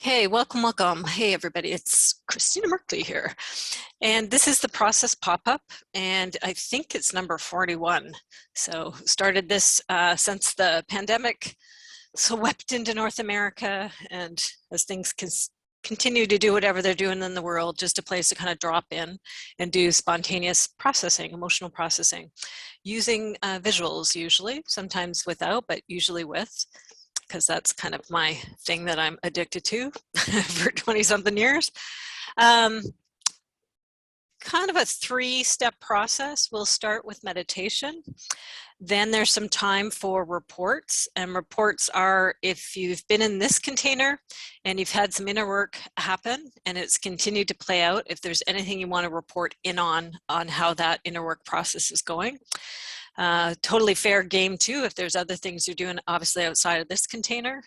Hey, welcome, welcome. Hey, everybody, it's Christina Merkley here. And this is the Process Pop-Up, and I think it's number 41. So started this since the pandemic swept into North America, and as things continue to do whatever they're doing in the world, just a place to kind of drop in and do spontaneous processing, emotional processing, using visuals usually, sometimes without, but usually with, because that's kind of my thing that I'm addicted to for 20 something years. Um, Kind of a three-step process. We'll start with meditation. Then there's some time for reports, and reports are if you've been in this container and you've had some inner work happen and it's continued to play out, if there's anything you want to report in on how that inner work process is going. Totally fair game too. If there's other things you're doing obviously outside of this container,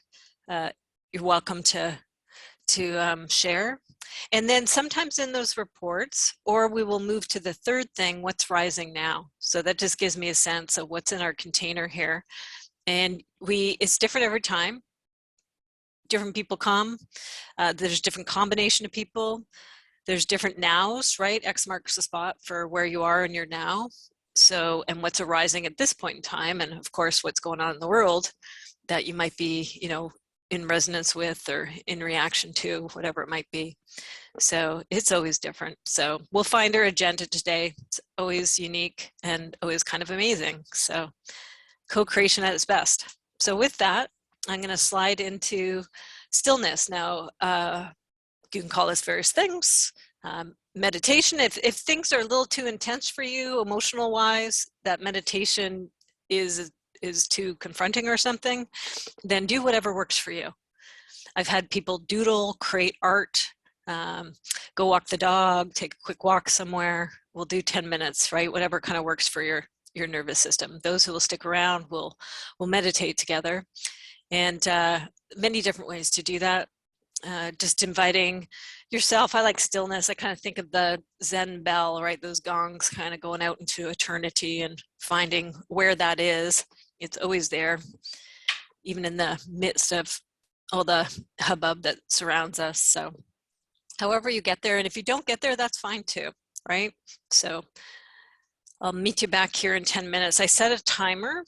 you're welcome to share. And then sometimes in those reports, or we will move to the third thing, what's rising now. So that just gives me a sense of what's in our container here. And it's different every time. Different people come. There's different combination of people. There's different nows, right? X marks the spot for where you are in your now. So, and what's arising at this point in time, and of course, what's going on in the world that you might be, in resonance with or in reaction to, whatever it might be. So it's always different. So we'll find our agenda today. It's always unique and always kind of amazing. So co-creation at its best. So with that, I'm going to slide into stillness. Now, you can call this various things. Meditation, if things are a little too intense for you, emotional wise, that meditation is too confronting or something, then do whatever works for you. I've had people doodle, create art, go walk the dog, take a quick walk somewhere. We'll do 10 minutes, right? Whatever kind of works for your nervous system. Those who will stick around will meditate together, and many different ways to do that. Just inviting yourself. I like stillness. I kind of think of the Zen bell, right? Those gongs kind of going out into eternity and finding where that is. It's always there, even in the midst of all the hubbub that surrounds us. So however you get there, and if you don't get there, that's fine too, right? So I'll meet you back here in 10 minutes. I set a timer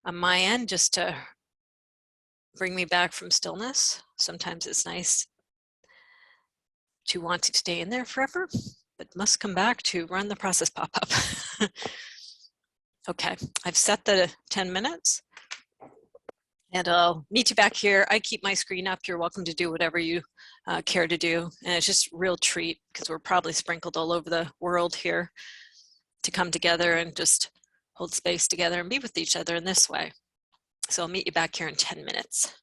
on my end just to bring me back from stillness. Sometimes it's nice to want to stay in there forever, but must come back to run the process pop-up. Okay, I've set the 10 minutes. And I'll meet you back here. I keep my screen up. You're welcome to do whatever you care to do. And it's just a real treat because we're probably sprinkled all over the world here to come together and just hold space together and be with each other in this way. So I'll meet you back here in 10 minutes.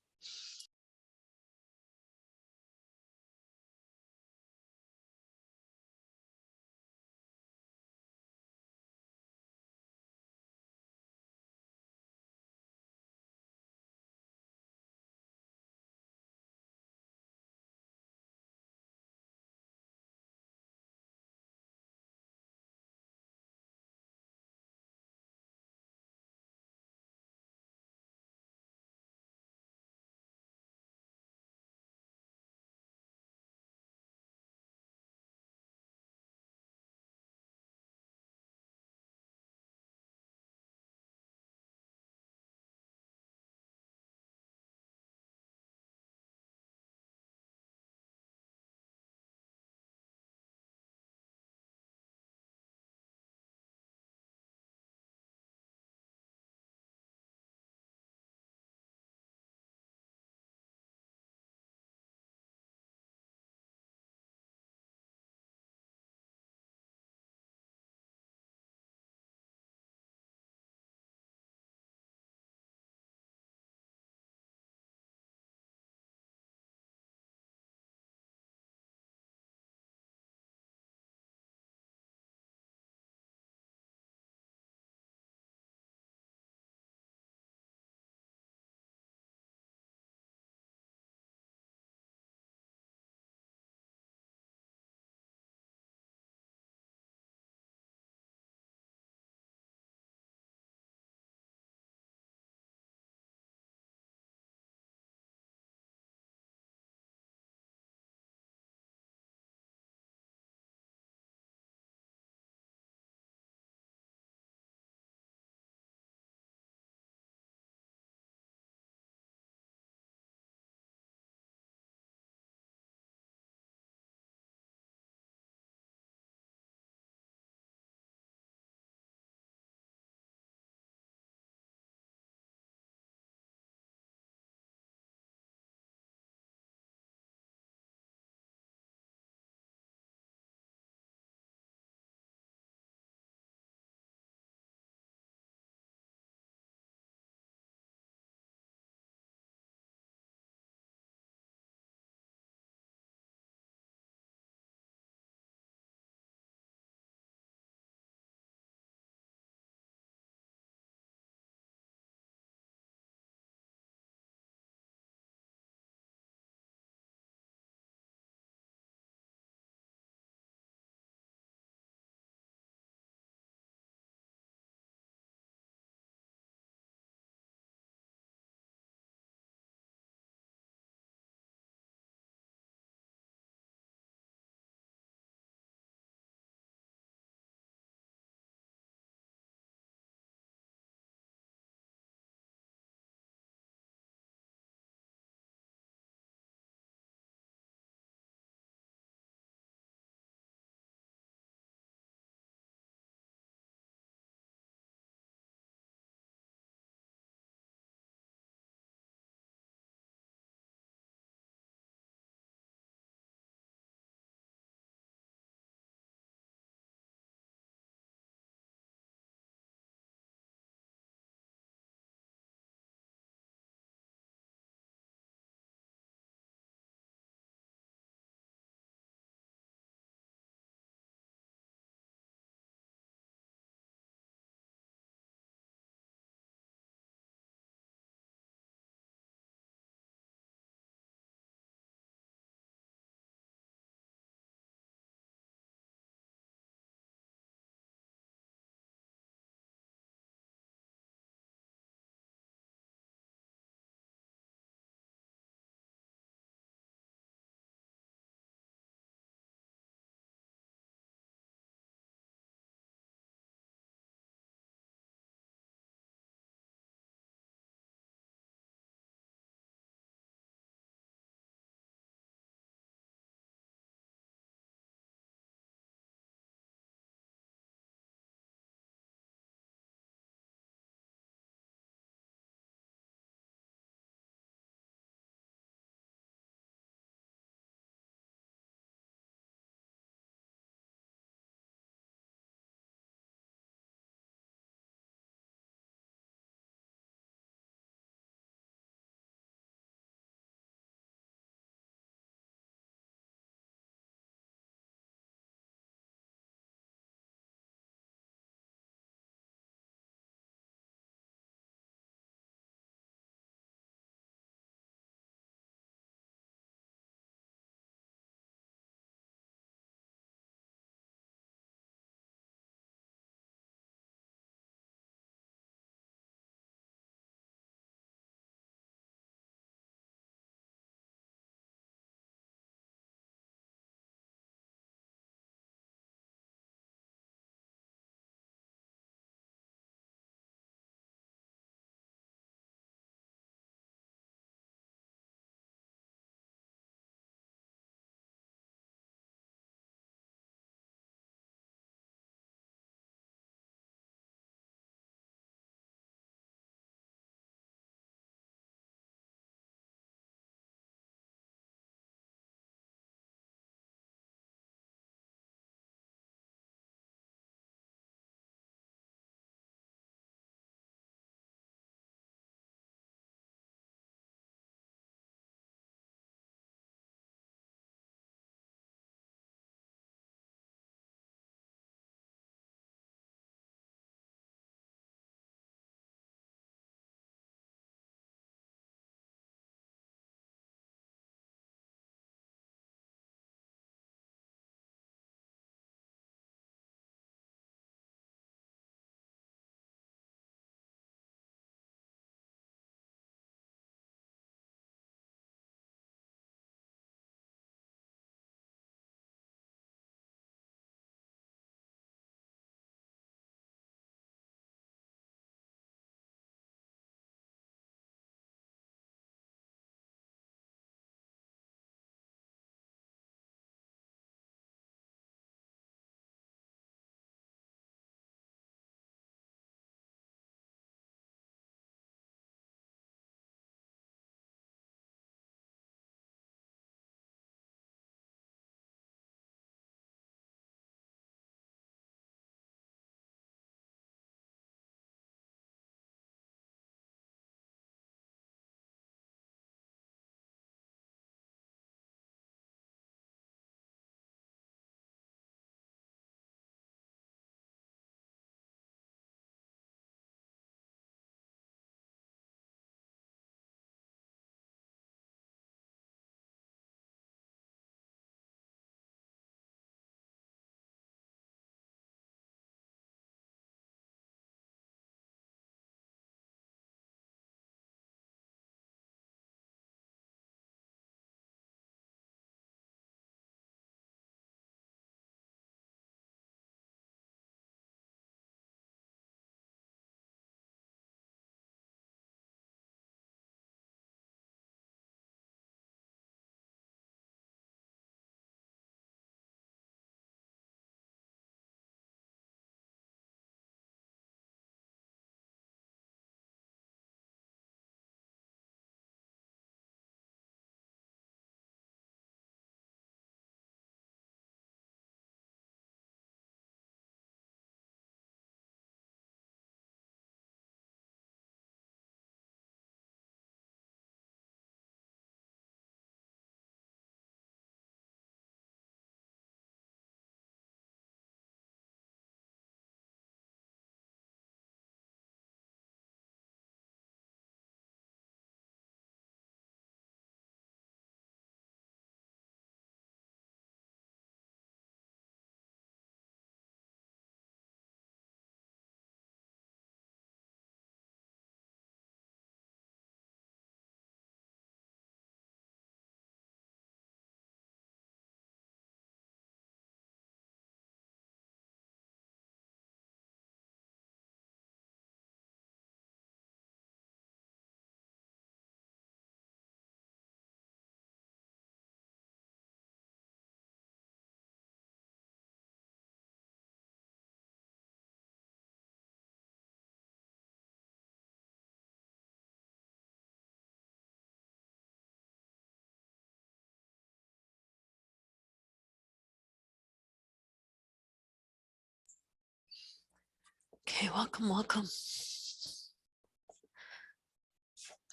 Okay, welcome, welcome. Let's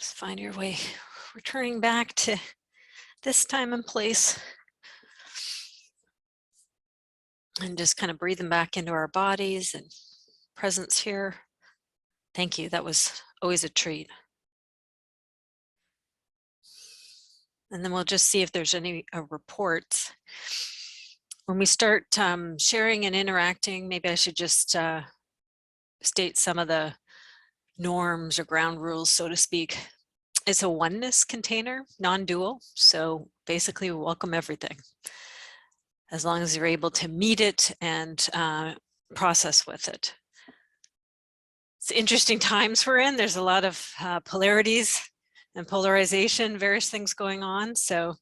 find your way. Returning back to this time and place. And just kind of breathing back into our bodies and presence here. Thank you. That was always a treat. And then we'll just see if there's any reports. When we start sharing and interacting, maybe I should just state some of the norms or ground rules, so to speak. It's a oneness container, non-dual. So basically we welcome everything, as long as you're able to meet it and process with it. It's interesting times we're in. There's a lot of polarities and polarization, various things going on. So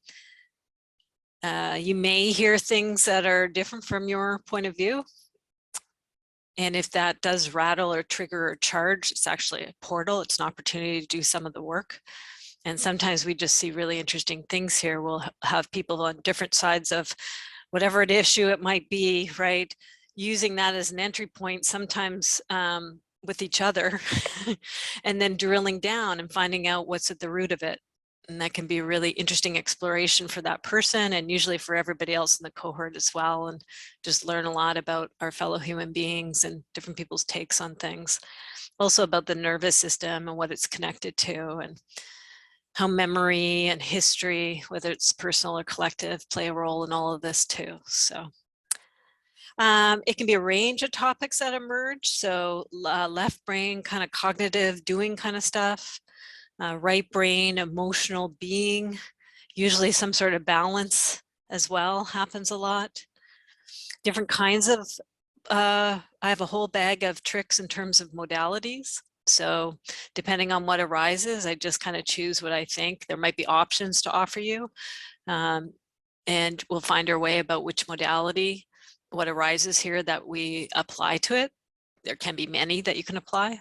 you may hear things that are different from your point of view. And if that does rattle or trigger or charge, it's actually a portal. It's an opportunity to do some of the work. And sometimes we just see really interesting things here. We'll have people on different sides of whatever issue it might be, right? Using that as an entry point, sometimes with each other, and then drilling down and finding out what's at the root of it. And that can be a really interesting exploration for that person, and usually for everybody else in the cohort as well, and just learn a lot about our fellow human beings and different people's takes on things. Also about the nervous system and what it's connected to, and how memory and history, whether it's personal or collective, play a role in all of this too. So it can be a range of topics that emerge. So left brain, kind of cognitive, doing kind of stuff. Right brain, emotional being, usually some sort of balance as well happens a lot. Different kinds of, I have a whole bag of tricks in terms of modalities. So depending on what arises, I just kind of choose what I think. There might be options to offer you, and we'll find our way about which modality, what arises here that we apply to it. There can be many that you can apply.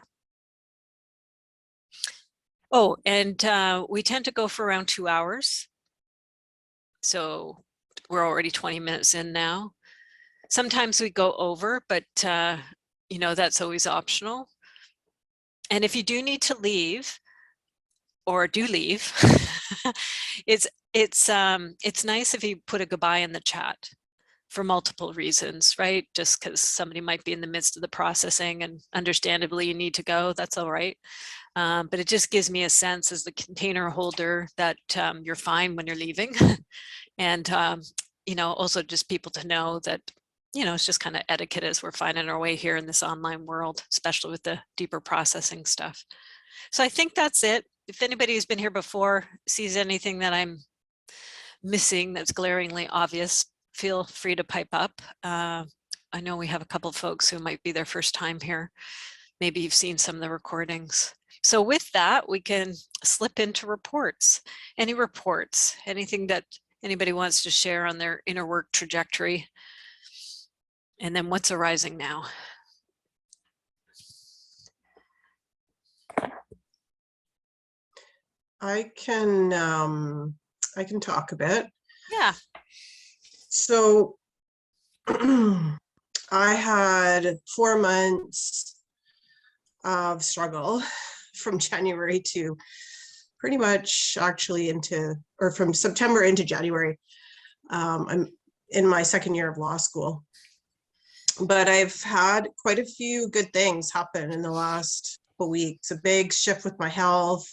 Oh, and we tend to go for around 2 hours. So we're already 20 minutes in now. Sometimes we go over, but you know, that's always optional. And if you do need to leave, or do leave, it's nice if you put a goodbye in the chat for multiple reasons, right? Just because somebody might be in the midst of the processing and understandably you need to go, that's all right. But it just gives me a sense as the container holder that you're fine when you're leaving. And, you know, also just people to know that, you know, it's just kind of etiquette as we're finding our way here in this online world, especially with the deeper processing stuff. So I think that's it. If anybody who's been here before sees anything that I'm missing that's glaringly obvious, feel free to pipe up. I know we have a couple of folks who might be their first time here. Maybe you've seen some of the recordings. So with that, we can slip into reports. Any reports, anything that anybody wants to share on their inner work trajectory, and then what's arising now. I can talk a bit. Yeah. So I had 4 months of struggle from January to pretty much actually from September into January. I'm in my second year of law school, but I've had quite a few good things happen in the last couple weeks. A big shift with my health.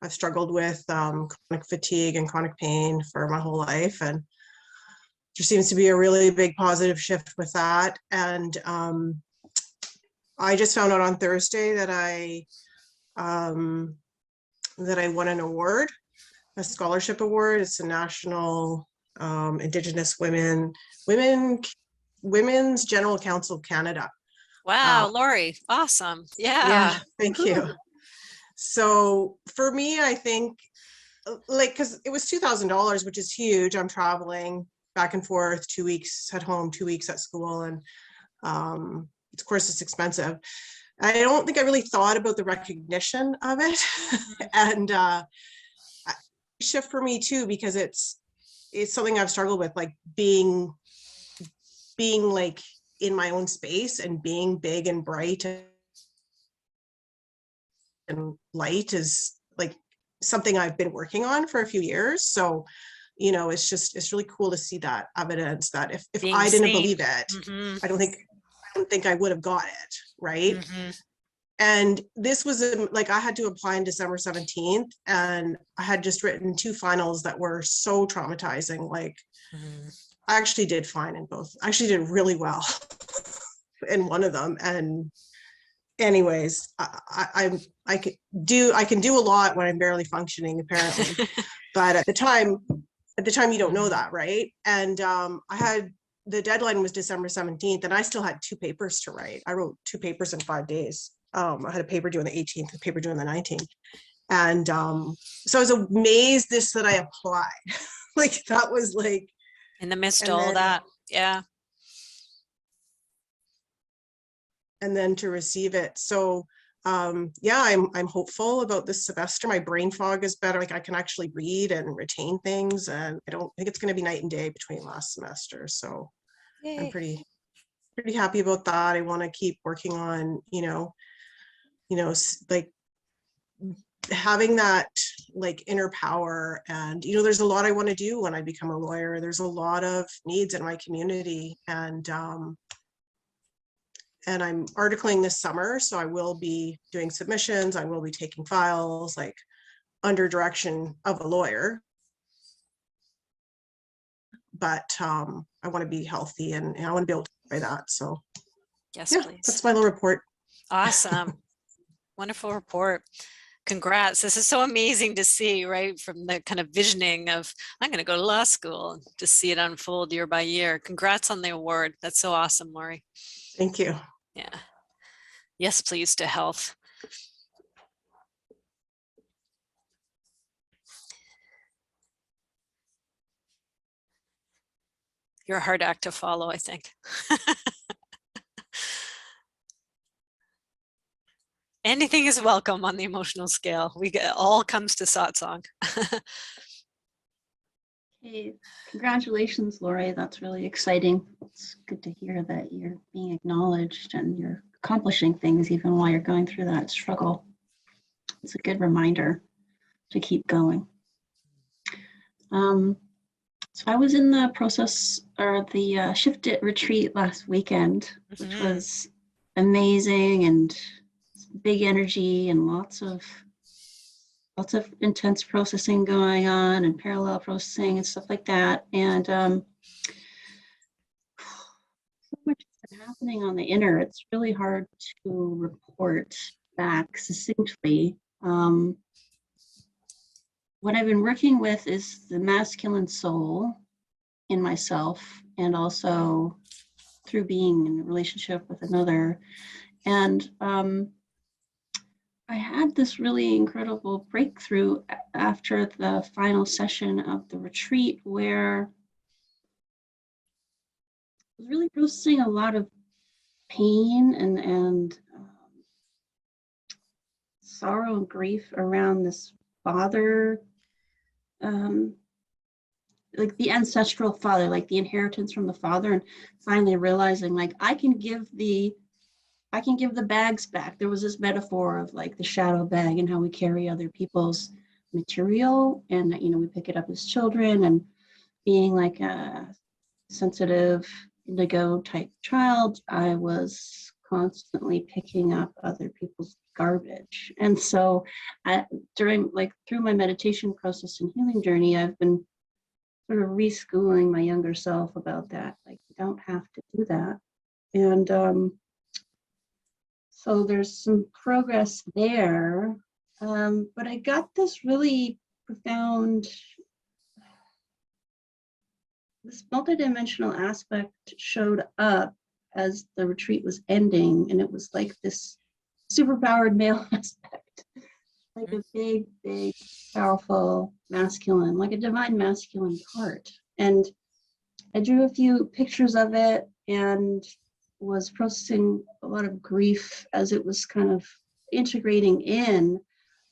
I've struggled with chronic fatigue and chronic pain for my whole life, and there seems to be a really big positive shift with that. And I just found out on Thursday that I won an award, a scholarship award. It's a national Indigenous Women's General Council Canada. Wow, Lori, awesome. Yeah. Thank you. So for me, I think, like, because it was $2,000, which is huge. I'm traveling back and forth, 2 weeks at home, 2 weeks at school, and of course it's expensive. I don't think I really thought about the recognition of it. And shift for me too, because it's something I've struggled with, like being like in my own space and being big and bright and light is like something I've been working on for a few years. So, you know, it's really cool to see that evidence that if Being I didn't seen. believe it, Mm-hmm. I don't think I would have got it, right? Mm-hmm. And this was like I had to apply on December 17th, and I had just written 2 finals that were so traumatizing. Like Mm-hmm. I actually did fine in both. I actually did really well in one of them. And anyways, I can do a lot when I'm barely functioning, apparently. But at the time you don't know that, right? And I had, the deadline was December 17th, and I still had 2 papers to write. I wrote 2 papers in 5 days. I had a paper due on the 18th, a paper due on the 19th. And so I was amazed that I applied. Like that was like, In the midst of and all then that. Yeah. and then to receive it. So yeah, I'm hopeful about this semester. My brain fog is better. Like I can actually read and retain things, and I don't think it's going to be night and day between last semester. So Yay. I'm pretty happy about that. I want to keep working on, like having that like inner power. And, there's a lot I want to do when I become a lawyer. There's a lot of needs in my community, and I'm articling this summer. So I will be doing submissions. I will be taking files like under direction of a lawyer. But I want to be healthy, and I want to be able to try that. So Yes, yeah, please. that's my little report. Awesome. Wonderful report. Congrats. This is so amazing to see, right? From the kind of visioning of, I'm going to go to law school, and to see it unfold year by year. Congrats on the award. That's so awesome, Lori. Thank you. Yeah. Yes, please, to health. You're a hard act to follow, I think. Anything is welcome on the emotional scale. All comes to satsang. Hey, congratulations, Lori. That's really exciting. It's good to hear that you're being acknowledged and you're accomplishing things even while you're going through that struggle. It's a good reminder to keep going. So I was in the process, or the Shift It retreat last weekend, which was amazing and big energy and lots of intense processing going on and parallel processing and stuff like that. And so much has been happening on the inner. It's really hard to report back succinctly. What I've been working with is the masculine soul in myself, and also through being in a relationship with another. And I had this really incredible breakthrough after the final session of the retreat, where I was really processing a lot of pain and sorrow and grief around this father, like the ancestral father, like the inheritance from the father, and finally realizing like I can give the bags back. There was this metaphor of like the shadow bag and how we carry other people's material, and we pick it up as children, and being like a sensitive indigo type child, I was constantly picking up other people's garbage. And so through my meditation process and healing journey, I've been sort of reschooling my younger self about that. Like, you don't have to do that. And so there's some progress there. But I got this really profound, this multidimensional aspect showed up as the retreat was ending, and it was like this superpowered male aspect, like a big, big, powerful masculine, like a divine masculine part. And I drew a few pictures of it and was processing a lot of grief as it was kind of integrating in.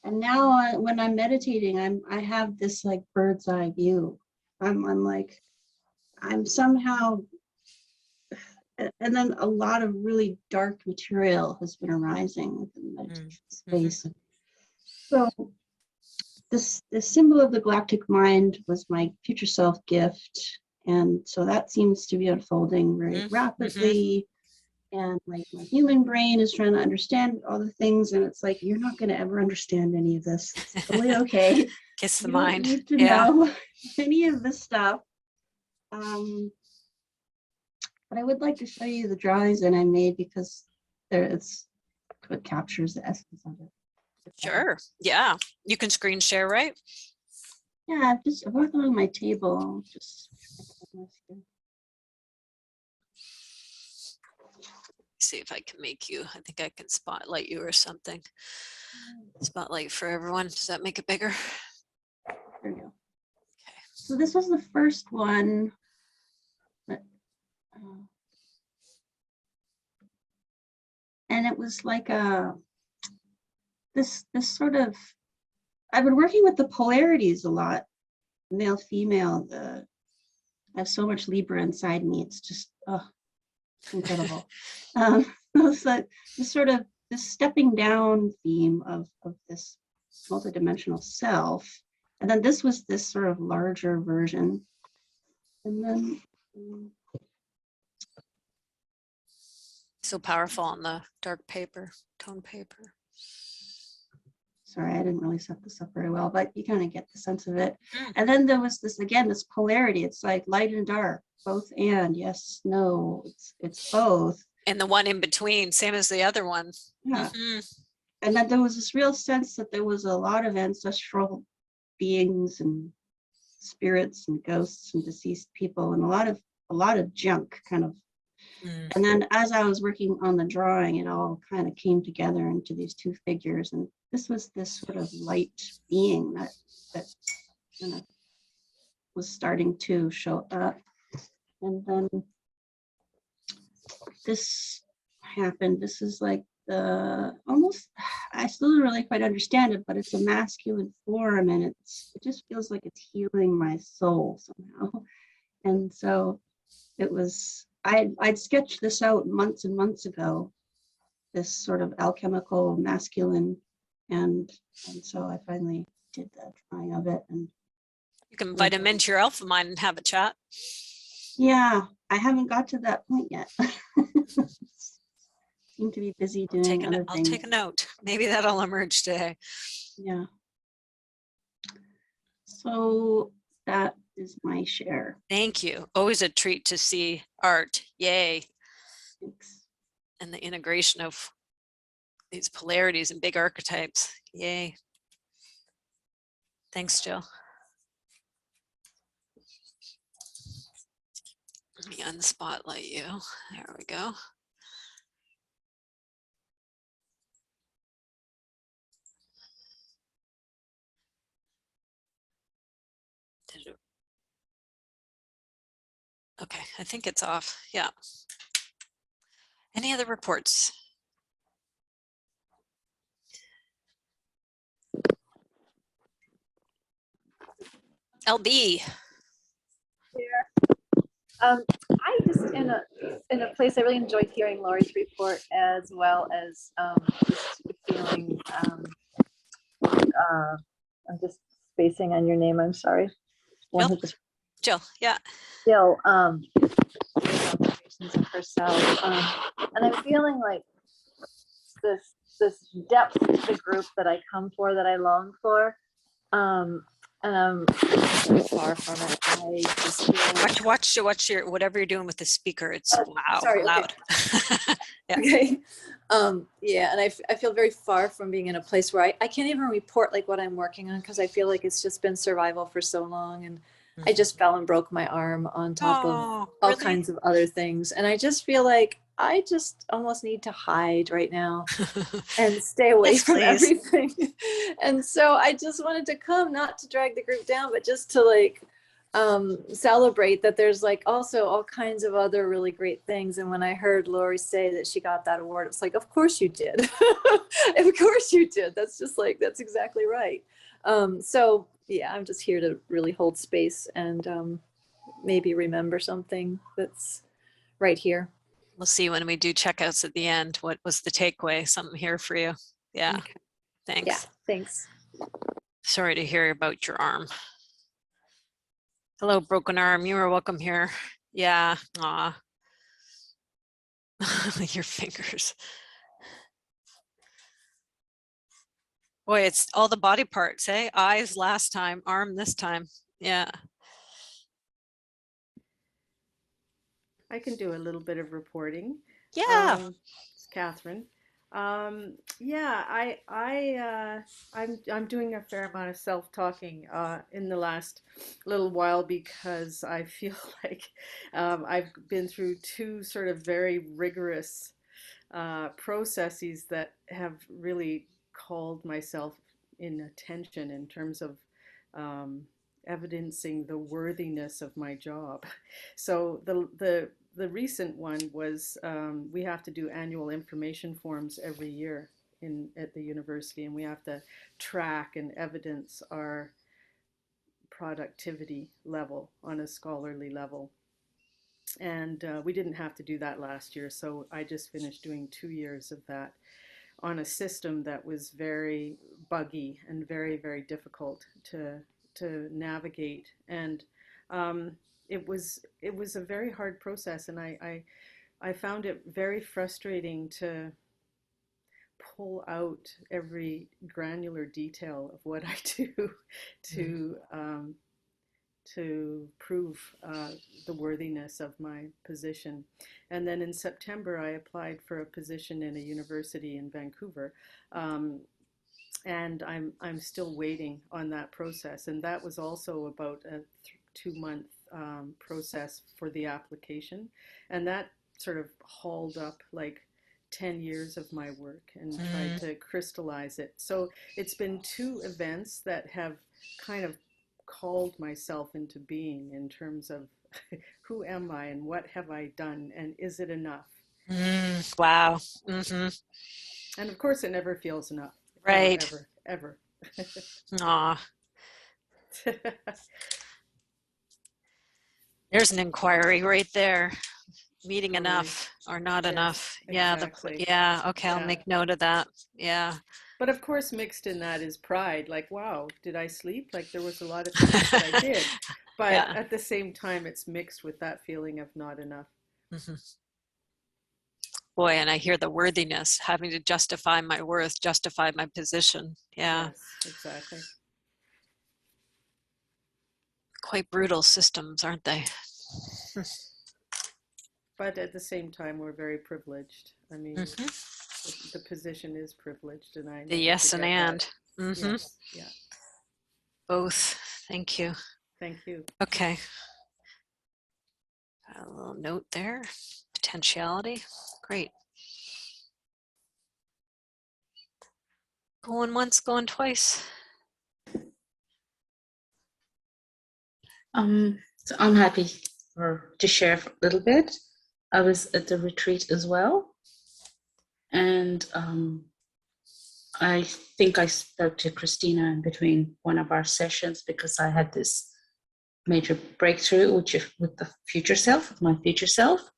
And now when I'm meditating, I have this like bird's eye view. I'm somehow, and then a lot of really dark material has been arising within the meditation space. So this the symbol of the galactic mind was my future self gift. And so that seems to be unfolding very rapidly. And like my human brain is trying to understand all the things. And it's like, you're not going to ever understand any of this. It's totally okay. Kiss the You don't mind. need to Yeah. know any of this stuff. But I would like to show you the drawings that I made because it's what captures the essence of it. Sure. Yeah. You can screen share, right? Yeah, I work on my table. Just See if I can make you. I think I can spotlight you or something. Spotlight for everyone. Does that make it bigger? there we go. Okay. So this was the first one. And it was like this sort of, I've been working with the polarities a lot, male, female. I have so much Libra inside me. It's just, incredible. It's like this sort of this stepping down theme of this multidimensional self. And then this was this sort of larger version. And then So powerful on the dark paper, tone paper. sorry, I didn't really set this up very well, but you kind of get the sense of it. And then there was this, again, this polarity. It's like light and dark, both and, yes, no, it's both. And the one in between, same as the other one. Yeah. And then there was this real sense that there was a lot of ancestral beings and spirits and ghosts and deceased people and a lot of junk kind of. And then as I was working on the drawing, it all kind of came together into these two figures. And this was this sort of light being that kind of was starting to show up. And then this happened. This is like almost, I still don't really quite understand it, but it's a masculine form and it just feels like it's healing my soul somehow. And so it was, I'd sketched this out months and months ago, this sort of alchemical masculine. And so I finally did that drawing of it. And You can invite him into your alpha mind and have a chat. yeah, I haven't got to that point yet. Seem to be busy doing other things. I'll take a note. Maybe that'll emerge today. Yeah. So that is my share. Thank you. Always a treat to see art. Yay. Thanks. And the integration of these polarities and big archetypes. Yay. Thanks, Jill. Let me unspotlight you. There we go. Okay, I think it's off. Yeah. Any other reports? LB. I just in a place I really enjoyed hearing Laurie's report as well as just feeling I'm just spacing on your name, I'm sorry. One who just Jill, yeah. Jill observations of herself. And I'm feeling like this depth to the group that I come for, that I long for. And I'm far from it. I just feel watch your whatever you're doing with the speaker. It's wow, sorry, loud. Okay. Yeah. Okay. Yeah, and I feel very far from being in a place where I can't even report like what I'm working on because I feel like it's just been survival for so long, and I just fell and broke my arm on top of all really? kinds of other things, and I just feel like I just almost need to hide right now and stay away Yes, from please. everything. And so I just wanted to come, not to drag the group down, but just to like celebrate that there's like also all kinds of other really great things. And when I heard Lori say that she got that award, it's like, of course you did. Of course you did. That's just like, that's exactly right. So yeah, I'm just here to really hold space and maybe remember something that's right here. We'll see when we do checkouts at the end. What was the takeaway? Something here for you. Yeah. Okay. Thanks. Yeah, thanks. Sorry to hear about your arm. Hello, broken arm. You are welcome here. Yeah. Aw. Your fingers. Boy, it's all the body parts, eh? Eyes last time, arm this time. Yeah. I can do a little bit of reporting. Yeah. It's Kathryn. Yeah, I'm doing a fair amount of self-talking in the last little while because I feel like I've been through two sort of very rigorous processes that have really called myself in attention in terms of um, evidencing the worthiness of my job. So the recent one was we have to do annual information forms every year at the university, and we have to track and evidence our productivity level on a scholarly level. And we didn't have to do that last year, so I just finished doing 2 years of that on a system that was very buggy and very, very difficult to navigate. And it was a very hard process, and I found it very frustrating to pull out every granular detail of what I do to to prove the worthiness of my position. And then in September, I applied for a position in a university in Vancouver. And I'm still waiting on that process. And that was also about a 2-month process for the application. And that sort of hauled up like 10 years of my work and tried to crystallize it. So it's been 2 events that have kind of called myself into being in terms of who am I and what have I done and is it enough? Wow. Mm-hmm. And of course it never feels enough. Right. Ever. Aw. There's an inquiry right there. Meeting Totally. enough or not Yes, enough. exactly. Yeah. Okay. I'll Yeah. make note of that. Yeah. But of course, mixed in that is pride. Like, wow, did I sleep? Like, there was a lot of things that I did. But Yeah. at the same time, it's mixed with that feeling of not enough. Mm-hmm. Boy, and I hear the worthiness, having to justify my worth, justify my position. Yeah. Yes, exactly. Quite brutal systems, aren't they? But at the same time, we're very privileged. I mean, the position is privileged, and I The never yes and forget and. that. Mm-hmm. Yes, yeah. Both. Thank you. Thank you. Okay. A little note there. Potentiality. Great. Going once, going twice. So I'm happy to share a little bit. I was at the retreat as well, and I think I spoke to Christina in between one of our sessions because I had this major breakthrough with the future self, with my future self,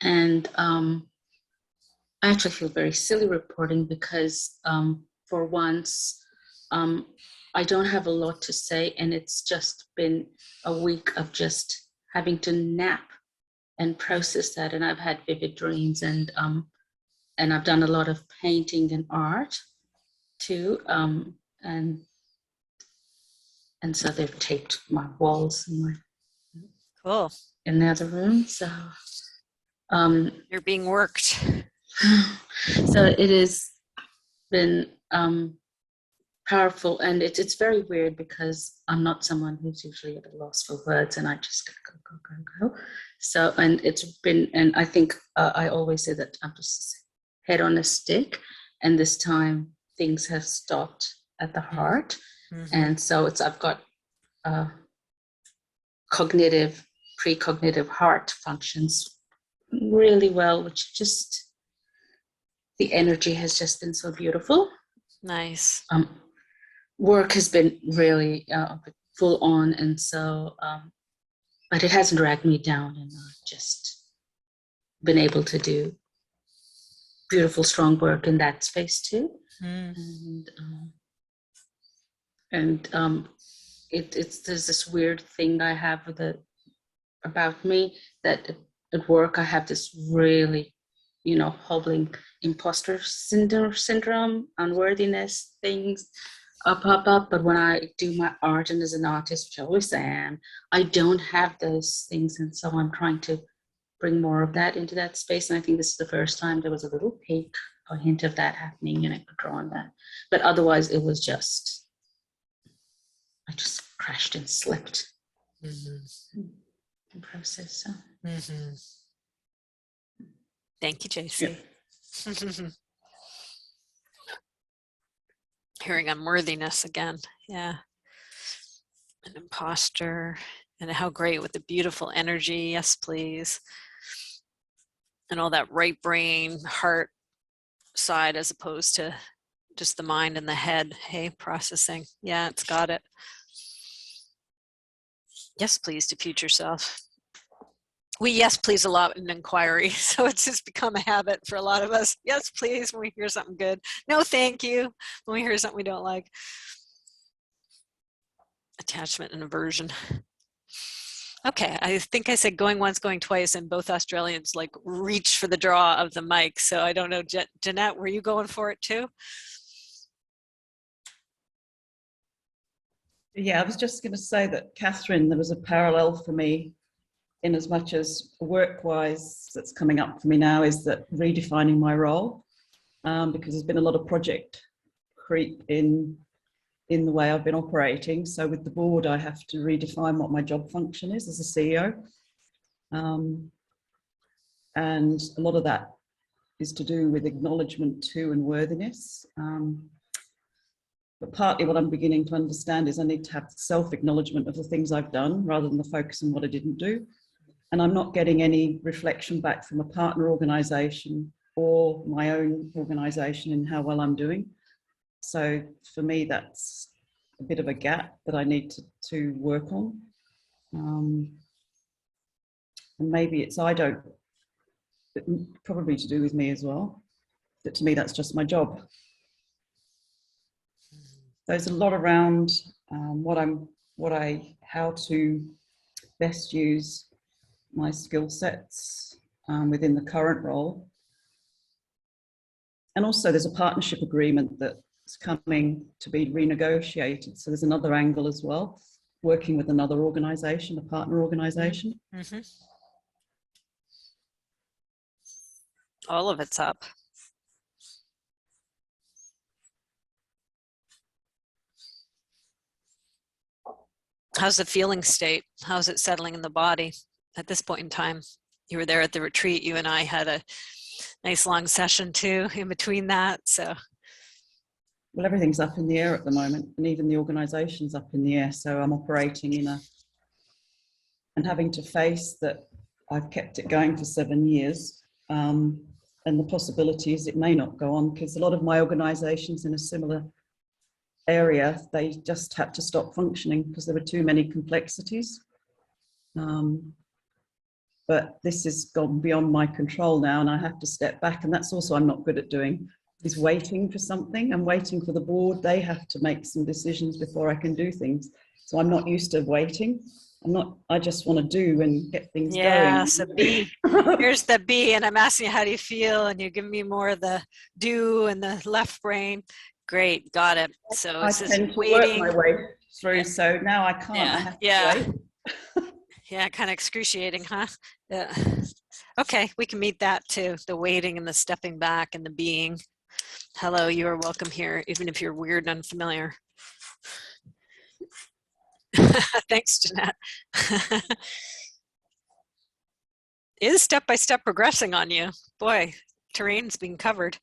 and I actually feel very silly reporting because for once I don't have a lot to say, and it's just been a week of just having to nap and process that. And I've had vivid dreams, and I've done a lot of painting and art too, and so they've taped my walls Cool. in the other room. So You're being worked. so it has been powerful, and it's very weird because I'm not someone who's usually at a loss for words, and I just go. So, and it's been, and I think I always say that I'm just head on a stick, and this time things have stopped at the heart, and so I've got precognitive heart functions really well, which just the energy has just been so beautiful. Nice. Work has been really full on, and so but it hasn't dragged me down, and I've just been able to do beautiful strong work in that space too. It's there's this weird thing I have with it about me that at work I have this really, hobbling imposter syndrome, unworthiness things pop up. But when I do my art and as an artist, which I always am, I don't have those things, and so I'm trying to bring more of that into that space. And I think this is the first time there was a little peek, a hint of that happening, and I could draw on that. But otherwise, it was just, I just crashed and slept in process. So. Thank you, JC. Yeah. Hearing unworthiness again. Yeah. An imposter, and how great with the beautiful energy. Yes, please. And all that right brain, heart side as opposed to just the mind and the head. Hey, processing. Yeah, it's got it. Yes, please to future self. We yes, please a lot in inquiry. So it's just become a habit for a lot of us. Yes, please, when we hear something good. No, thank you, when we hear something we don't like. Attachment and aversion. Okay, I think I said going once, going twice, and both Australians like reached for the draw of the mic. So I don't know, Jeanette, were you going for it too? Yeah, I was just going to say that, Kathryn, there was a parallel for me in as much as work-wise that's coming up for me now is that redefining my role, because there's been a lot of project creep in the way I've been operating. So with the board, I have to redefine what my job function is as a CEO. And a lot of that is to do with acknowledgement too and worthiness. But partly what I'm beginning to understand is I need to have self-acknowledgement of the things I've done rather than the focus on what I didn't do. And I'm not getting any reflection back from a partner organisation or my own organisation in how well I'm doing. So for me, that's a bit of a gap that I need to work on. And maybe it's but probably to do with me as well. But to me, that's just my job. There's a lot around how to best use my skill sets within the current role. And also there's a partnership agreement that's coming to be renegotiated. So there's another angle as well, working with another organisation, a partner organisation. Mm-hmm. All of it's up. How's the feeling state? How's it settling in the body at this point in time? You were there at the retreat. You and I had a nice long session too in between that. So, well, everything's up in the air at the moment, and even the organisation's up in the air. So I'm operating and having to face that I've kept it going for 7 years, and the possibility is it may not go on, because a lot of my organisations in a similar area, they just had to stop functioning because there were too many complexities. But this has gone beyond my control now, and I have to step back. And that's also I'm not good at doing, is waiting for something. I'm waiting for the board. They have to make some decisions before I can do things. So I'm not used to waiting. I just want to do and get things going. Yeah, so B. Here's the B, and I'm asking you, how do you feel? And you give me more of the do and the left brain. Great, got it. So I it's just tend to waiting. work my way through, so now I can't. Yeah, I have to wait. Yeah, kind of excruciating, huh? Yeah. Okay, we can meet that too. The waiting and the stepping back and the being. Hello, you are welcome here, even if you're weird and unfamiliar. Thanks, Jeanette. It is step-by-step progressing on you. Boy, terrain's being covered.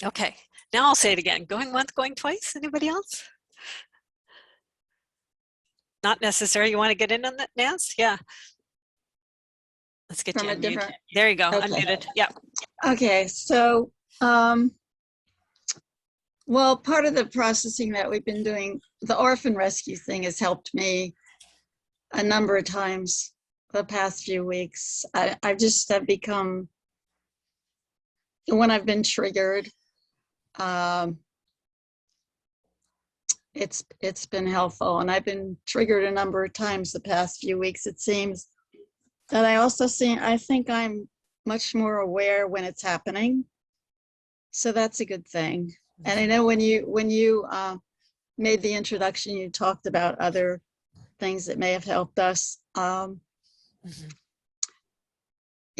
Okay, now I'll say it again. Going once, going twice. Anybody else? Not necessary. You want to get in on that, Nance? Yeah. Let's get From you a unmuted. different. There you go. Okay. Unmuted. Yeah. Okay, so well, part of the processing that we've been doing, the orphan rescue thing has helped me a number of times the past few weeks. I've become, when I've been triggered, It's been helpful, and I've been triggered a number of times the past few weeks, it seems. That I think I'm much more aware when it's happening. So that's a good thing. And I know when you made the introduction, you talked about other things that may have helped us. You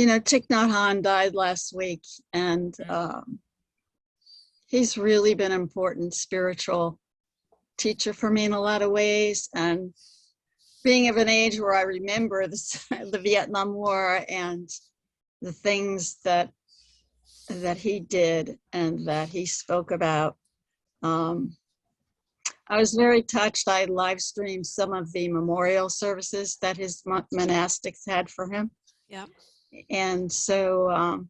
know, Thich Nhat Hanh died last week, and he's really been an important spiritual teacher for me in a lot of ways. And being of an age where I remember the Vietnam War and the things that he did and that he spoke about, I was very touched. I live streamed some of the memorial services that his monastics had for him. Yeah. And so,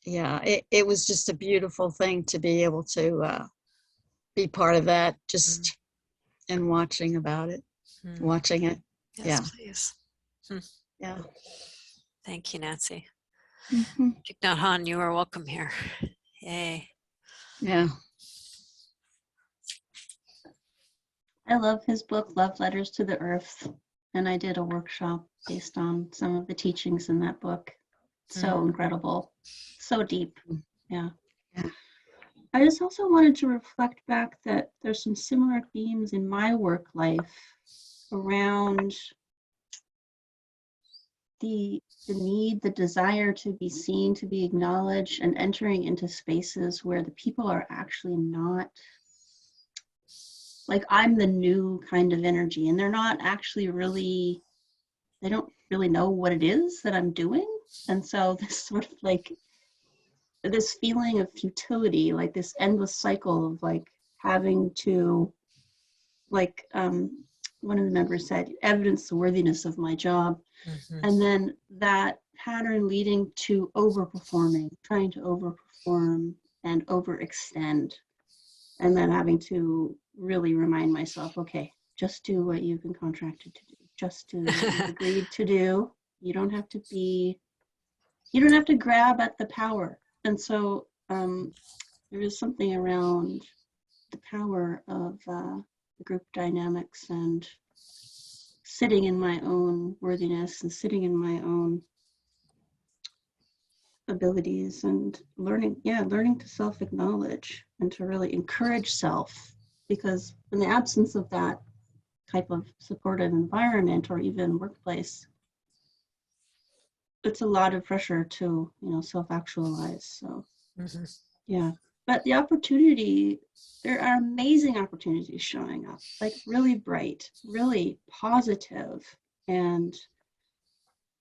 yeah, it was just a beautiful thing to be able to be part of that, just and watching about it, watching it. Yes, yeah. Please. Yeah. Thank you, Nancy. Mm-hmm. Thich Nhat Hanh, you are welcome here. Yay. Yeah. I love his book, Love Letters to the Earth. And I did a workshop based on some of the teachings in that book. So incredible, so deep. Yeah. I just also wanted to reflect back that there's some similar themes in my work life around the need, the desire to be seen, to be acknowledged, and entering into spaces where the people are actually not, like I'm the new kind of energy, and they're not actually really, they don't really know what it is that I'm doing. And so this sort of like, this feeling of futility, like this endless cycle of like having to, like one of the members said, evidence the worthiness of my job. And then that pattern leading to overperforming, trying to overperform and overextend. And then having to really remind myself, okay, just do what you've been contracted to do. Just do what you've agreed to do. You don't have to be, you don't have to grab at the power. And so there is something around the power of the group dynamics and sitting in my own worthiness and sitting in my own abilities and learning to self-acknowledge and to really encourage self, because in the absence of that type of supportive environment or even workplace, it's a lot of pressure to, you know, self-actualize. So yeah, but the opportunity, there are amazing opportunities showing up, like really bright, really positive, and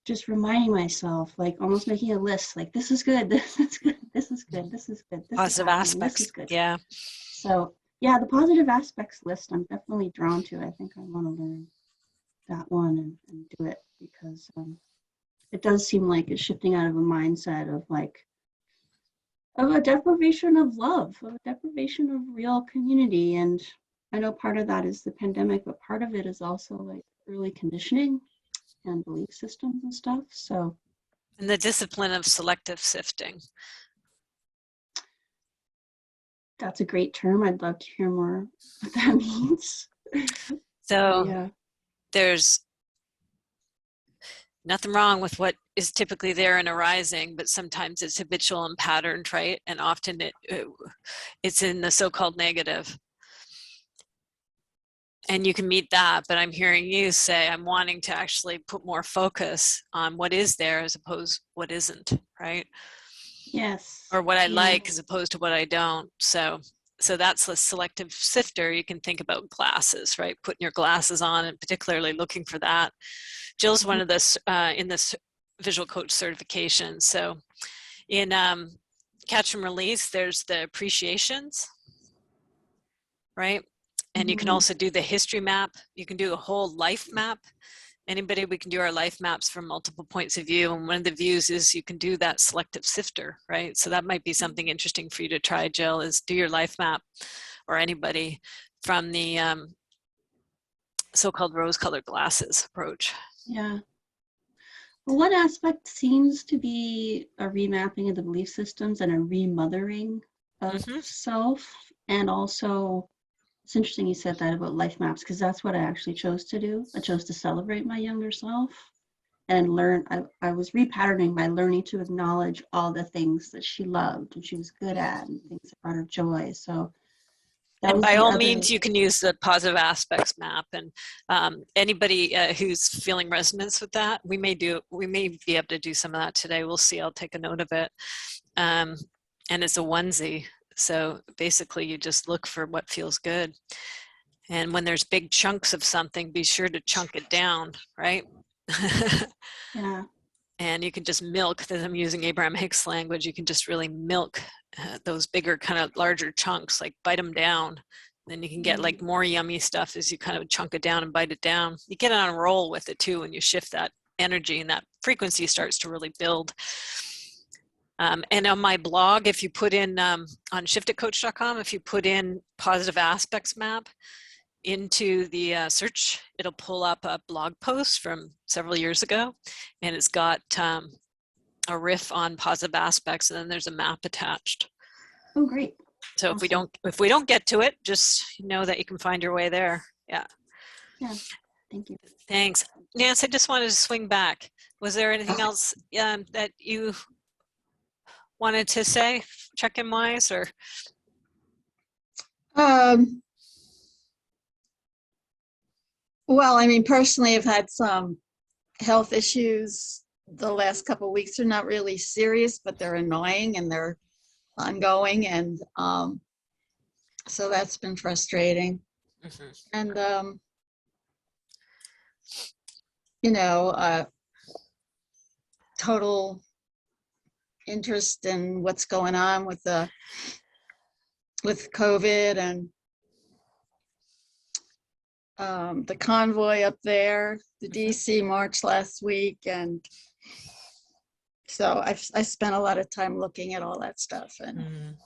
just reminding myself, like almost making a list, like this is good, this is good, this is good, this is good, this Positive is aspects. this is good. Yeah. So yeah, the positive aspects list I'm definitely drawn to. I think I want to learn that one and do it, because it does seem like it's shifting out of a mindset of like, of a deprivation of love, of a deprivation of real community. And I know part of that is the pandemic, but part of it is also like early conditioning and belief systems and stuff. So, And the discipline of selective sifting. that's a great term. I'd love to hear more what that means. So yeah, there's nothing wrong with what is typically there and arising, but sometimes it's habitual and patterned, right? And often it's in the so-called negative. And you can meet that, but I'm hearing you say, I'm wanting to actually put more focus on what is there as opposed what isn't, right? yes. Or what I yeah. like as opposed to what I don't. So that's the selective sifter. You can think about glasses, right? Putting your glasses on and particularly looking for that. Jill's one of this in this visual coach certification. So in Catch and Release, there's the appreciations, right? And you can also do the history map. You can do a whole life map. Anybody, we can do our life maps from multiple points of view. And one of the views is you can do that selective sifter, right? So that might be something interesting for you to try, Jill, is do your life map, or anybody, from the so-called rose-colored glasses approach. Yeah. Well, one aspect seems to be a remapping of the belief systems and a remothering of Mhm. self. And also, it's interesting you said that about life maps, because that's what I actually chose to do. I chose to celebrate my younger self and learn. I was repatterning by learning to acknowledge all the things that she loved and she was good at and things that brought her joy. So that And was by the all other. means, you can use the positive aspects map. And anybody who's feeling resonance with that, we may be able to do some of that today. We'll see. I'll take a note of it. And it's a onesie. So basically, you just look for what feels good. And when there's big chunks of something, be sure to chunk it down, right? Yeah. And you can just milk, that I'm using Abraham Hicks language, you can just really milk those bigger kind of larger chunks, like bite them down. Then you can get like more yummy stuff as you kind of chunk it down and bite it down. You get on a roll with it too when you shift that energy, and that frequency starts to really build. And on my blog, if you put in on shiftitcoach.com, if you put in positive aspects map into the search, it'll pull up a blog post from several years ago, and it's got a riff on positive aspects, and then there's a map attached. Oh, great. So Awesome. if we don't get to it, just know that you can find your way there. Yeah. Yeah. Thank you. Thanks. Nancy, I just wanted to swing back. Was there anything else that you wanted to say, check-in wise, or? Well, I mean, personally, I've had some health issues the last couple of weeks. They're not really serious, but they're annoying and they're ongoing. And so that's been frustrating. Mm-hmm. And, you know, total interest in what's going on with COVID and the convoy up there, the DC march last week. And so I spent a lot of time looking at all that stuff and,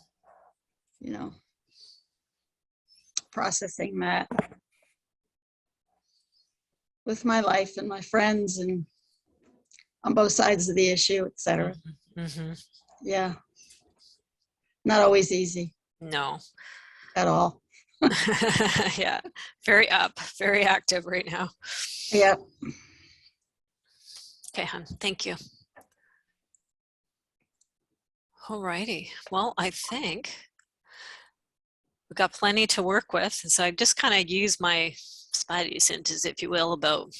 you know, processing that with my life and my friends and on both sides of the issue, etc. Mm-hmm. Yeah. Not always easy. No. At all. Yeah. Very up, very active right now. Yeah. Okay, hon. Thank you. All righty. Well, I think we've got plenty to work with. So I just kind of use my spidey senses, if you will, about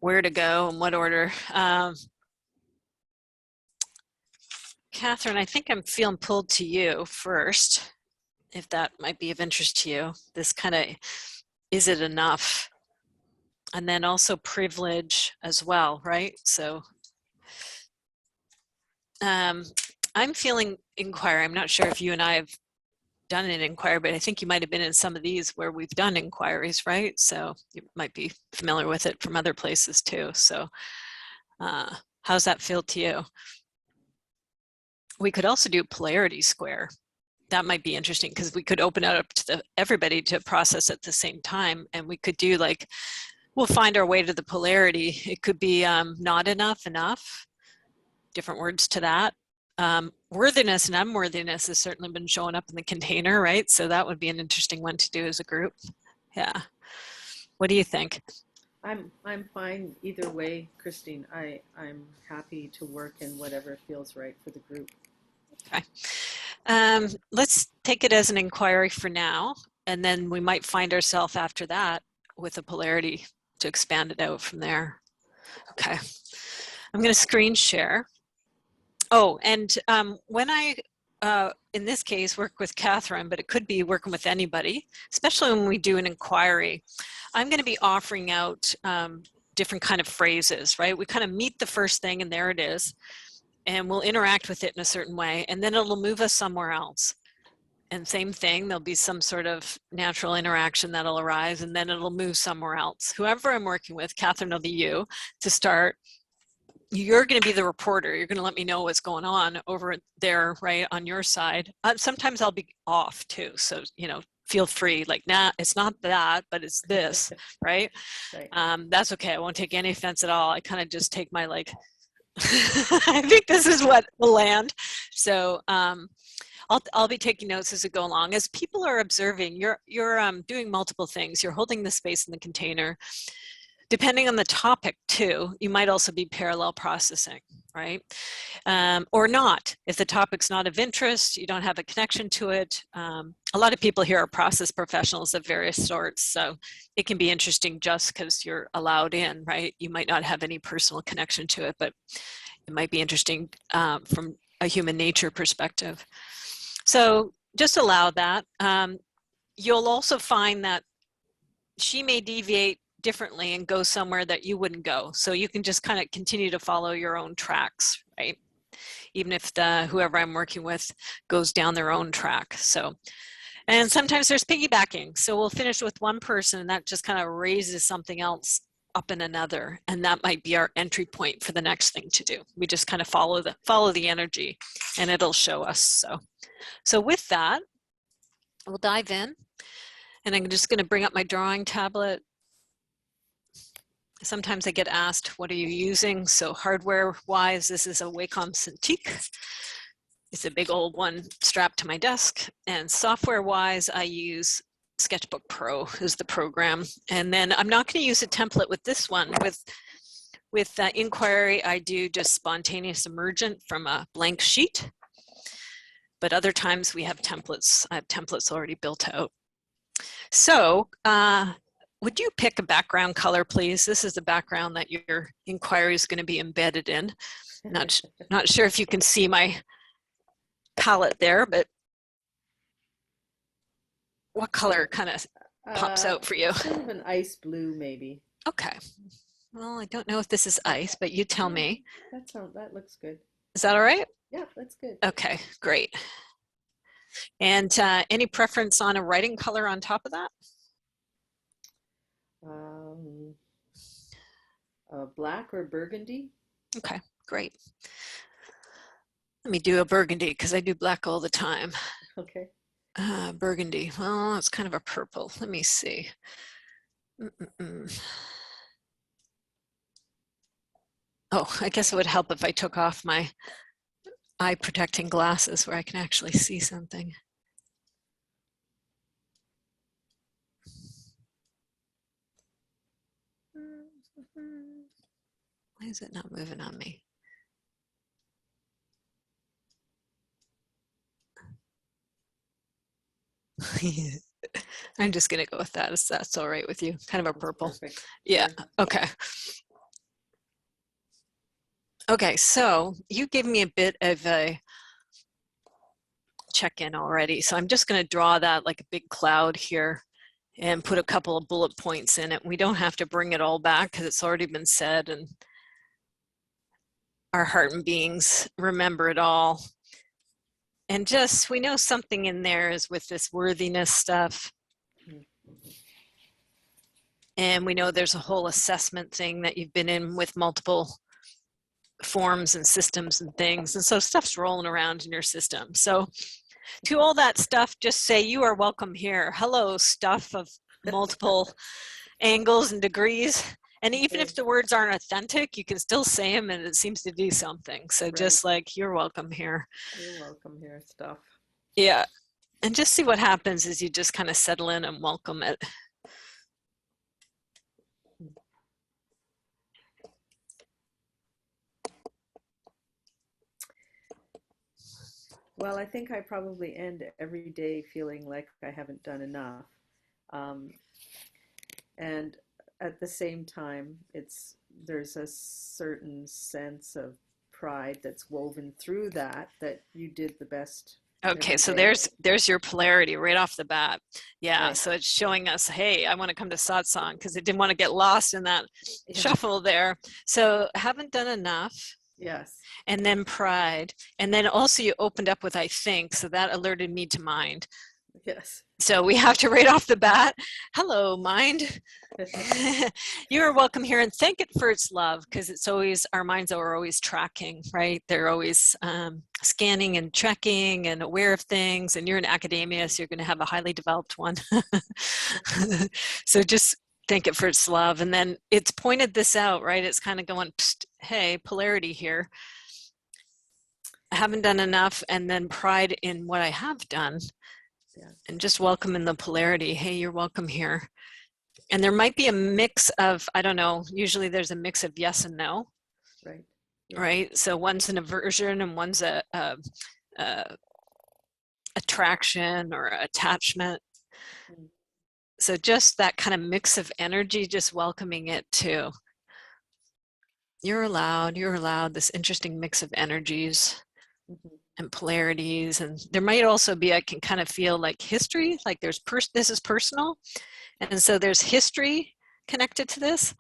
where to go and what order. Kathryn, I think I'm feeling pulled to you first, if that might be of interest to you. This kind of, is it enough? And then also privilege as well, right? So I'm feeling inquiry. I'm not sure if you and I have done an inquiry, but I think you might have been in some of these where we've done inquiries, right? So you might be familiar with it from other places too. So how's that feel to you? We could also do polarity square. That might be interesting because we could open it up to everybody to process at the same time. And we could do like, we'll find our way to the polarity. It could be not enough, different words to that. Worthiness and unworthiness has certainly been showing up in the container, right? So that would be an interesting one to do as a group. Yeah. What do you think? I'm fine either way, Christine. I'm happy to work in whatever feels right for the group. Okay. Let's take it as an inquiry for now, and then we might find ourselves after that with a polarity to expand it out from there. Okay. I'm going to screen share. Oh, and when I, in this case, work with Kathryn, but it could be working with anybody, especially when we do an inquiry, I'm going to be offering out different kind of phrases, right? We kind of meet the first thing and there it is, and we'll interact with it in a certain way, and then it'll move us somewhere else. And same thing, there'll be some sort of natural interaction that'll arise, and then it'll move somewhere else. Whoever I'm working with, Kathryn will be you to start. You're going to be the reporter. You're going to let me know what's going on over there, right, on your side. Sometimes I'll be off too. So, you know, feel free, like, nah, it's not that, but it's this, right? Right. That's okay. I won't take any offense at all. I kind of just take my, like, I think this is what will land. So I'll be taking notes as we go along. As people are observing, you're doing multiple things. You're holding the space in the container. Depending on the topic too, you might also be parallel processing, right? Or not. If the topic's not of interest, you don't have a connection to it. A lot of people here are process professionals of various sorts, so it can be interesting just because you're allowed in, right? You might not have any personal connection to it, but it might be interesting from a human nature perspective. So just allow that. You'll also find that she may deviate differently and go somewhere that you wouldn't go. So you can just kind of continue to follow your own tracks, right? Even if whoever I'm working with goes down their own track. So, and sometimes there's piggybacking. So we'll finish with one person and that just kind of raises something else up in another. And that might be our entry point for the next thing to do. We just kind of follow the energy and it'll show us. So with that, we'll dive in. And I'm just going to bring up my drawing tablet. Sometimes I get asked, what are you using? So hardware-wise, this is a Wacom Cintiq. It's a big old one strapped to my desk. And software-wise, I use Sketchbook Pro is the program. And then I'm not going to use a template with this one. With Inquiry, I do just spontaneous emergent from a blank sheet. But other times we have templates. I have templates already built out. So, would you pick a background color, please? This is the background that your inquiry is going to be embedded in. Not sure if you can see my palette there, but what color kind of pops out for you? Sort of an ice blue, maybe. Okay. Well, I don't know if this is ice, but you tell me. That looks good. Is that all right? Yeah, that's good. Okay, great. And any preference on a writing color on top of that? Black or burgundy? Okay, great. Let me do a burgundy because I do black all the time. Okay. Burgundy, well, it's kind of a purple. Let me see. Oh, I guess it would help if I took off my eye protecting glasses where I can actually see something. Why is it not moving on me? I'm just gonna go with that if that's all right with you. Kind of a purple. Perfect. Yeah, okay. Okay, so you gave me a bit of a check-in already. So I'm just gonna draw that like a big cloud here and put a couple of bullet points in it. We don't have to bring it all back because it's already been said and our heart and beings remember it all. And just, we know something in there is with this worthiness stuff. And we know there's a whole assessment thing that you've been in with multiple forms and systems and things. And so stuff's rolling around in your system. So to all that stuff, just say you are welcome here. Hello, stuff of multiple angles and degrees. And even if the words aren't authentic, you can still say them and it seems to do something. So Right. just like, you're welcome here. You're welcome here, stuff. Yeah. And just see what happens as you just kind of settle in and welcome it. Well, I think I probably end every day feeling like I haven't done enough. And at the same time, there's a certain sense of pride that's woven through that you did the best. Okay, so day. there's your polarity right off the bat. Yeah, Right. so it's showing us, hey, I want to come to satsang because it didn't want to get lost in that Yeah. shuffle there. So haven't done enough. Yes. And then pride. And then also you opened up with I think, so that alerted me to mind. Yes. So we have to right off the bat, hello mind. You are welcome here and thank it for its love because it's always, our minds are always tracking, right? They're always scanning and checking and aware of things, and you're in academia, so you're going to have a highly developed one. So just thank it for its love. And then it's pointed this out, right? It's kind of going, psst, hey, polarity here. haven't done enough, and then pride in what I have done. Yeah. And just welcome in the polarity. Hey, you're welcome here. And there might be a mix of, I don't know, usually there's a mix of yes and no. Right. Yeah. Right. So one's an aversion and one's a attraction or attachment. Mm. So just that kind of mix of energy, just welcoming it too. You're allowed this interesting mix of energies and polarities. And there might also be, I can kind of feel like history, like there's this is personal. And so there's history connected to this,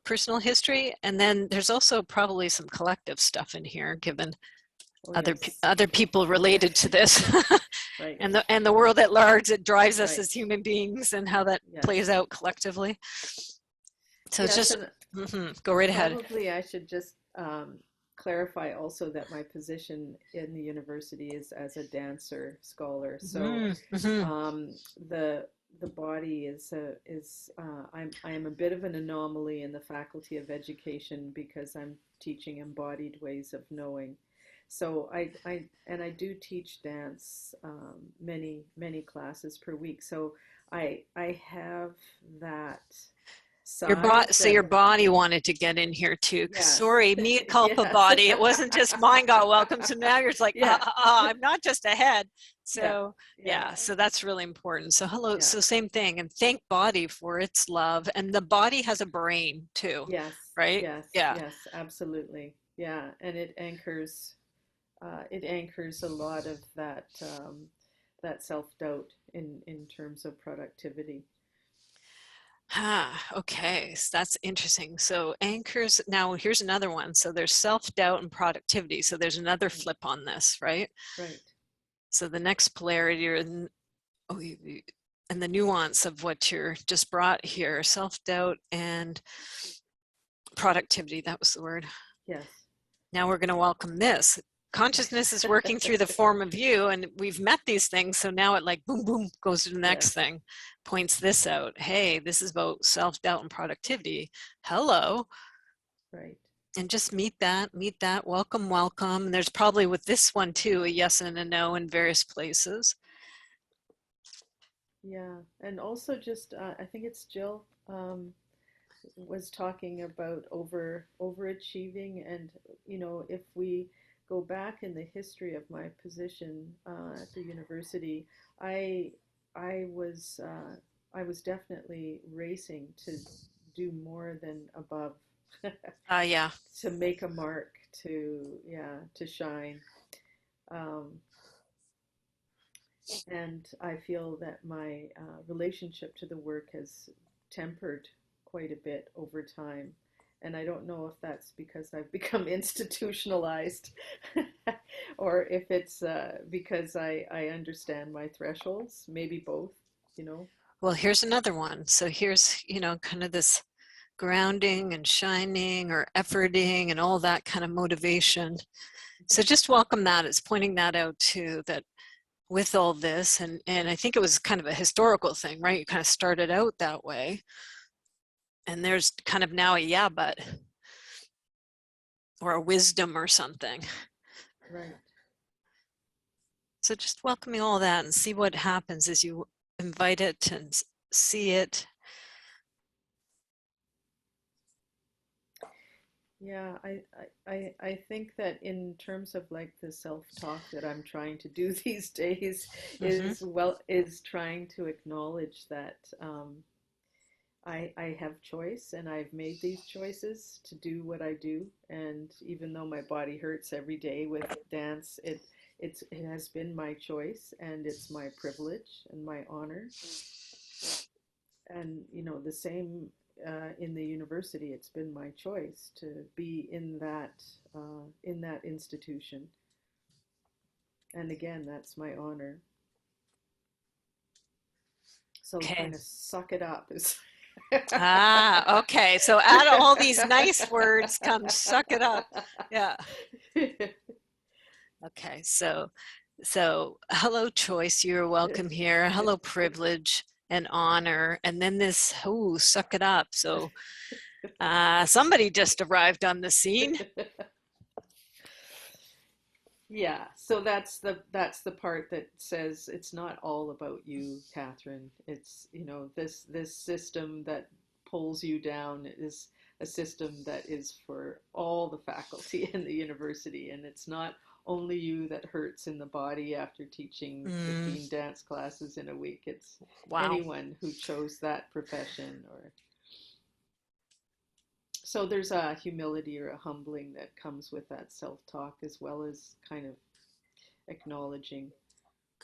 personal history. And then there's also probably some collective stuff in here, given other people related to this. Right. and the world at large, it drives us Right. as human beings and how that plays out collectively. So it's just go right ahead. Probably I should just clarify also that my position in the university is as a dancer scholar. So the body is I am a bit of an anomaly in the Faculty of Education because I'm teaching embodied ways of knowing. So I do teach dance many classes per week. So I have that side. Your body wanted to get in here too. Yes. Sorry, mea culpa Yes. body. It wasn't just mine got welcome. So now you're just like, I'm not just a head. So so that's really important. So hello. So same thing. And thank body for its love. And the body has a brain too. Yes. Right? Yes. Yeah. Yes, absolutely. Yeah. And it anchors a lot of that self-doubt in terms of productivity. Okay, so that's interesting. So anchors, now here's another one. So there's self-doubt and productivity. So there's another flip on this, right? Right. So the next polarity and the nuance of what you're just brought here, self-doubt and productivity, that was the word. Yes. Now we're going to welcome this. Consciousness is working through the form of you, and we've met these things, so now it like boom boom goes to the next thing, points this out. Hey, this is about self-doubt and productivity. Hello. Right. And just meet that, welcome. And there's probably with this one too a yes and a no in various places. Yeah. And also just I think it's Jill was talking about overachieving, and if we go back in the history of my position at the university, I was definitely racing to do more than above. To make a mark, to shine, and I feel that my relationship to the work has tempered quite a bit over time. And I don't know if that's because I've become institutionalized or if it's because I understand my thresholds, maybe both, Well, here's another one. So here's, kind of this grounding and shining or efforting and all that kind of motivation. So just welcome that. It's pointing that out too, that with all this, and I think it was kind of a historical thing, right? You kind of started out that way. And there's kind of now a yeah, but, or a wisdom or something. Right. So just welcoming all that and see what happens as you invite it and see it. Yeah, I think that in terms of like the self-talk that I'm trying to do these days is trying to acknowledge that I have choice, and I've made these choices to do what I do. And even though my body hurts every day with dance, it has been my choice, and it's my privilege and my honor. And the same in the university, it's been my choice to be in that institution. And again, that's my honor. So kind of suck it up is. Okay. So out of all these nice words comes suck it up. Yeah. Okay. So hello choice, you're welcome here. Hello privilege and honor. And then this, suck it up. So somebody just arrived on the scene. Yeah, so that's the part that says it's not all about you, Kathryn. It's, this system that pulls you down is a system that is for all the faculty in the university, and it's not only you that hurts in the body after teaching 15 dance classes in a week. It's Wow. anyone who chose that profession. Or so there's a humility or a humbling that comes with that self-talk, as well as kind of acknowledging.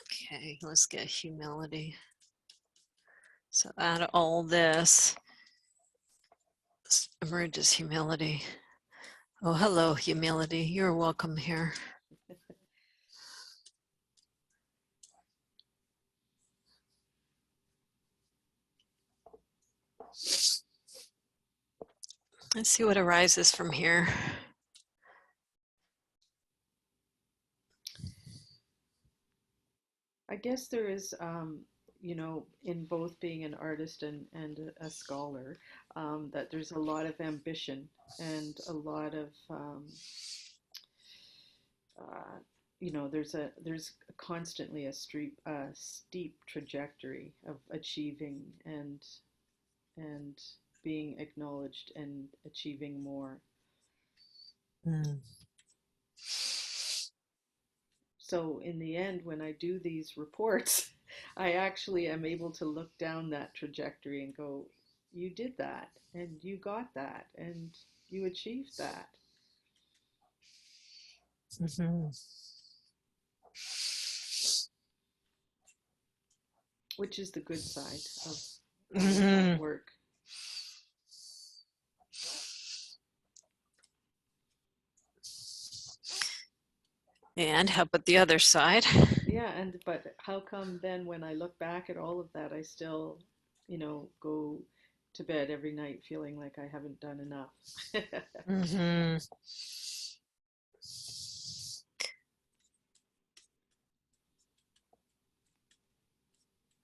Okay, let's get humility. So out of all this emerges humility. Oh, hello, humility. You're welcome here. Let's see what arises from here. I guess there is, in both being an artist and a scholar, that there's a lot of ambition and a lot of, there's constantly a steep trajectory of achieving and being acknowledged and achieving more. So in the end, when I do these reports, I actually am able to look down that trajectory and go, you did that, and you got that, and you achieved that. Which is the good side of all of that work. And how about the other side? Yeah, but how come then when I look back at all of that, I still, go to bed every night feeling like I haven't done enough?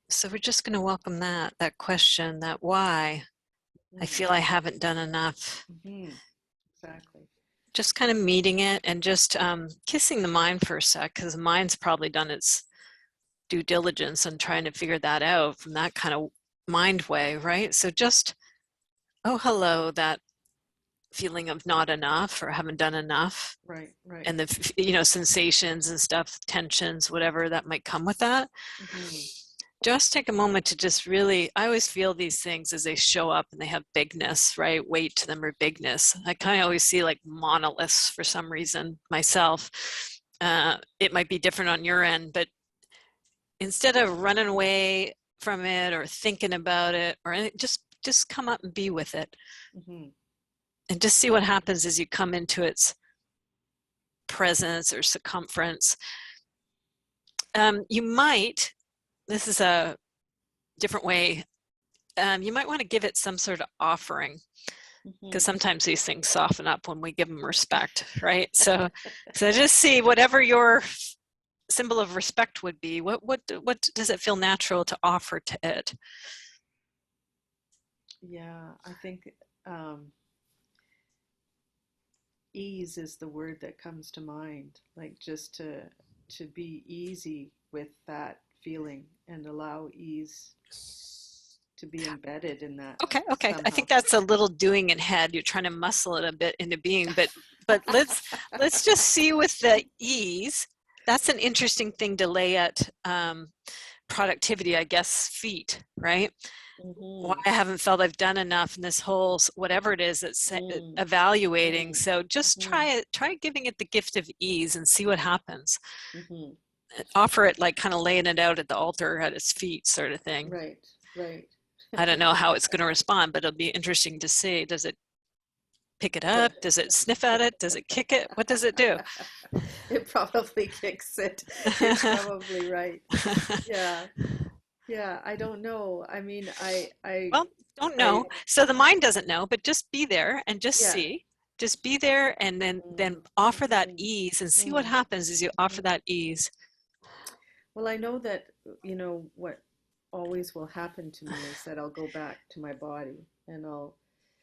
So we're just going to welcome that question, that why I feel I haven't done enough. Exactly. Just kind of meeting it and just kissing the mind for a sec, because the mind's probably done its due diligence and trying to figure that out from that kind of mind way, right? So just, oh, hello, that feeling of not enough or haven't done enough. Right. And the, sensations and stuff, tensions, whatever that might come with that. Just take a moment to just really, I always feel these things as they show up and they have bigness, right? Weight to them or bigness. I kind of always see like monoliths for some reason myself. It might be different on your end, but instead of running away from it or thinking about it or anything, just come up and be with it. And just see what happens as you come into its presence or circumference. You might, this is a different way, you might want to give it some sort of offering, because sometimes these things soften up when we give them respect, right? So just see whatever your symbol of respect would be. What does it feel natural to offer to it? Yeah, I think ease is the word that comes to mind. Like just to be easy with that feeling and allow ease to be embedded in that. Okay. Somehow. I think that's a little doing in head. You're trying to muscle it a bit into being, but let's just see with the ease. That's an interesting thing to lay at productivity, I guess, feet, right? Why I haven't felt I've done enough in this whole whatever it is that's evaluating. So just try giving it the gift of ease and see what happens. Offer it, like kind of laying it out at the altar at its feet, sort of thing. Right. I don't know how it's going to respond, but it'll be interesting to see. Does it pick it up? Does it sniff at it? Does it kick it? What does it do? It probably kicks it. You're probably right. Yeah, I don't know. I mean, well, don't know. So the mind doesn't know, but just be there and just see. Just be there and then offer that ease and see what happens as you offer that ease. Well, I know that, what always will happen to me is that I'll go back to my body and I'll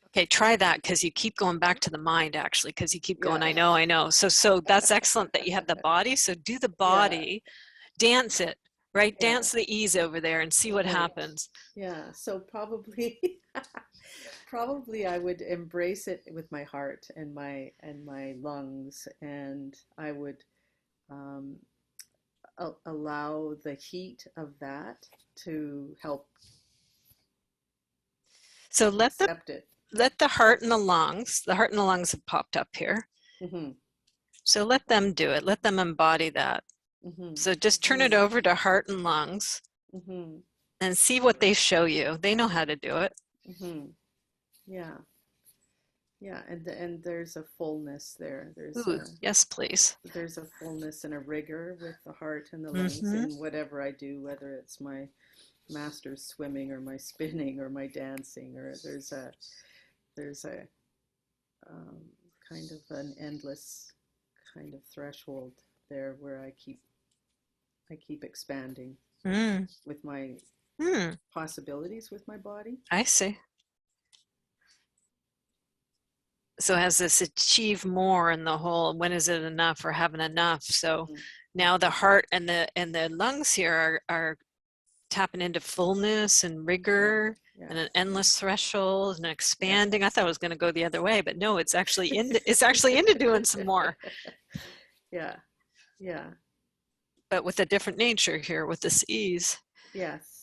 Okay, try that, because you keep going back to the mind, actually, because you keep going, Yeah. I know. So that's excellent that you have the body. So do the body, dance it, right? Yeah. Dance the ease over there and see what Right. happens. Yeah. So probably, probably I would embrace it with my heart and my lungs, and I would um, allow the heat of that to help So accept it. let the heart and the lungs have popped up here. Mm-hmm. So let them do it. Let them embody that. Mm-hmm. So just turn it over to heart and lungs Mm-hmm. and see what they show you. They know how to do it. Mm-hmm. Yeah. Yeah, and there's a fullness there. Ooh, yes, please. There's a fullness and a rigor with the heart and the lungs in whatever I do, whether it's my master's swimming or my spinning or my dancing, or there's a kind of an endless kind of threshold there where I keep expanding with my possibilities with my body. I see. So has this achieve more in the whole, when is it enough or having enough? So now the heart and the lungs here are tapping into fullness and rigor and an endless threshold and expanding. I thought it was going to go the other way, but no, it's actually into doing some more. Yeah. But with a different nature here, with this ease. Yes.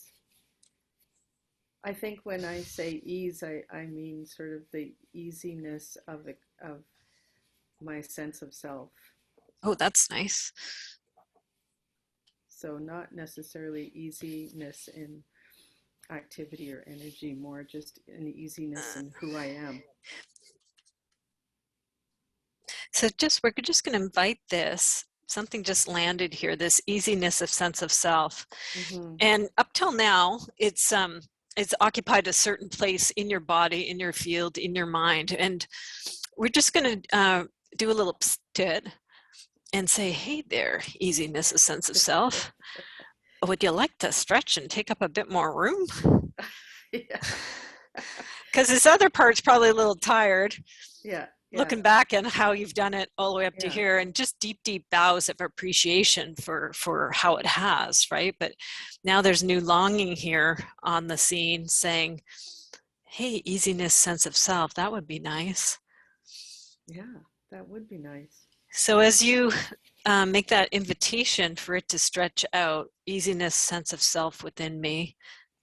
I think when I say ease, I mean sort of the easiness of my sense of self. Oh, that's nice. So not necessarily easiness in activity or energy, more just an easiness in who I am. So we're just going to invite this. Something just landed here, this easiness of sense of self. And up till now, it's occupied a certain place in your body, in your field, in your mind. And we're just going to do a little psst to it and say, hey there, easiness of sense of self. Would you like to stretch and take up a bit more room? Because this other part's probably a little tired. Yeah. Looking back and how you've done it all the way up to here, and just deep bows of appreciation for how it has, right? But now there's new longing here on the scene saying, hey, easiness, sense of self, that would be nice. Yeah, that would be nice. So as you make that invitation for it to stretch out, easiness, sense of self within me,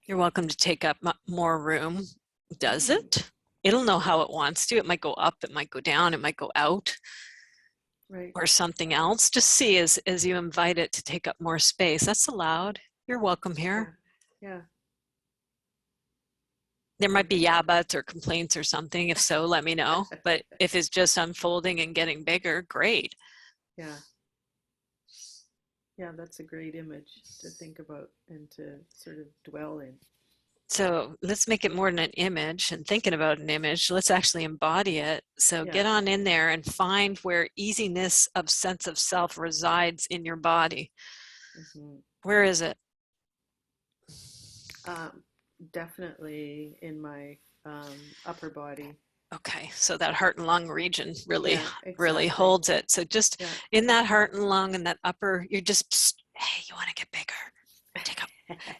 you're welcome to take up more room. Does it? It'll know how it wants to. It might go up, it might go down, it might go out, right, or something else. Just see as you invite it to take up more space. That's allowed. You're welcome here. Yeah. There might be yeah buts or complaints or something. If so, let me know. But if it's just unfolding and getting bigger, great. Yeah. Yeah, that's a great image to think about and to sort of dwell in. So let's make it more than an image, and thinking about an image, let's actually embody it. So get on in there and find where easiness of sense of self resides in your body. Where is it? Definitely in my upper body. Okay, so that heart and lung region really holds it. So just in that heart and lung and that upper, you're just, hey, you want to get bigger? Take up.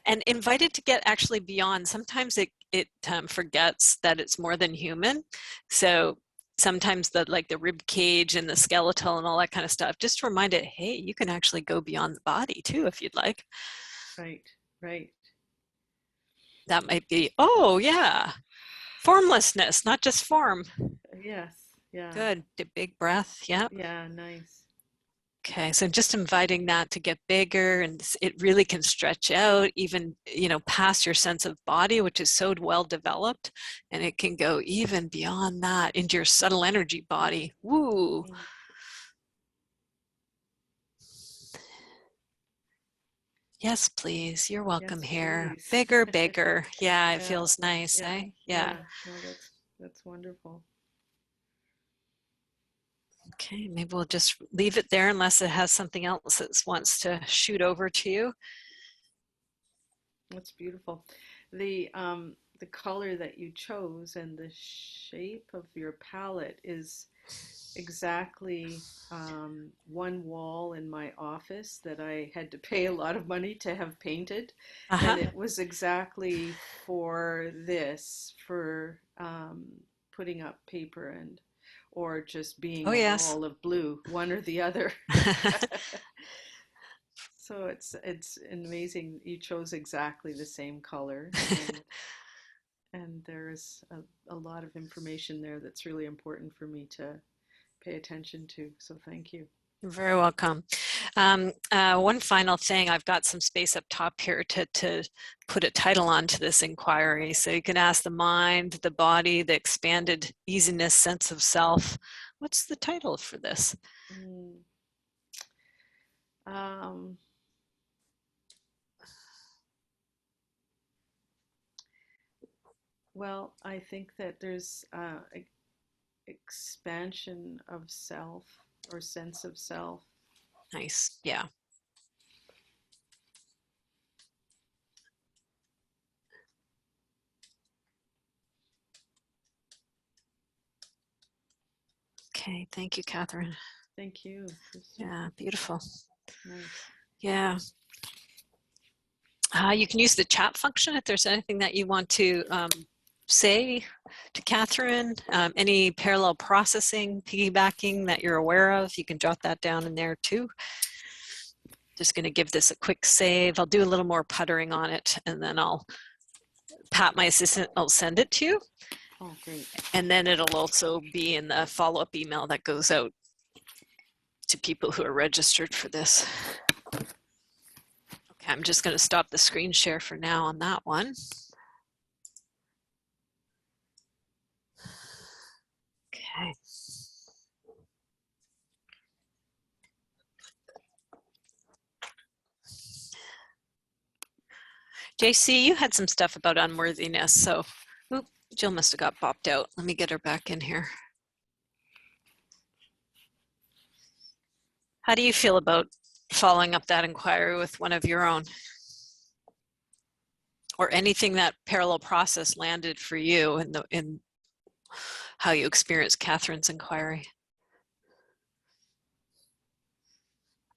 And invite it to get actually beyond. Sometimes it forgets that it's more than human. So sometimes the rib cage and the skeletal and all that kind of stuff, just remind it, hey, you can actually go beyond the body too if you'd like. Right. That might be, oh yeah, formlessness, not just form. Yes, yeah. Good, big breath, yeah. Yeah, nice. Okay, so just inviting that to get bigger, and it really can stretch out even, past your sense of body, which is so well developed, and it can go even beyond that into your subtle energy body. Woo! Yes, please. You're welcome here. Please. Bigger. Yeah, it feels nice, eh? Yeah. No, that's wonderful. Okay, maybe we'll just leave it there unless it has something else that wants to shoot over to you. That's beautiful. The the color that you chose and the shape of your palette is exactly one wall in my office that I had to pay a lot of money to have painted. And it was exactly for this, for putting up paper and or just being Oh, a yes. wall of blue, one or the other. So it's amazing you chose exactly the same color, and there's a lot of information there that's really important for me to pay attention to. So thank you. You're very welcome. One final thing, I've got some space up top here to put a title onto this inquiry. So you can ask the mind, the body, the expanded easiness, sense of self. What's the title for this? Well, I think that there's expansion of self or sense of self. Nice. Yeah. Okay. Thank you, Kathryn. Thank you. Yeah. Beautiful. Nice. Yeah. You can use the chat function if there's anything that you want to say to Kathryn, any parallel processing, piggybacking that you're aware of, you can jot that down in there too. Just going to give this a quick save. I'll do a little more puttering on it, and then Pat, my assistant, I'll send it to you. Oh, great. And then it'll also be in the follow-up email that goes out to people who are registered for this. Okay, I'm just going to stop the screen share for now on that one. Okay. JC, you had some stuff about unworthiness, so Jill must have got bopped out. Let me get her back in here. How do you feel about following up that inquiry with one of your own? Or anything that parallel process landed for you in how you experienced Kathryn's inquiry?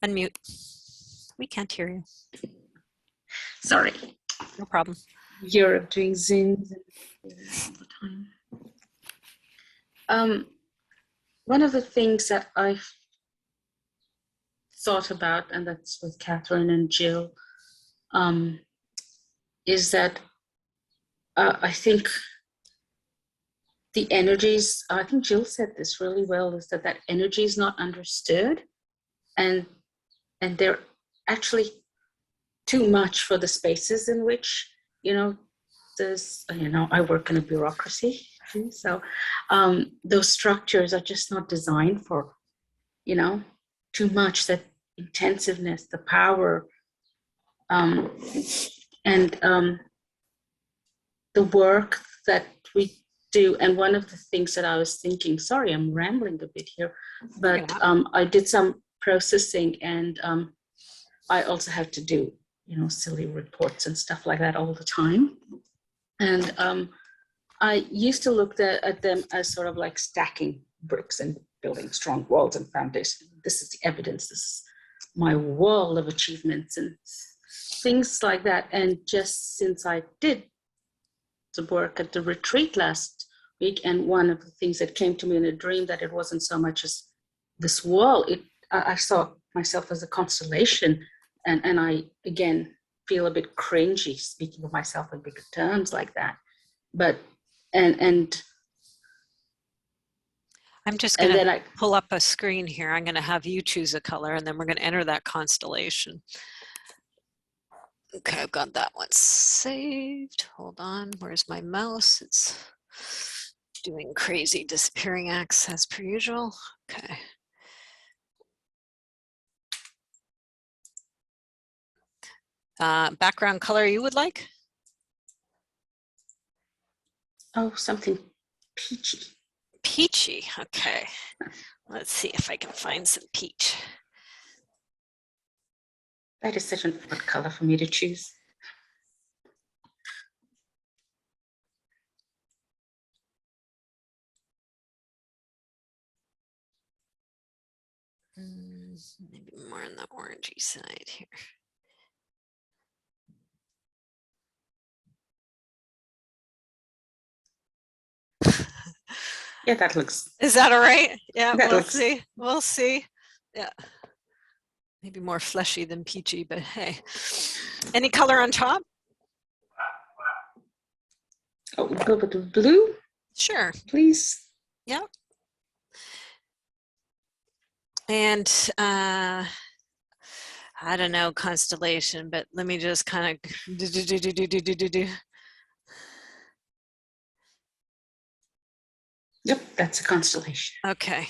Unmute. We can't hear you. Sorry. No problem. Europe doing Zooms all the time. One of the things that I've thought about, and that's with Kathryn and Jill, is that I think the energies, I think Jill said this really well, is that energy is not understood, and they're actually too much for the spaces in which, there's, I work in a bureaucracy, so those structures are just not designed for, too much, that intensiveness, the power, and the work that we do. And one of the things that I was thinking, sorry, I'm rambling a bit here, but I did some processing, and I also have to do, silly reports and stuff like that all the time. And I used to look at them as sort of like stacking bricks and building strong walls and foundations. This is the evidence. This is my wall of achievements and things like that. And just since I did the work at the retreat last week, and one of the things that came to me in a dream, that it wasn't so much as this wall, I saw myself as a constellation, and I again feel a bit cringy speaking of myself in bigger terms like that, but and I'm just going to pull up a screen here. I'm going to have you choose a color, and then we're going to enter that constellation. Okay, I've got that one saved. Hold on, where's my mouse? It's doing crazy disappearing acts as per usual. Okay. Background color you would like? Oh, something peachy. Peachy, okay. Let's see if I can find some peach. That is such an odd color for me to choose. Maybe more on the orangey side here. Yeah, that looks. Is that all right? Yeah, That we'll looks. see. We'll see. Yeah. Maybe more fleshy than peachy, but hey. Any color on top? Oh, we'll go with the blue, Sure. please. Yeah. And I don't know constellation, but let me just kind of do. Yep, that's a constellation. Okay.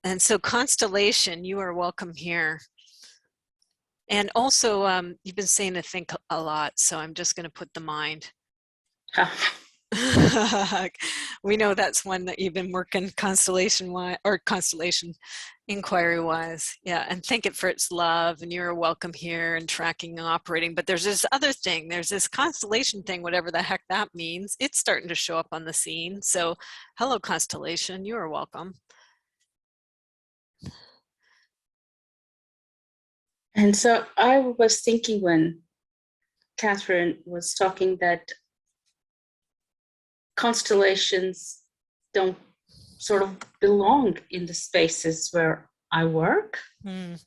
And so constellation, you are welcome here. And also, you've been saying to think a lot, so I'm just going to put the mind. We know that's one that you've been working constellation-wise, or constellation inquiry-wise. Yeah, and thank it for its love, and you're welcome here and tracking and operating. But there's this other thing. There's this constellation thing, whatever the heck that means. It's starting to show up on the scene. So hello, constellation. You are welcome. And so I was thinking when Kathryn was talking that constellations don't sort of belong in the spaces where I work. There's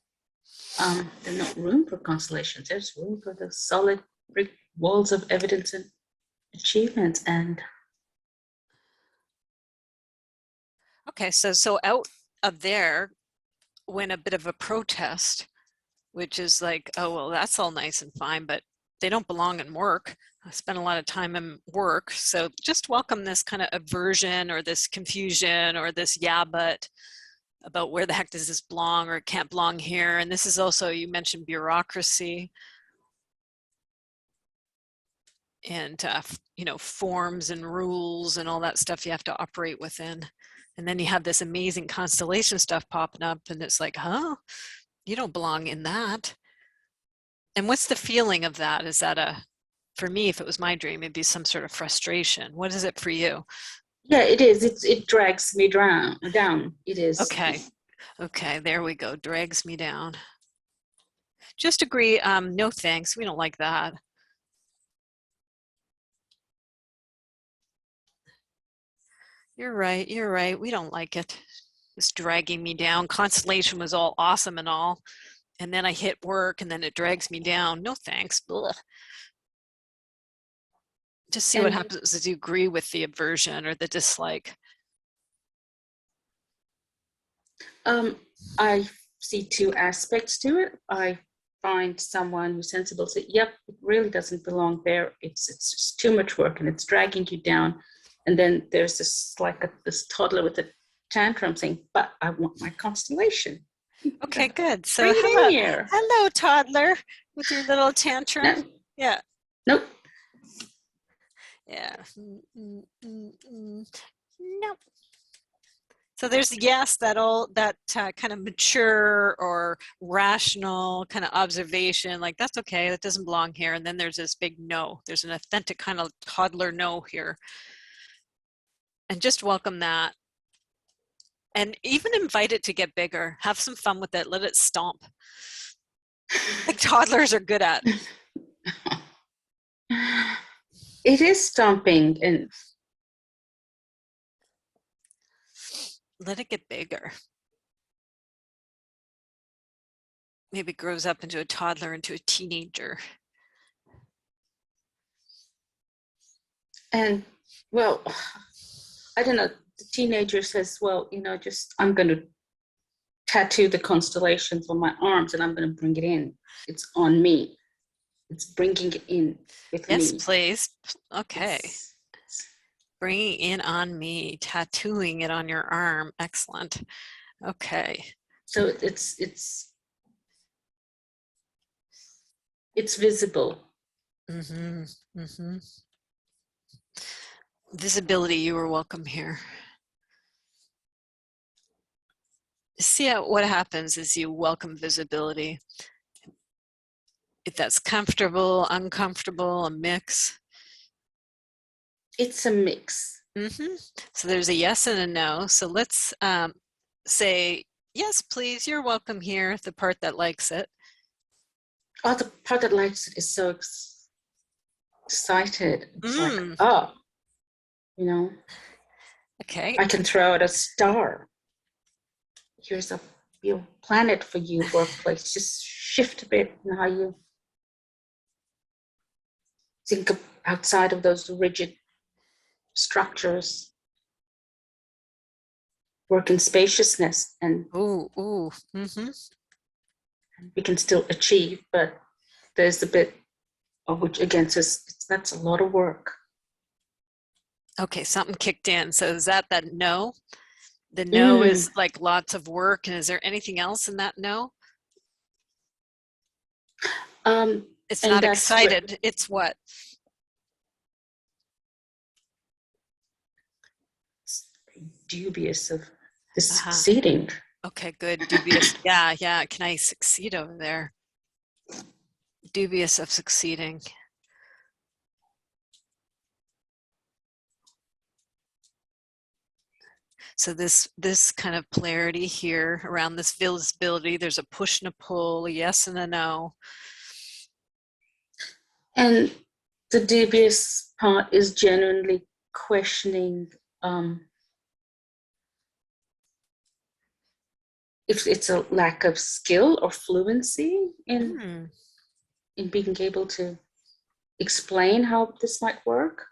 not room for constellations. There's room for the solid brick walls of evidence and achievements. And okay, so out of there went a bit of a protest, which is like, oh, well, that's all nice and fine, but they don't belong in work. I spend a lot of time in work. So just welcome this kind of aversion or this confusion or this yeah, but about where the heck does this belong or it can't belong here. And this is also, you mentioned bureaucracy and, forms and rules and all that stuff you have to operate within. And then you have this amazing constellation stuff popping up and it's like, huh? You don't belong in that. And what's the feeling of that? Is that for me, if it was my dream, it'd be some sort of frustration. What is it for you? yeah, it is. It drags me down. It is. Okay, there we go. Drags me down. Just agree, no thanks. We don't like that. You're right. We don't like it. It's dragging me down. Constellation was all awesome and all. And then I hit work and then it drags me down. No thanks. Ugh. Just see what happens as you agree with the aversion or the dislike. I see two aspects to it. I find someone who's sensible say, yep, it really doesn't belong there. It's just too much work and it's dragging you down. And then there's this this toddler with a tantrum saying, but I want my constellation. Okay, good. So bring it in here. Hello, toddler, with your little tantrum. No. Yeah. Nope. Yeah. Nope. So there's yes, that kind of mature or rational kind of observation, like that's okay, that doesn't belong here. And then there's this big no. There's an authentic kind of toddler no here. And just welcome that. And even invite it to get bigger. Have some fun with it. Let it stomp. Like toddlers are good at. It is stomping and let it get bigger. Maybe it grows up into a toddler, into a teenager. And well, I don't know, the teenager says, well, I'm going to tattoo the constellations on my arms and I'm going to bring it in. It's on me. It's bringing it in with me. Yes, please. Okay. Bringing in on me, tattooing it on your arm. Excellent. Okay. So it's visible. Visibility, you are welcome here. See what happens is you welcome visibility. If that's comfortable, uncomfortable, a mix. It's a mix. So there's a yes and a no. So let's say Yes, please. You're welcome here. The part that likes it. Oh, the part that likes it is so excited. It's like, Mm, oh, you know, okay. I can throw out a star. Here's a planet for you, workplace. Just shift a bit in how you think outside of those rigid structures. Work in spaciousness, and Ooh, ooh. Mm-hmm. we can still achieve, but there's a bit of which again says that's a lot of work. Okay, something kicked in. So is that no? The no is like lots of work. And is there anything else in that no? It's And not that's excited. It's what? dubious of the succeeding. Okay, good. Dubious. Yeah, yeah. Can I succeed over there? Dubious of succeeding. So this kind of polarity here around this visibility, there's a push and a pull, a yes and a no. And the dubious part is genuinely questioning if it's a lack of skill or fluency in being able to explain how this might work,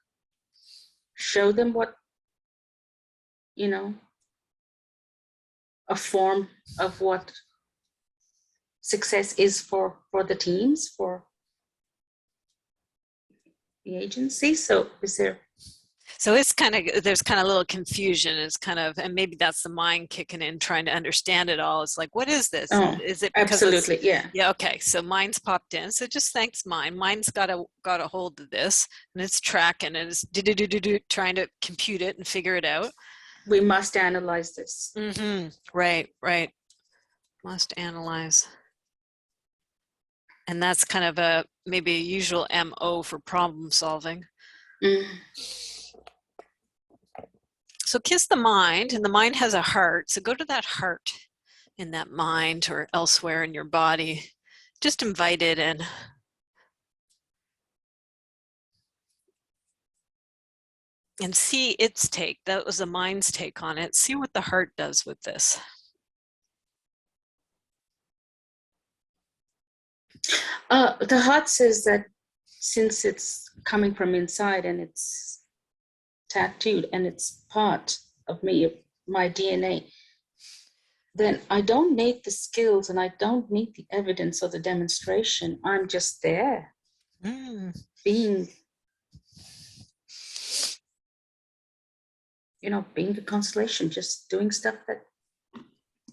show them what, you know, a form of what success is for the teams, for the agency. So is there? So it's kind of, there's kind of a little confusion. It's kind of, and maybe that's the mind kicking in, trying to understand it all. It's like, what is this? Oh, is it because absolutely, yeah. Yeah, okay. So mind's popped in. So just thanks mind. Mind's got a hold of this, and it's tracking, and it's trying to compute it and figure it out. We must analyze this. Right, right. Must analyze. And that's kind of a maybe a usual MO for problem solving. So kiss the mind, and the mind has a heart. So go to that heart in that mind or elsewhere in your body. Just invite it in. And see its take. That was the mind's take on it. See what the heart does with this. The heart says that since it's coming from inside and it's tattooed and it's part of me, my DNA, then I don't need the skills and I don't need the evidence or the demonstration. I'm just there, being, being the constellation, just doing stuff that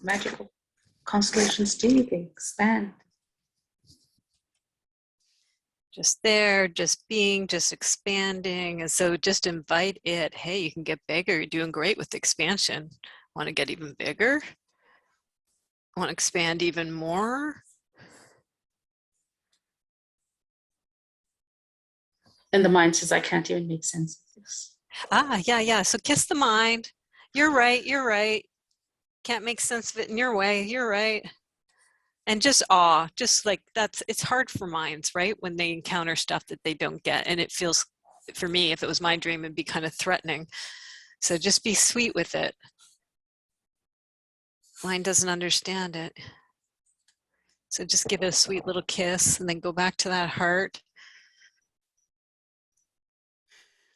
magical constellations do. They expand. Just there, just being, just expanding. And so just invite it. Hey, you can get bigger. You're doing great with expansion. Want to get even bigger? Want to expand even more? And the mind says, I can't even make sense of this. Yeah. So kiss the mind. You're right. You're right. Can't make sense of it in your way. You're right. And just awe, just like it's hard for minds, right? When they encounter stuff that they don't get. And it feels, for me, if it was my dream, it'd be kind of threatening. So just be sweet with it. Mind doesn't understand it. So just give it a sweet little kiss and then go back to that heart.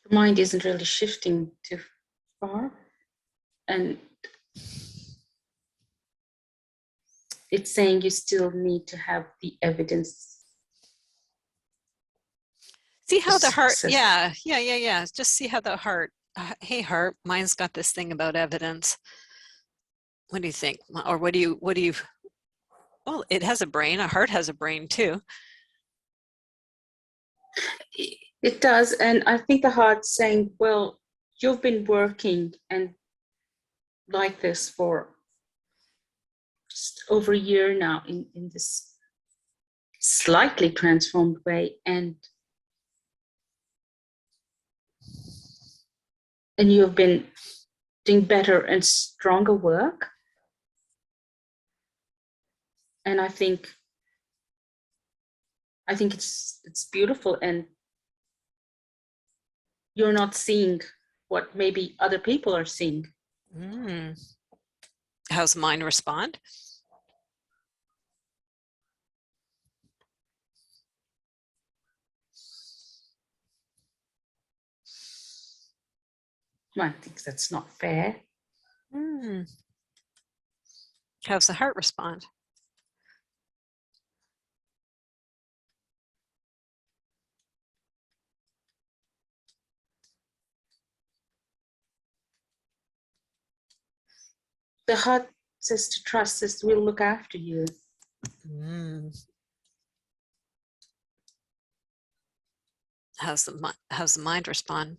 The mind isn't really shifting too far. And it's saying you still need to have the evidence. See how the heart, yeah. Just see how the heart, hey heart, mine's got this thing about evidence. What do you think? Or what do you, well, it has a brain, a heart has a brain too. It does. And I think the heart's saying, well, you've been working and like this for just over a year now in this slightly transformed way, and you've been doing better and stronger work. And I think it's beautiful, and you're not seeing what maybe other people are seeing. Mm. How's mind respond? I think that's not fair. Mm. How's the heart respond? The heart says to trust us, we'll look after you. Mm. How's the mind respond?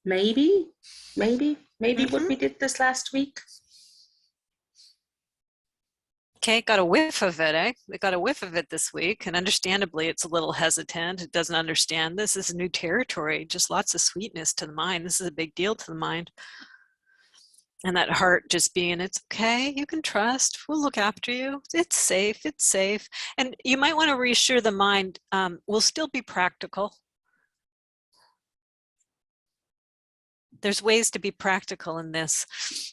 Maybe what Mhm. we did this last week. Okay, got a whiff of it, eh? We got a whiff of it this week, and understandably, it's a little hesitant. It doesn't understand. This is new territory, just lots of sweetness to the mind. This is a big deal to the mind. And that heart just being, it's okay, you can trust, we'll look after you, it's safe, it's safe. And you might want to reassure the mind, we'll still be practical. There's ways to be practical in this.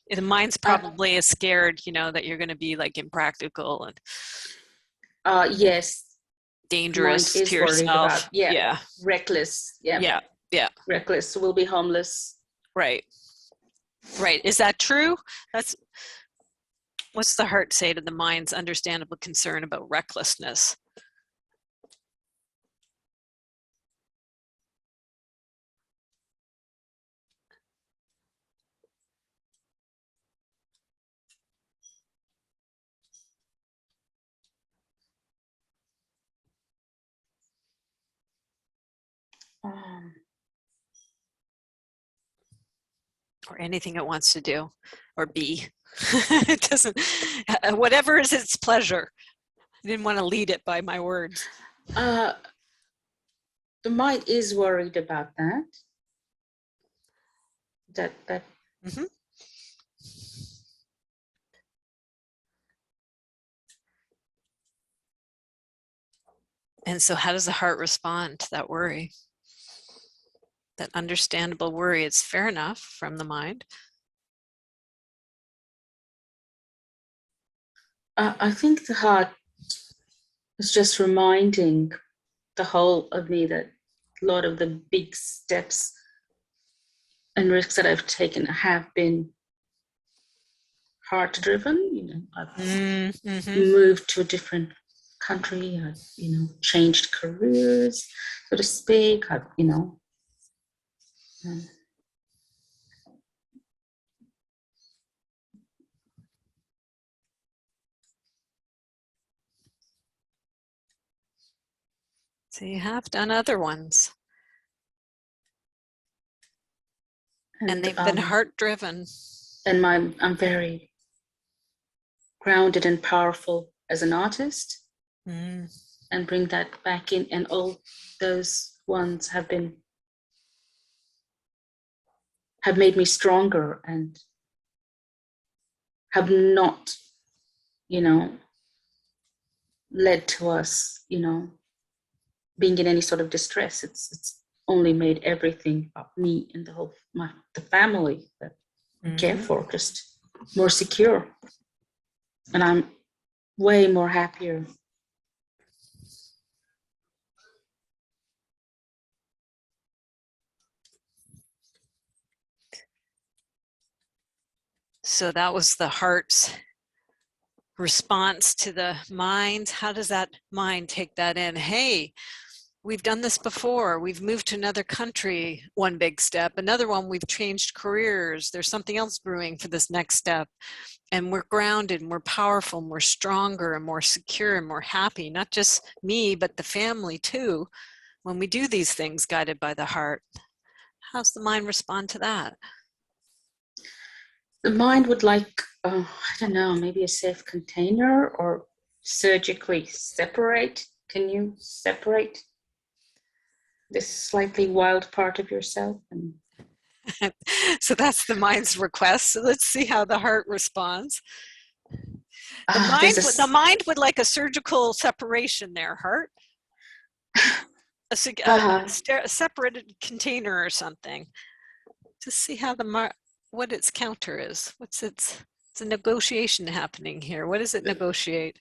The mind's probably is scared, that you're going to be like impractical and Yes, dangerous mind is to worried yourself. about, reckless. Yeah. Reckless. So we'll be homeless. Right. Is that true? What's the heart say to the mind's understandable concern about recklessness? Or anything it wants to do or be. It doesn't, whatever is its pleasure. I didn't want to lead it by my words. The mind is worried about that. That. Mm-hmm. And so how does the heart respond to that worry? That understandable worry, it's fair enough from the mind. I think the heart is just reminding the whole of me that a lot of the big steps and risks that I've taken have been heart driven. I've moved to a different country. I've, changed careers, so to speak. I've, So you have done other ones. And they've been heart driven. And I'm very grounded and powerful as an artist, and bring that back in. And all those ones have made me stronger and have not, led to us, being in any sort of distress. It's only made everything about me and the family that I care for just more secure. And I'm way more happier. So that was the heart's response to the mind. How does that mind take that in? Hey, we've done this before. We've moved to another country, one big step. Another one, we've changed careers. There's something else brewing for this next step. And we're grounded and we're powerful and we're stronger and more secure and more happy. Not just me, but the family too, when we do these things guided by the heart. How's the mind respond to that? The mind would like, I don't know, maybe a safe container or surgically separate. Can you separate this slightly wild part of yourself. And So that's the mind's request. So let's see how the heart responds. The mind would like a surgical separation there, heart. A separated container or something. To see how what its counter is. It's a negotiation happening here. What does it negotiate?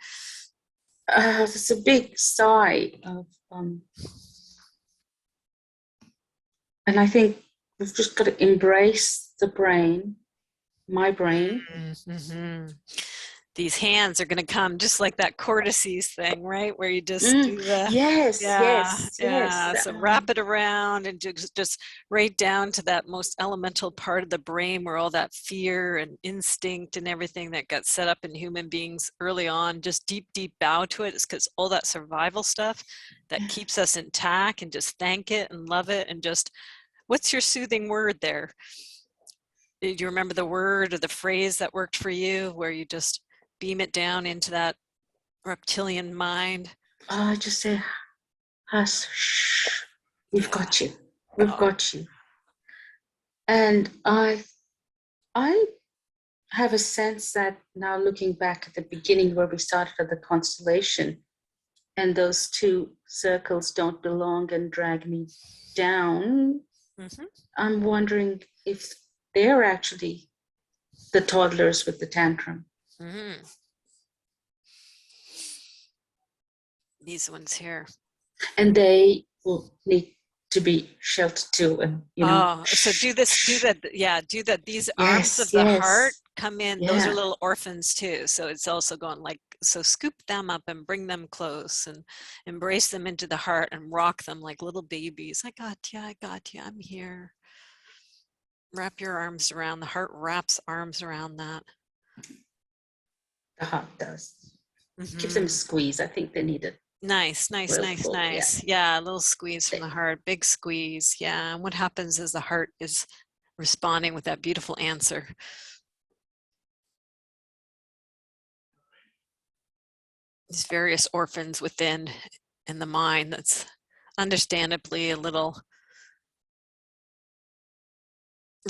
It's a big sigh of, and I think we've just got to embrace the brain, my brain. Mm-hmm. These hands are going to come just like that cortices thing, right? Where you just do the yes. So wrap it around and just right down to that most elemental part of the brain where all that fear and instinct and everything that got set up in human beings early on, just deep bow to it. It's because all that survival stuff that keeps us intact, and just thank it and love it. And just, what's your soothing word there? Do you remember the word or the phrase that worked for you, where you just beam it down into that reptilian mind? I just say, hush, shh, we've got you. We've got you. And I have a sense that now, looking back at the beginning where we started at the constellation, and those two circles don't belong and drag me down, I'm wondering if they're actually the toddlers with the tantrum. These ones here. And they will need to be sheltered too. And, so do that. These arms of the heart come in. Those are little orphans too. So it's also going like, so scoop them up and bring them close and embrace them into the heart and rock them like little babies. I got you. I'm here. Wrap your arms around. The heart wraps arms around that. The heart does. Give them a squeeze. I think they need it. Nice. Yeah, a little squeeze from the heart, big squeeze. Yeah, and what happens is the heart is responding with that beautiful answer. These various orphans within in the mind that's understandably a little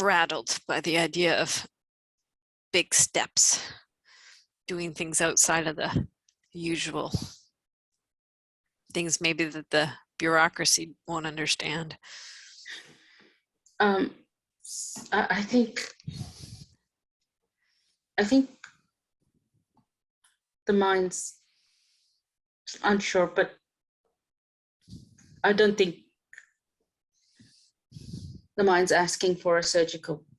rattled by the idea of big steps, doing things outside of the usual things maybe that the bureaucracy won't understand. I think the mind's unsure, but I don't think the mind's asking for a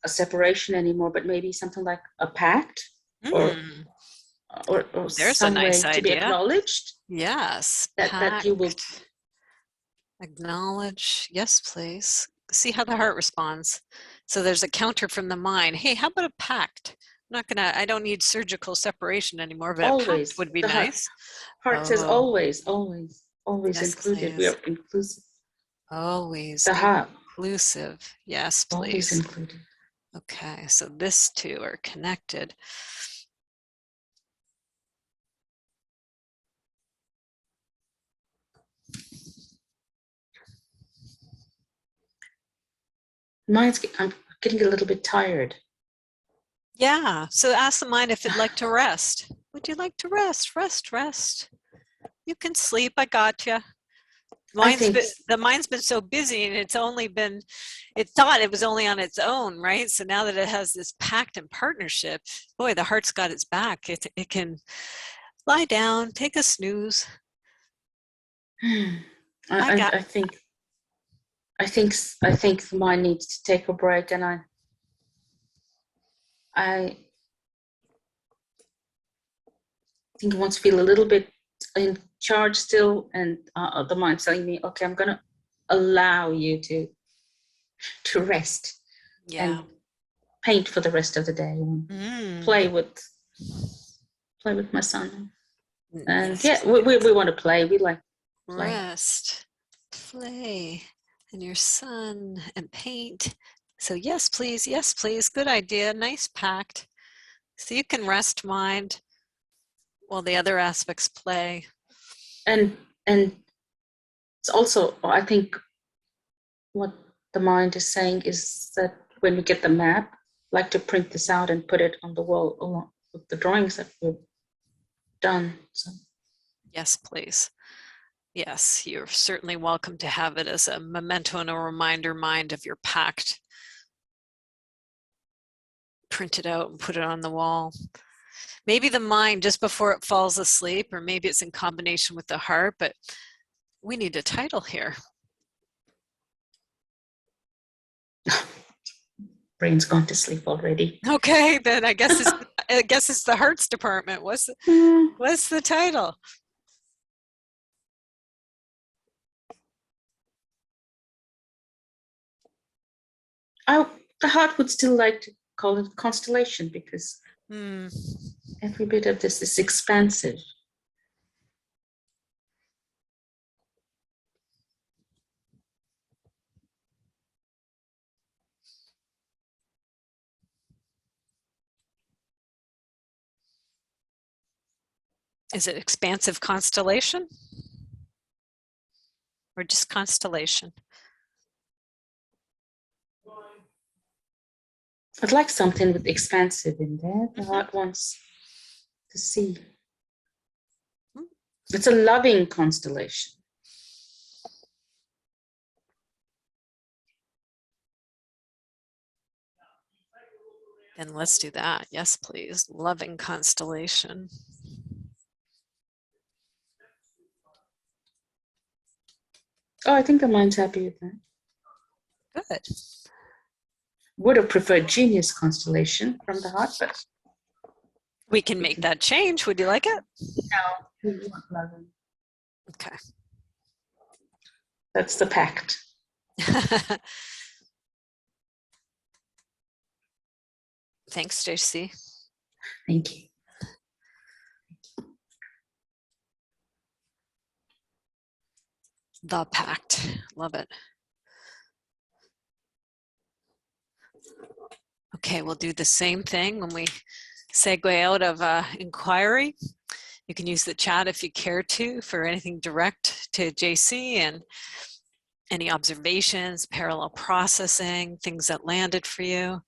separation anymore, but maybe something like a pact or there's some a nice way idea to be acknowledged. Yes. That you will acknowledge. Yes, please. See how the heart responds. So there's a counter from the mind. Hey, how about a pact? I don't need surgical separation anymore, but always, a pact would be nice. Heart says always Yes, included. Please. We are inclusive. Always The heart. Inclusive. Yes, please. Always included. Okay, so this two are connected. I'm getting a little bit tired. Yeah, so ask the mind if it'd like to rest. Would you like to rest? Rest. You can sleep. I got you. The mind's been so busy, and it thought it was only on its own, right? So now that it has this pact and partnership, boy, the heart's got its back. It can lie down, take a snooze. I think the mind needs to take a break, and I think it wants to feel a little bit in charge still, and the mind's telling me, okay, I'm gonna allow you to rest and paint for the rest of the day and play with my son. And we want to play. We like play. Rest, play, and your son, and paint. So yes, please. Good idea. Nice pact. So you can rest mind while the other aspects play. And it's also, I think, what the mind is saying is that when we get the map, like to print this out and put it on the wall along with the drawings that we've done. So. Yes, please. Yes, you're certainly welcome to have it as a memento and a reminder mind of your pact. Print it out and put it on the wall. Maybe the mind just before it falls asleep, or maybe it's in combination with the heart, but we need a title here. Brain's gone to sleep already. Okay, then I guess it's the hearts department. What's the title? The heart would still like to call it constellation, because every bit of this is expansive. Is it expansive constellation? Or just constellation? I'd like something with expansive in there. The heart wants to see. It's a loving constellation. Then let's do that. Yes, please. Loving constellation. Oh, I think the mind's happy with that. Good. Would have preferred genius constellation from the heart, but we can make that change. Would you like it? No, we want loving. Okay. That's the pact. Thanks, JC. Thank you. The pact. Love it. Okay, we'll do the same thing when we segue out of inquiry. You can use the chat if you care to for anything direct to JC and any observations, parallel processing, things that landed for you.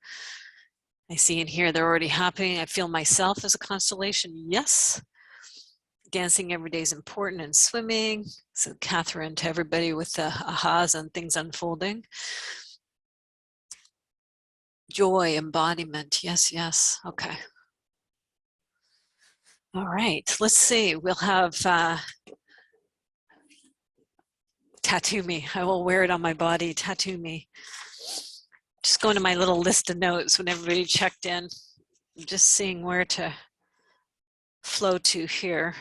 I see in here they're already happening. I feel myself as a constellation. Yes. Dancing every day is important, and swimming. So Kathryn, to everybody with the ahas and things unfolding. Joy, embodiment. Yes, yes. Okay. All right. Let's see. We'll have tattoo me. I will wear it on my body. Tattoo me. Just going to my little list of notes when everybody checked in. I'm just seeing where to flow to here.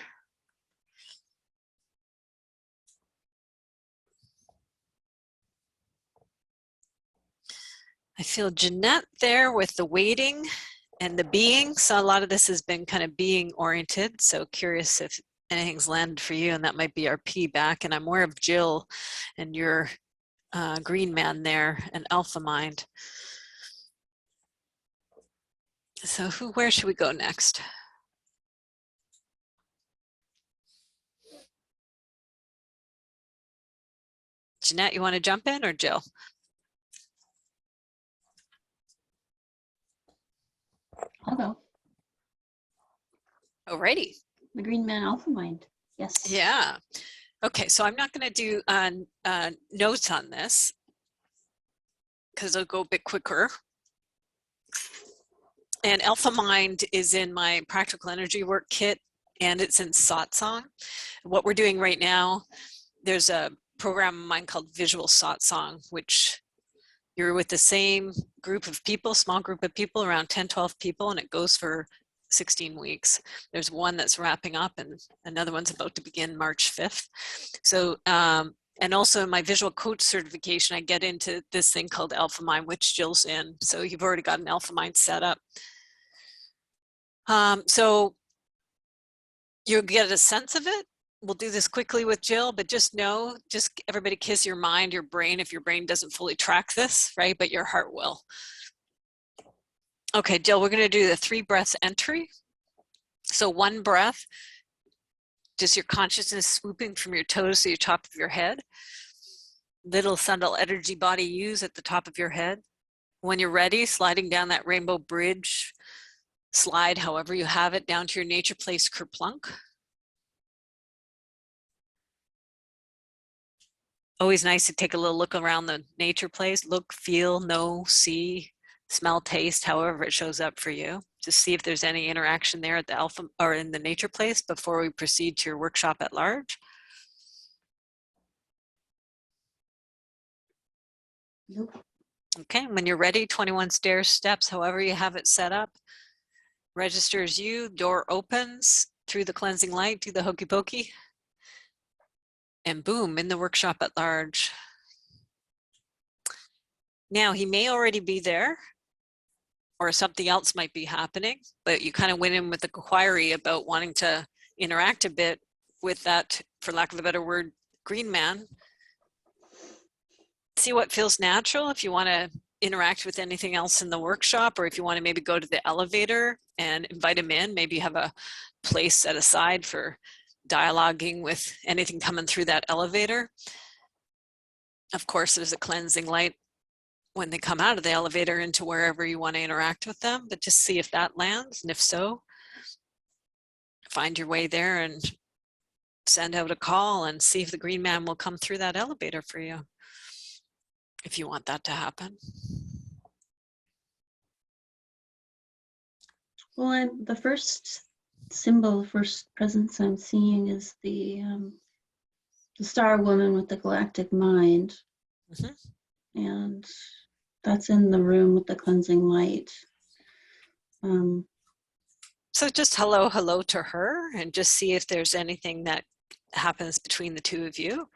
I feel Jeanette there with the waiting and the being. So a lot of this has been kind of being oriented. So curious if anything's landed for you, and that might be our P back. And I'm aware of Jill and your green man there and alpha mind. So where should we go next? Jeanette, you want to jump in, or Jill? I'll go. Alrighty. The green man alpha mind. Yes. Yeah. Okay, so I'm not going to do notes on this because I'll go a bit quicker. And Alpha Mind is in my Practical Energy Work Kit, and it's in Satsang. What we're doing right now, there's a program of mine called Visual Satsang, which you're with the same group of people, small group of people, around 10, 12 people, and it goes for 16 weeks. There's one that's wrapping up and another one's about to begin March 5th. So, and also in my visual coach certification, I get into this thing called Alpha Mind, which Jill's in. So you've already got an Alpha Mind set up. So you'll get a sense of it. We'll do this quickly with Jill, but just know, just everybody kiss your mind, your brain, if your brain doesn't fully track this, right? But your heart will. Okay, Jill, we're going to do the 3 breaths entry. So 1 breath, just your consciousness swooping from your toes to the top of your head. little subtle energy body use at the top of your head. When you're ready, sliding down that rainbow bridge, slide however you have it down to your nature place kerplunk. Always nice to take a little look around the nature place. Look, feel, know, see, smell, taste, however it shows up for you. Just see if there's any interaction there at the alpha or in the nature place before we proceed to your workshop at large. Nope. Okay, when you're ready, 21 stair steps, however you have it set up. Register as you, door opens through the cleansing light, do the hokey pokey. And boom, in the workshop at large. Now, he may already be there, or something else might be happening, but you kind of went in with a inquiry about wanting to interact a bit with that, for lack of a better word, green man. See what feels natural. If you want to interact with anything else in the workshop, or if you want to maybe go to the elevator and invite him in, maybe have a place set aside for dialoguing with anything coming through that elevator. Of course, there's a cleansing light when they come out of the elevator into wherever you want to interact with them, but just see if that lands, and if so, find your way there and send out a call and see if the green man will come through that elevator for you, if you want that to happen. Well, the first symbol, first presence I'm seeing is the star woman with the galactic mind. Mm-hmm. And that's in the room with the cleansing light. So just hello to her, and just see if there's anything that happens between the two of you.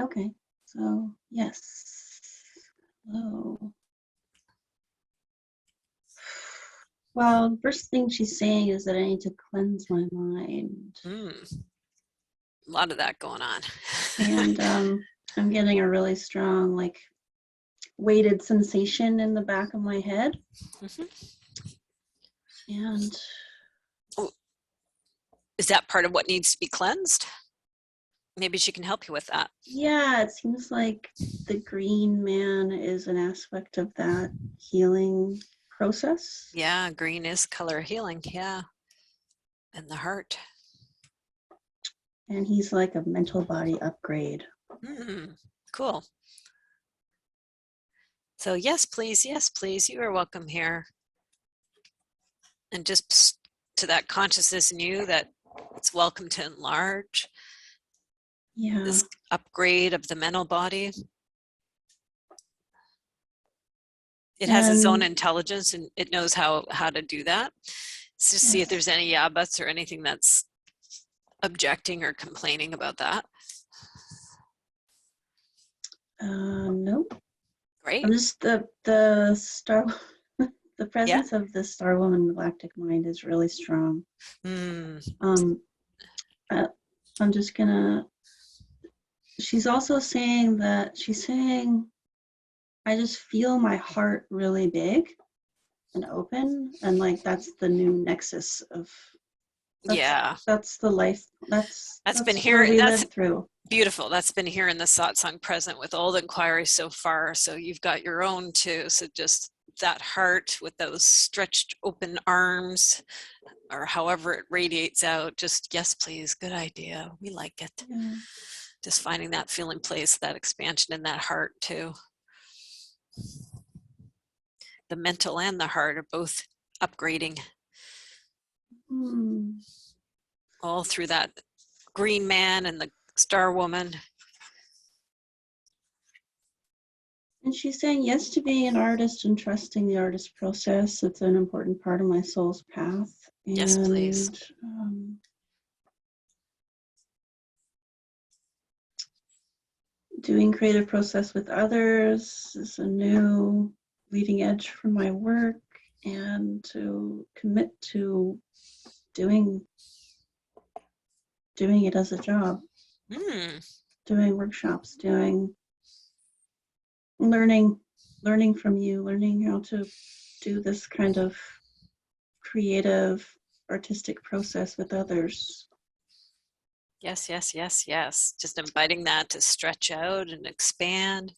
Okay, so yes, hello. Well, the first thing she's saying is that I need to cleanse my mind. A lot of that going on. And I'm getting a really strong, like, weighted sensation in the back of my head. Mm-hmm. And is that part of what needs to be cleansed? Maybe she can help you with that. yeah, it seems like the green man is an aspect of that healing process. Yeah, green is color healing. Yeah. And the heart. And he's like a mental body upgrade. Cool. So yes, please. Yes, please. You are welcome here. And just to that consciousness in you that it's welcome to enlarge. Yeah. This upgrade of the mental body. It has its own intelligence, and it knows how to do that. So just see if there's any yeah buts or anything that's objecting or complaining about that. Nope. Great. I'm just the star, the presence of the star woman galactic mind is really strong. I'm just gonna. She's also saying that I just feel my heart really big and open, and like that's the new nexus of. That's the life. That's been here. That's through. Beautiful. That's been here in the satsang present with all the inquiries so far. So you've got your own too. So just that heart with those stretched open arms, or however it radiates out. Just yes, please. Good idea. We like it. Yeah. Just finding that feeling place, that expansion in that heart too. The mental and the heart are both upgrading. All through that green man and the star woman. And she's saying yes to being an artist and trusting the artist process. It's an important part of my soul's path. And, yes, please. Doing creative process with others is a new leading edge for my work, and to commit to doing it as a job, doing workshops, learning from you, learning how to do this kind of creative artistic process with others. Yes, yes, yes, yes. Just inviting that to stretch out and expand.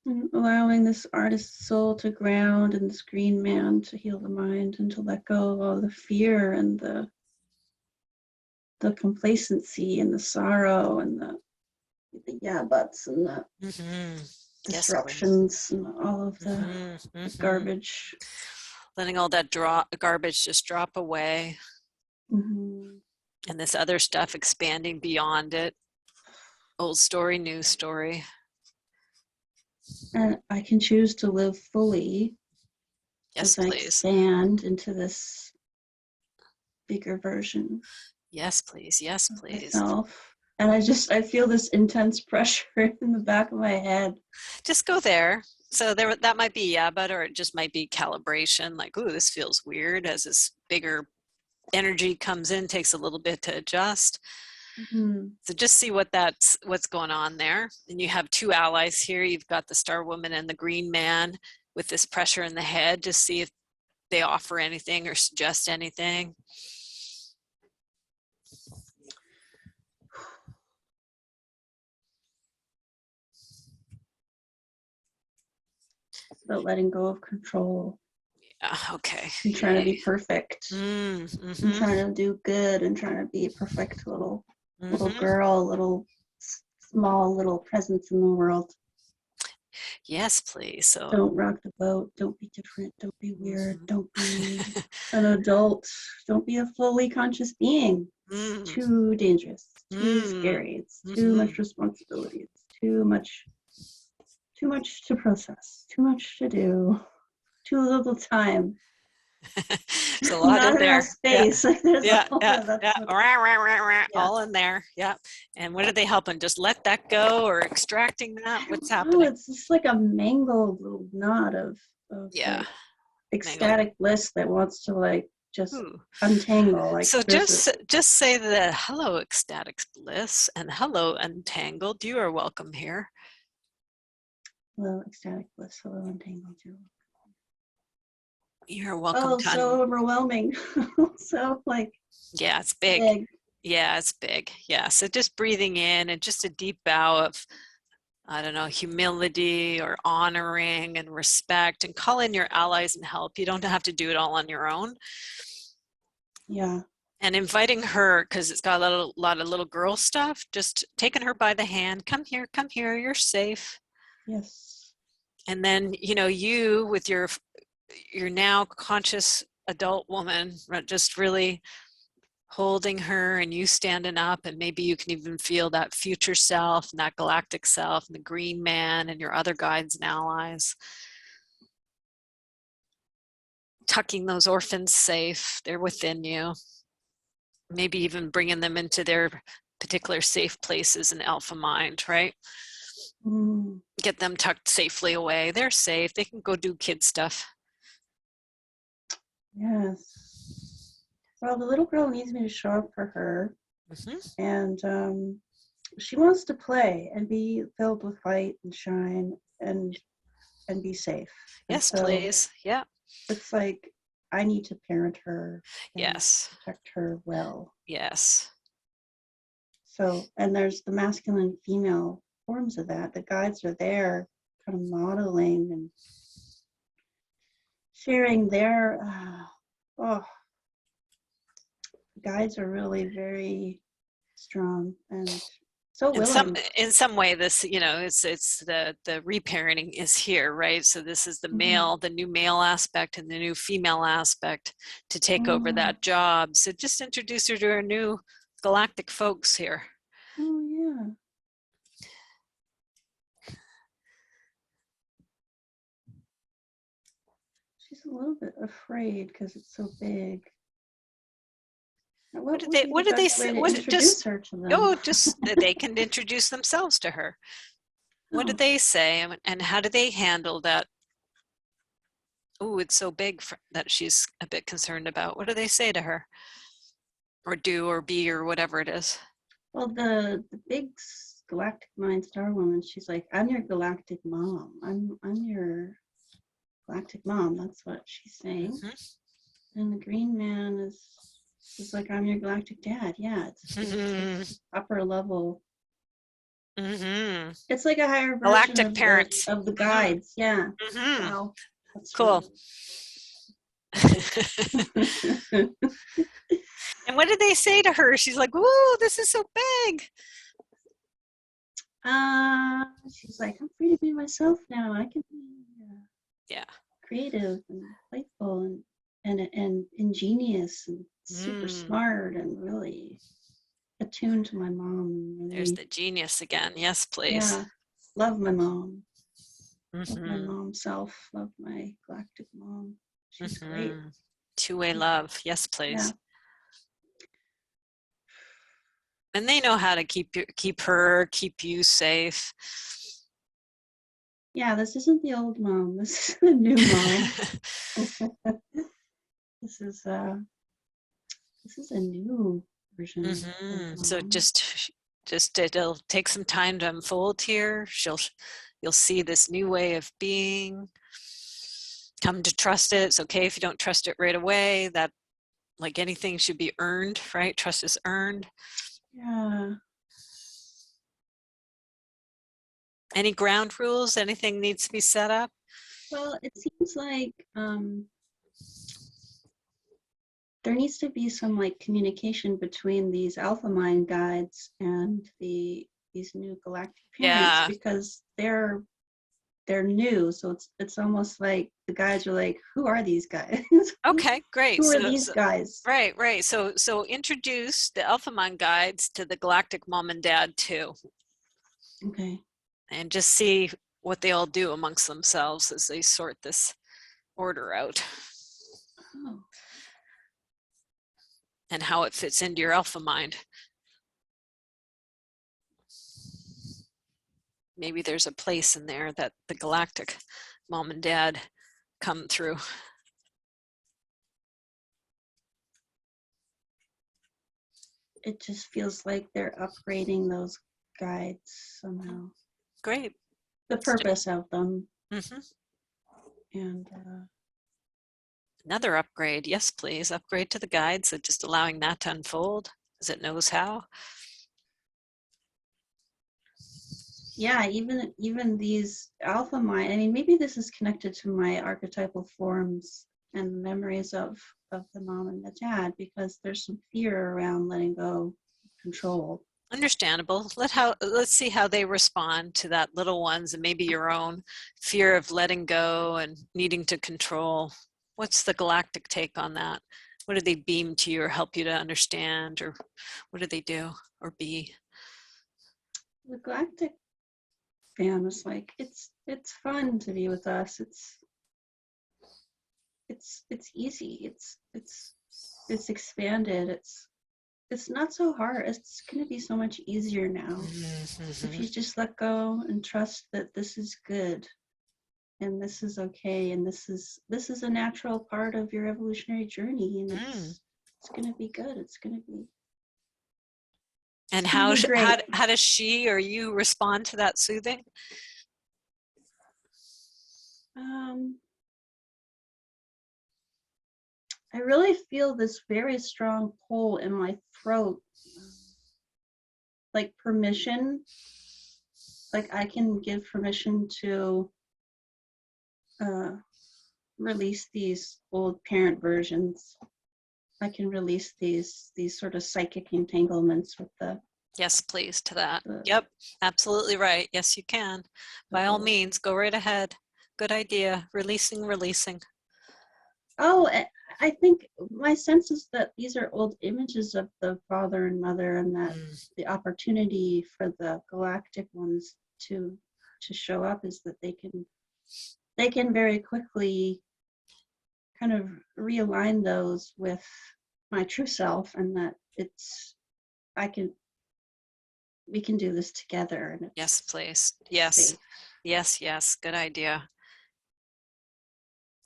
And allowing this artist's soul to ground and this green man to heal the mind and to let go of all the fear and the complacency and the sorrow and the yeah buts and the Mm-hmm. Yes, please. disruptions and all of the, Mm-hmm. the Mm-hmm. garbage. Letting all that garbage just drop away, Mhm. and this other stuff expanding beyond it. Old story, new story. And I can choose to live fully Yes, as I please. expand into this bigger version Yes, please. Yes, of please. myself. And I feel this intense pressure in the back of my head. Just go there. So that might be but or it just might be calibration. Like, ooh, this feels weird as this bigger energy comes in, takes a little bit to adjust. Mhm. So just see what's going on there. And you have two allies here. You've got the Star Woman and the Green Man with this pressure in the head. Just see if they offer anything or suggest anything. It's about letting go of control Okay. and trying to be Yay. perfect and trying to do good and trying to be a perfect little girl, little small little presence in the world. Yes, please. So Don't rock the boat. Don't be different. Don't be weird. Don't be an adult. Don't be a fully conscious being. It's too dangerous. Too scary. It's too much responsibility. It's too much to process. Too much to do. Too little time. so a lot Not in there. enough space. Like, there's Yeah, all yeah, that. yeah. Yeah. All in there. Yeah. And what are they helping? Just let that go or extracting that? What's Oh, happening? it's just like a mangled little knot of Yeah. like ecstatic bliss that wants to like just Ooh. untangle. Like, So just say the hello ecstatic bliss and hello untangled. You are welcome here. hello ecstatic bliss, hello untangled. You're welcome. Oh, so overwhelming. So like, yeah, it's big. big. Yeah, it's big. Yeah. So just breathing in and just a deep bow of, I don't know, humility or honoring and respect, and call in your allies and help. You don't have to do it all on your own. Yeah. And inviting her, because it's got a lot of little girl stuff, just taking her by the hand, come here, you're safe. Yes. And then, you with your now conscious adult woman, just really holding her and you standing up, and maybe you can even feel that future self and that galactic self and the green man and your other guides and allies. Tucking those orphans safe, they're within you. Maybe even bringing them into their particular safe places in alpha mind, right? Get them tucked safely away. They're safe. They can go do kid stuff. Yes. Well, the little girl needs me to show up for her. And she wants to play and be filled with light and shine and be safe. Yes, so please. Yeah. It's like I need to parent her. And yes. protect her well. Yes. So, and there's the masculine and female forms of that. The guides are there kind of modeling and sharing their, guides are really very strong and so willing. In some way, this, it's the reparenting is here, right? So this is the male, the new male aspect and the new female aspect to take over that job. So just introduce her to our new galactic folks here. Oh yeah. She's a little bit afraid because it's so big. What do they say? Introduce her to them? Oh, just they can introduce themselves to her. What do they say, and how do they handle that? Oh, it's so big that she's a bit concerned about. What do they say to her, or do, or be, or whatever it is? Well, the big galactic mind star woman, she's like, I'm your galactic mom. I'm your galactic mom. That's what she's saying. And the green man is It's like, I'm your galactic dad. Yeah, it's upper level. Mm-hmm. It's like a higher version Galactic of parents. the guides. Yeah. Mm-hmm. Wow. That's Cool. really And what did they say to her? She's like, "Ooh, this is so big." She's like, I'm free to be myself now. I can be Yeah. creative and playful and ingenious and super smart and really attuned to my mom. And There's really, the genius again. Yes, please. yeah, love my mom. Love my Mm-hmm. mom self. Love my galactic mom. She's great. Two-way love. Yes, please. Yeah. And they know how to keep you safe. Yeah, this isn't the old mom. This is the new mom. This is a new version of So mom. just it'll take some time to unfold here. You'll see this new way of being. Come to trust it. It's okay if you don't trust it right away. That, like anything, should be earned, right? Trust is earned. Yeah. Any ground rules? Anything needs to be set up? Well, it seems like there needs to be some like communication between these alpha mind guides and these new galactic parents, because they're new. So it's almost like the guys are like, who are these guys? Okay, great. Who are these guys? Right. So introduce the alpha mind guides to the galactic mom and dad too. Okay. And just see what they all do amongst themselves as they sort this order out. Oh. And how it fits into your alpha mind. Maybe there's a place in there that the galactic mom and dad come through. It just feels like they're upgrading those guides somehow. Great. The purpose of them. Mm-hmm. And another upgrade. Yes, please. Upgrade to the guides. So just allowing that to unfold as it knows how. yeah, even these alpha mind, I mean, maybe this is connected to my archetypal forms and memories of the mom and the dad, because there's some fear around letting go of control. Understandable. Let's see how they respond to that, little ones, and maybe your own fear of letting go and needing to control. What's the galactic take on that? What do they beam to you or help you to understand, or what do they do or be? The galactic fan was like, it's fun to be with us. It's easy. It's expanded. It's not so hard. It's going to be so much easier now if you just let go and trust that this is good and this is okay, and this is a natural part of your evolutionary journey, and it's going to be good. It's going to be. And how does she or you respond to that soothing? I really feel this very strong pull in my throat, like permission. Like I can give permission to release these old parent versions. I can release these sort of psychic entanglements with the. Yes, please, to that. Yep, absolutely right. Yes, you can. By all means, go right ahead. Good idea. Releasing. Oh, I think my sense is that these are old images of the father and mother, and that the opportunity for the galactic ones to show up is that they can very quickly kind of realign those with my true self, and that we can do this together. And yes, please. Yes. Safe. Yes. Good idea.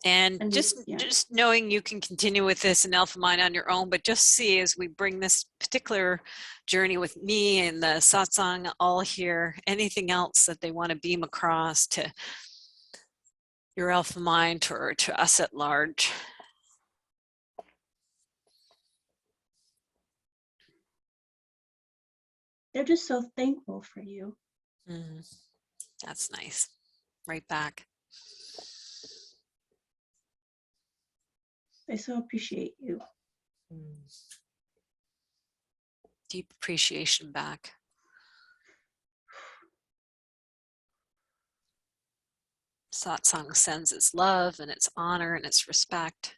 And just knowing you can continue with this in Alpha Mind on your own, but just see as we bring this particular journey with me and the satsang all here, anything else that they want to beam across to your Alpha Mind or to us at large. they're just so thankful for you. That's nice. Right back. They so appreciate you. Deep appreciation back. Satsang sends its love and its honor and its respect.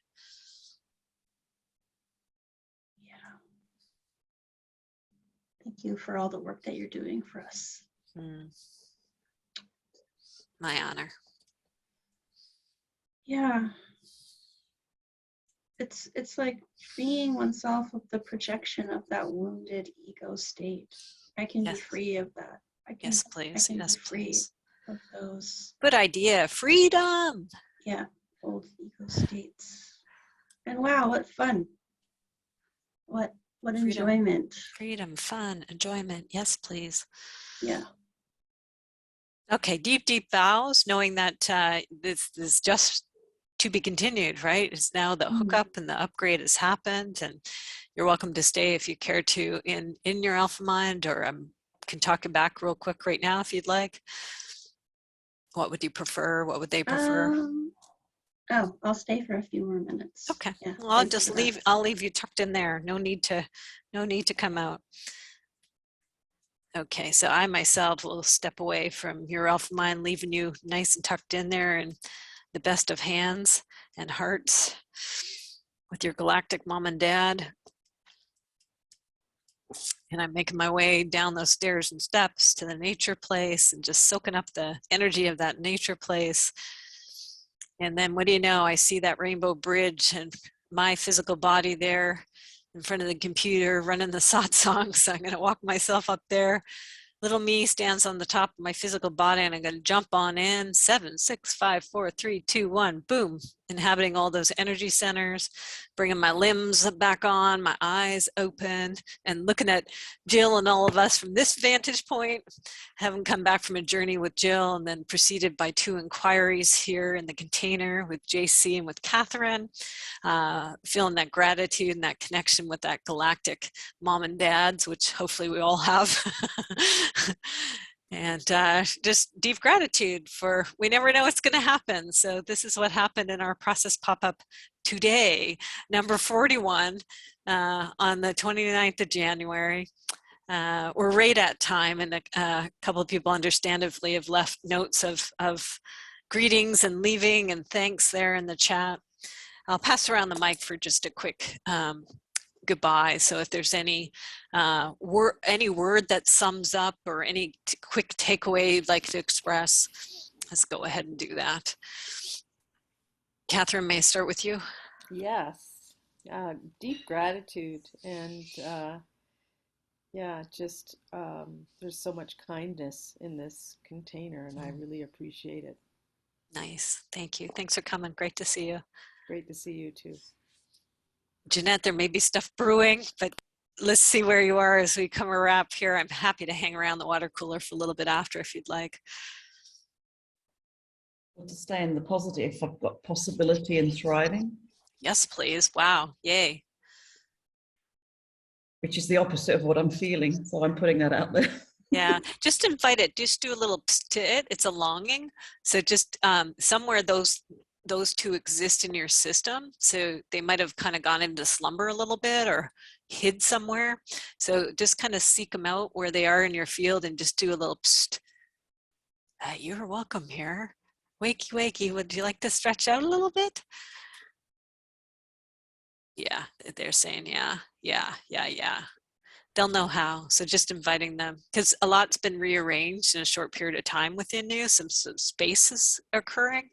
Yeah. Thank you for all the work that you're doing for us. My honor. Yeah. It's like freeing oneself of the projection of that wounded ego state. I can be Yes. free of that. I can, Yes, please. I can Yes, be free please. of those, Good idea. Freedom. yeah, old ego states. And wow, what fun. What Freedom. enjoyment. Freedom, fun, enjoyment. Yes, please. Yeah. Okay, deep, deep vows, knowing that this is just to be continued, right? It's now the hookup and the upgrade has happened, and you're welcome to stay if you care to in your alpha mind, or can talk it back real quick right now if you'd like. What would you prefer? What would they prefer? Oh, I'll stay for a few more minutes. Okay. Yeah, Well, I'll thanks just for leave. that. I'll leave you tucked in there. No need to come out. Okay, so I myself will step away from your alpha mind, leaving you nice and tucked in there in the best of hands and hearts with your galactic mom and dad. And I'm making my way down those stairs and steps to the nature place and just soaking up the energy of that nature place. And then what do you know, I see that rainbow bridge and my physical body there in front of the computer running the satsang. So I'm going to walk myself up there. Little me stands on the top of my physical body, and I'm going to jump on in. 7, 6, 5, 4, 3, 2, 1. Boom. Inhabiting all those energy centers, bringing my limbs back on, my eyes open, and looking at Jill and all of us from this vantage point. Having come back from a journey with Jill, and then preceded by 2 inquiries here in the container with JC and with Kathryn. Feeling that gratitude and that connection with that galactic mom and dads, which hopefully we all have. And just deep gratitude for, we never know what's going to happen. So this is what happened in our process pop-up today, number 41, on the 29th of January. We're right at time, and a couple of people understandably have left notes of greetings and leaving and thanks there in the chat. I'll pass around the mic for just a quick goodbye. So if there's any word that sums up or any quick takeaway you'd like to express, let's go ahead and do that. Kathryn, may I start with you? Yes, deep gratitude, and yeah, just there's so much kindness in this container, and I really appreciate it. Nice, thank you. Thanks for coming. Great to see you. Great to see you too. Jeanette, there may be stuff brewing, but let's see where you are as we come a wrap here. I'm happy to hang around the water cooler for a little bit after if you'd like. To stay in the positive, I've got possibility and thriving. Yes, please. Wow. Yay. Which is the opposite of what I'm feeling. So I'm putting that out there. Yeah, just invite it. Just do a little psst to it. It's a longing. So just somewhere those 2 exist in your system. So they might have kind of gone into slumber a little bit or hid somewhere. So just kind of seek them out where they are in your field and just do a little psst. You're welcome here. Wakey, wakey. Would you like to stretch out a little bit? Yeah, they're saying, yeah. They'll know how. So just inviting them, because a lot's been rearranged in a short period of time within you. Some space is occurring.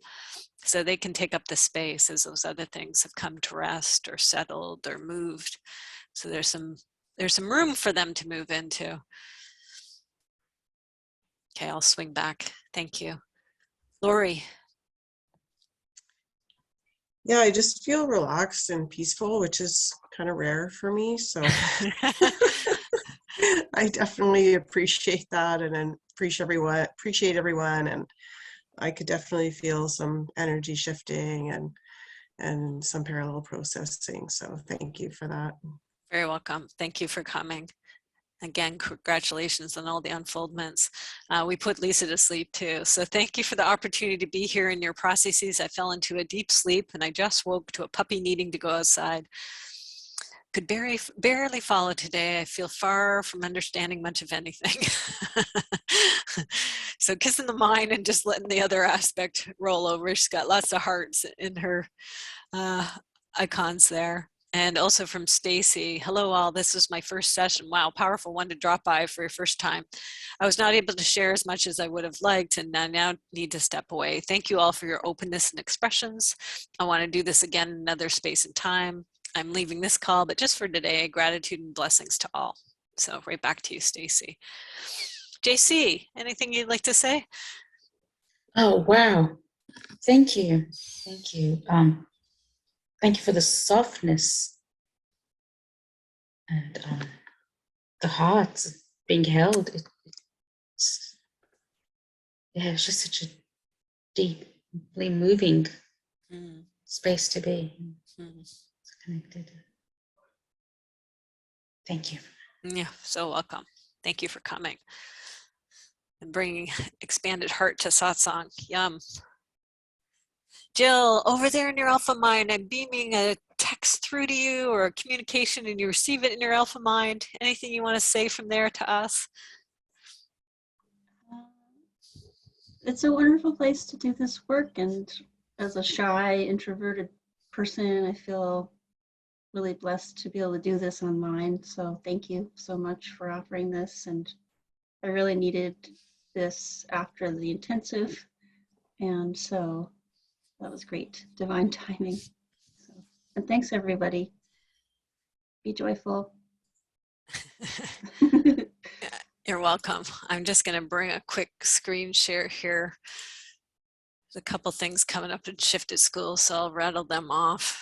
So they can take up the space as those other things have come to rest or settled or moved. So there's some room for them to move into. Okay, I'll swing back. Thank you. Lori. Yeah, I just feel relaxed and peaceful, which is kind of rare for me. So I definitely appreciate that, and appreciate everyone. And I could definitely feel some energy shifting and some parallel processing. So thank you for that. Very welcome. Thank you for coming. Again, congratulations on all the unfoldments. We put Lisa to sleep too. So thank you for the opportunity to be here in your processes. I fell into a deep sleep and I just woke to a puppy needing to go outside. Could barely follow today. I feel far from understanding much of anything. So kissing the mind and just letting the other aspect roll over. She's got lots of hearts in her icons there. And also from Stacy, hello all, this was my first session. Wow, powerful one to drop by for your first time. I was not able to share as much as I would have liked and I now need to step away. Thank you all for your openness and expressions. I want to do this again in another space and time. I'm leaving this call, but just for today, gratitude and blessings to all. So right back to you, Stacy. JC, anything you'd like to say? Oh, wow. Thank you. Thank you. Thank you for the softness and the heart being held. It's just such a deeply moving space to be. Connected. Thank you. Yeah, so welcome. Thank you for coming and bringing expanded heart to satsang. Yum. Jill, over there in your alpha mind, I'm beaming a text through to you or a communication and you receive it in your alpha mind. Anything you want to say from there to us? It's a wonderful place to do this work, and as a shy, introverted person, I feel really blessed to be able to do this online. So thank you so much for offering this, and I really needed this after the intensive, and so that was great, divine timing. So, and thanks everybody. Be joyful. You're welcome. I'm just going to bring a quick screen share here. There's a couple things coming up in Shifted School, so I'll rattle them off.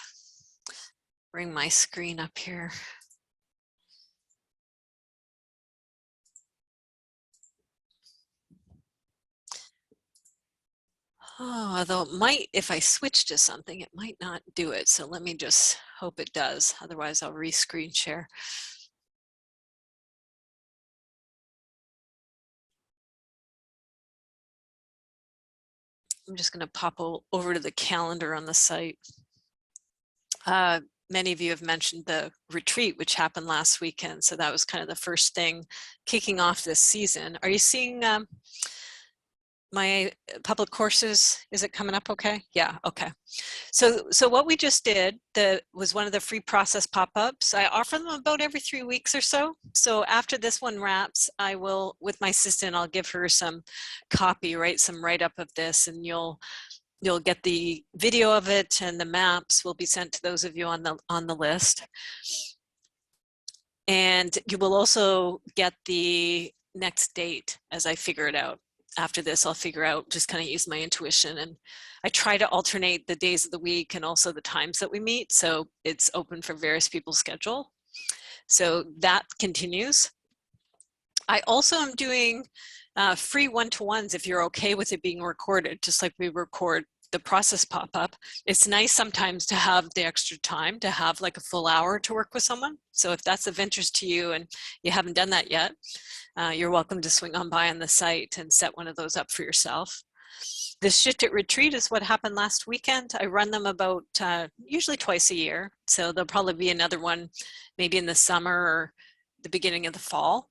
Bring my screen up here. Oh, although it might, if I switch to something, it might not do it. So let me just hope it does. Otherwise, I'll re-screen share. I'm just going to pop over to the calendar on the site. Many of you have mentioned the retreat, which happened last weekend. So that was kind of the first thing kicking off this season. Are you seeing my public courses? Is it coming up okay? Yeah, okay. So what we just did was one of the free process pop-ups. I offer them about every 3 weeks or so. So after this one wraps, I will, with my assistant, I'll give her some copy, right? Some write-up of this, and you'll get the video of it, and the maps will be sent to those of you on the list. And you will also get the next date as I figure it out. After this, I'll figure out, just kind of use my intuition, and I try to alternate the days of the week and also the times that we meet. So it's open for various people's schedule. So that continues. I also am doing free one-to-ones if you're okay with it being recorded, just like we record the process pop-up. It's nice sometimes to have the extra time to have like a full hour to work with someone. So if that's of interest to you and you haven't done that yet, you're welcome to swing on by on the site and set one of those up for yourself. The Shifted Retreat is what happened last weekend. I run them about usually twice a year. So there'll probably be another one maybe in the summer or the beginning of the fall.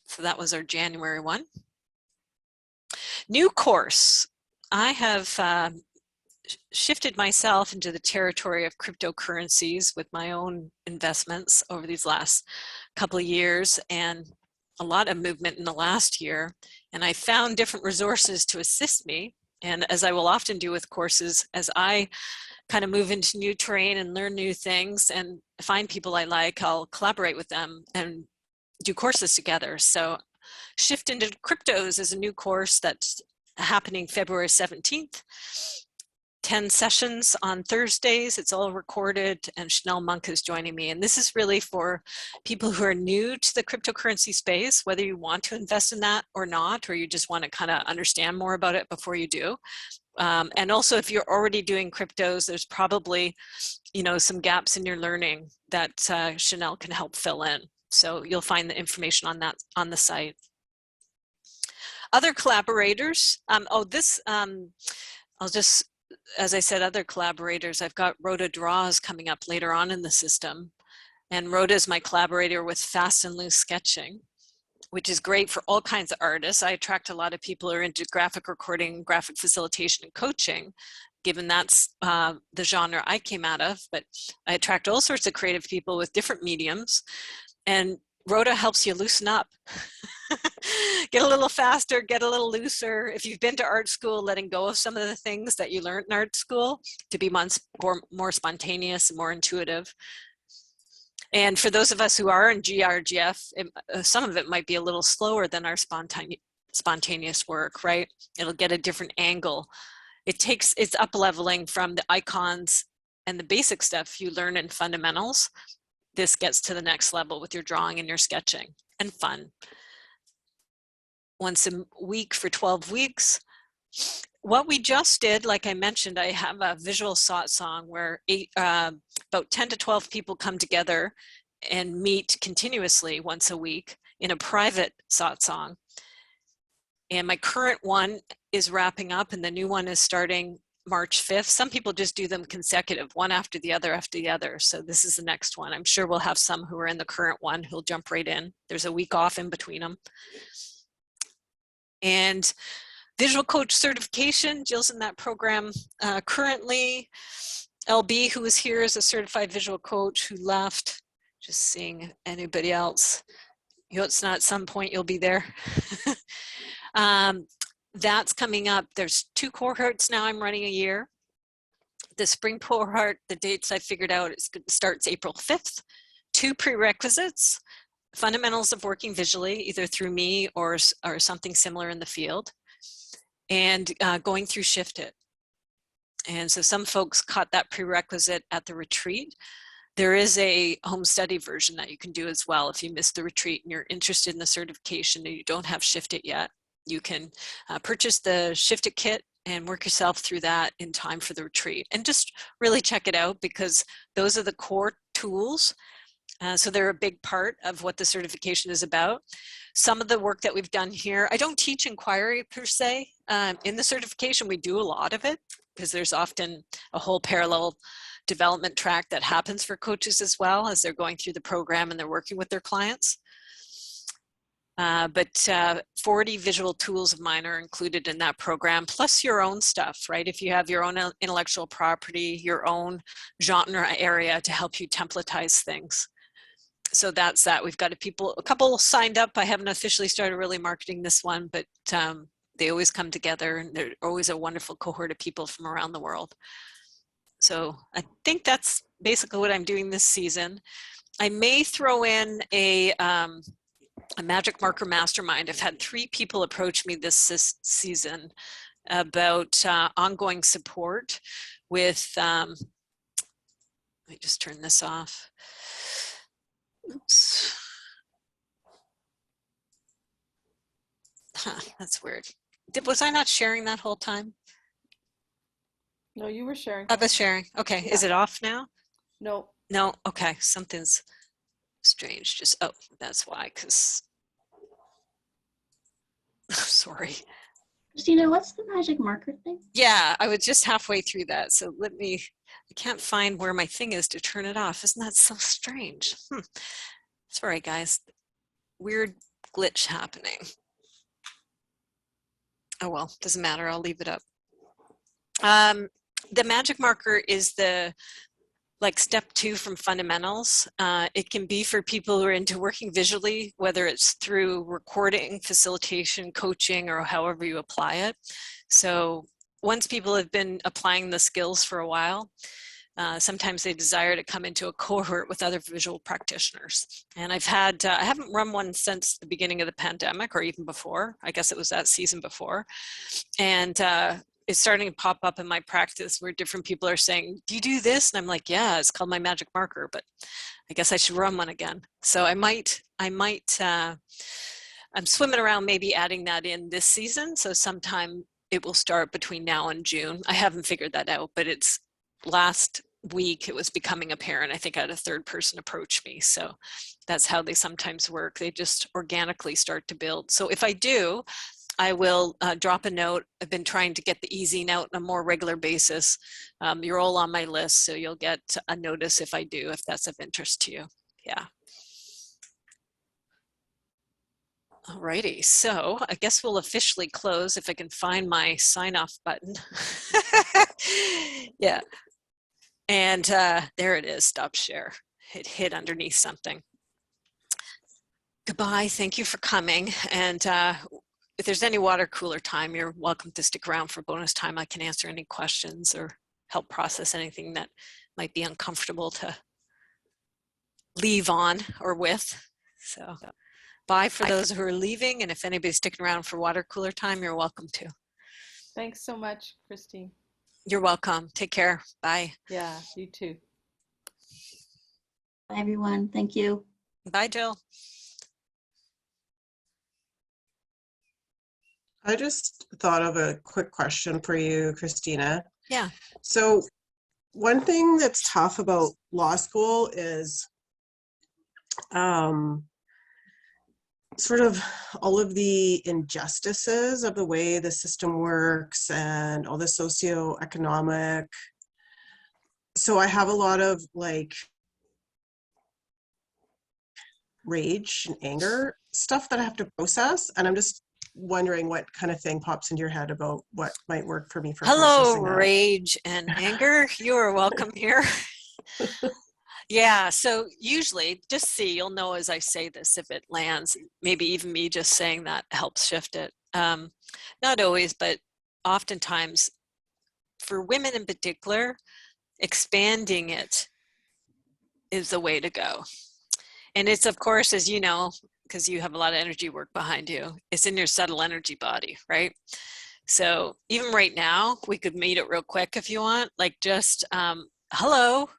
So that was our January one. New course. I have shifted myself into the territory of cryptocurrencies with my own investments over these last couple of years, and a lot of movement in the last year. And I found different resources to assist me. And as I will often do with courses, as I kind of move into new terrain and learn new things and find people I like, I'll collaborate with them and do courses together. So Shift into Cryptos is a new course that's happening February 17th. 10 sessions on Thursdays. It's all recorded, and Chanel Monk is joining me. And this is really for people who are new to the cryptocurrency space, whether you want to invest in that or not, or you just want to kind of understand more about it before you do. And also, if you're already doing cryptos, there's probably, you know, some gaps in your learning that Chanel can help fill in. So you'll find the information on that on the site. Other collaborators. I'll just, as I said, other collaborators. I've got Rhoda Draws coming up later on in the system. And Rhoda is my collaborator with Fast and Loose Sketching, which is great for all kinds of artists. I attract a lot of people who are into graphic recording, graphic facilitation, and coaching, given that's the genre I came out of. But I attract all sorts of creative people with different mediums. And Rhoda helps you loosen up. Get a little faster, get a little looser. If you've been to art school, letting go of some of the things that you learned in art school to be more spontaneous and more intuitive. And for those of us who are in GRGF, some of it might be a little slower than our spontaneous work, right? It'll get a different angle. It's up leveling from the icons and the basic stuff you learn in fundamentals. This gets to the next level with your drawing and your sketching, and fun. Once a week for 12 weeks. What we just did, like I mentioned, I have a visual satsang where about 10 to 12 people come together and meet continuously once a week in a private satsang. And my current one is wrapping up and the new one is starting March 5th. Some people just do them consecutive, one after the other after the other. So this is the next one. I'm sure we'll have some who are in the current one who'll jump right in. There's a week off in between them. And visual coach certification, Jill's in that program currently. LB, who is here, is a certified visual coach who left. Just seeing anybody else. It's not at some point you'll be there. That's coming up. There's 2 cohorts now I'm running a year. The spring cohort, the dates I figured out, it starts April 5th. 2 prerequisites, fundamentals of working visually, either through me or something similar in the field, and going through Shift It. And so some folks caught that prerequisite at the retreat. There is a home study version that you can do as well. If you missed the retreat and you're interested in the certification and you don't have Shift It yet, you can purchase the Shift It kit and work yourself through that in time for the retreat. And just really check it out, because those are the core tools. So they're a big part of what the certification is about. Some of the work that we've done here, I don't teach inquiry per se. In the certification, we do a lot of it because there's often a whole parallel development track that happens for coaches as well as they're going through the program and they're working with their clients. But 40 visual tools of mine are included in that program, plus your own stuff, right? If you have your own intellectual property, your own genre area to help you templatize things. So that's that. We've got a couple signed up. I haven't officially started really marketing this one, but they always come together and they're always a wonderful cohort of people from around the world. So I think that's basically what I'm doing this season. I may throw in a magic marker mastermind. I've had 3 people approach me this season about ongoing support with, let me just turn this off. Oops. Huh, that's weird. Was I not sharing that whole time? No, you were sharing. I was sharing. Okay, yeah. Is it off now? No. No, okay, something's strange. Just, oh, that's why, because, sorry. Christina, what's the magic marker thing? Yeah, I was just halfway through that. So I can't find where my thing is to turn it off. Isn't that so strange? Sorry, guys. Weird glitch happening. Oh, well, doesn't matter. I'll leave it up. The magic marker is like step 2 from fundamentals. It can be for people who are into working visually, whether it's through recording, facilitation, coaching, or however you apply it. So once people have been applying the skills for a while, sometimes they desire to come into a cohort with other visual practitioners. And I haven't run one since the beginning of the pandemic, or even before. I guess it was that season before. And it's starting to pop up in my practice where different people are saying, do you do this? And I'm like, yeah, it's called my magic marker, but I guess I should run one again. So I'm swimming around maybe adding that in this season. So sometime it will start between now and June. I haven't figured that out, but it's last week it was becoming apparent. I think I had a third person approach me. So that's how they sometimes work. They just organically start to build. So if I do, I will drop a note. I've been trying to get the easing out on a more regular basis. You're all on my list, so you'll get a notice if I do, if that's of interest to you. Yeah. Alrighty, so I guess we'll officially close if I can find my sign off button. Yeah. And there it is, stop share. It hid underneath something. Goodbye, thank you for coming. And if there's any water cooler time, you're welcome to stick around for bonus time. I can answer any questions or help process anything that might be uncomfortable to leave on or with. So bye for those who are leaving. And if anybody's sticking around for water cooler time, you're welcome to. Thanks so much, Christine. You're welcome. Take care. Bye. Yeah, you too. Bye, everyone. Thank you. Bye, Jill. I just thought of a quick question for you, Christina. Yeah. So one thing that's tough about law school is sort of all of the injustices of the way the system works and all the socioeconomic. So I have a lot of like rage and anger stuff that I have to process, and I'm just wondering what kind of thing pops into your head about what might work for me for Hello, processing that. rage and anger. You are welcome here. Yeah, so usually, just see, you'll know as I say this if it lands. Maybe even me just saying that helps shift it. Not always, but oftentimes, for women in particular, expanding it is the way to go. And it's, of course, as you know, because you have a lot of energy work behind you, it's in your subtle energy body, right? So even right now, we could meet it real quick if you want, like just, hello,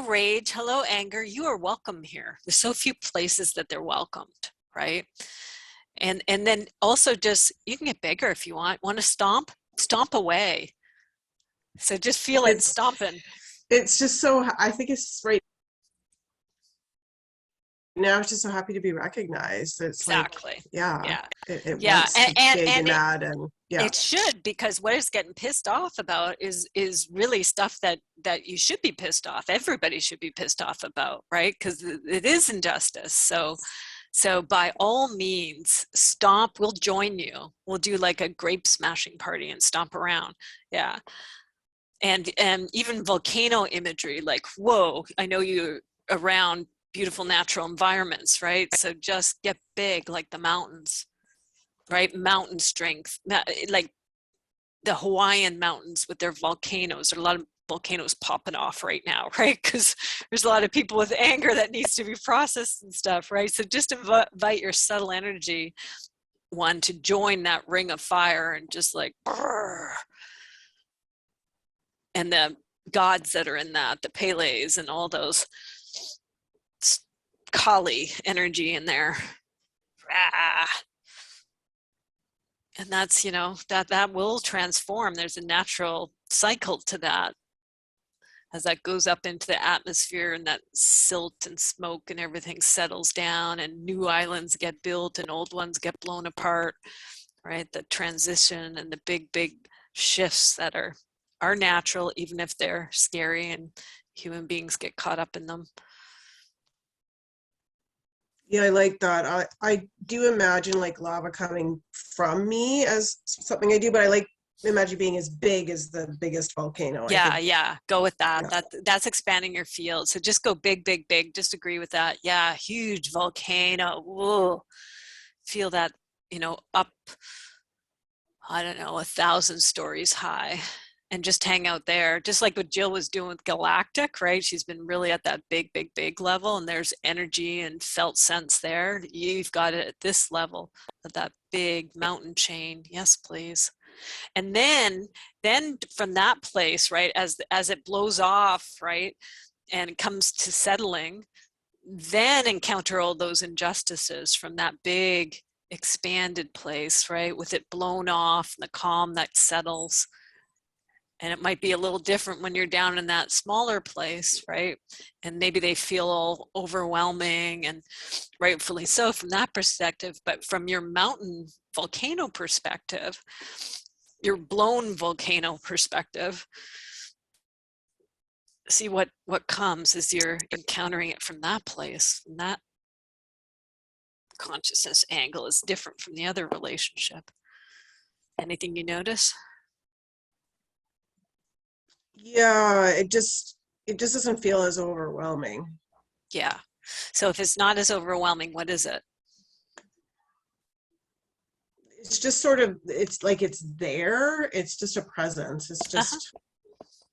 rage, hello, anger, you are welcome here. There's so few places that they're welcomed, right? And then also just, you can get bigger if you want to stomp away. So just feel it stomping. It's just so, I think it's right now, it's just so happy to be recognized. It's exactly. Like, yeah. It yeah. wants to be big and that, and yeah. It should, because what it's getting pissed off about is really stuff that you should be pissed off. Everybody should be pissed off about, right? Because it is injustice. So by all means, stomp. We'll join you. We'll do like a grape smashing party and stomp around. Yeah. And even volcano imagery, like, whoa, I know you're around beautiful natural environments, right? So just get big like the mountains, right? Mountain strength, like the Hawaiian mountains with their volcanoes. There are a lot of volcanoes popping off right now, right? Because there's a lot of people with anger that needs to be processed and stuff, right? So just invite your subtle energy one to join that ring of fire and just like, brrr. And the gods that are in that, the Pele's and all those Kali energy in there. And that's, that will transform. There's a natural cycle to that as that goes up into the atmosphere and that silt and smoke and everything settles down and new islands get built and old ones get blown apart, right? The transition and the big shifts that are natural, even if they're scary and human beings get caught up in them. Yeah, I like that. I do imagine like lava coming from me as something I do, but I like imagine being as big as the biggest volcano. Yeah, go with that. Yeah. That's expanding your field. So just go big. Just agree with that. Yeah, huge volcano. Whoa. Feel that, up, I don't know, 1,000 stories high. And just hang out there, just like what Jill was doing with Galactic, right? She's been really at that big level, and there's energy and felt sense there. You've got it at this level, at that big mountain chain. Yes, please. And then from that place, right, as it blows off, right, and it comes to settling, then encounter all those injustices from that big expanded place, right? With it blown off, and the calm that settles. And it might be a little different when you're down in that smaller place, right? And maybe they feel all overwhelming, and rightfully so from that perspective. But from your mountain volcano perspective, your blown volcano perspective, see what comes as you're encountering it from that place. And that consciousness angle is different from the other relationship. Anything you notice? Yeah, it just doesn't feel as overwhelming. Yeah. So if it's not as overwhelming, what is it? It's just sort of, it's like it's there. It's just a presence. It's just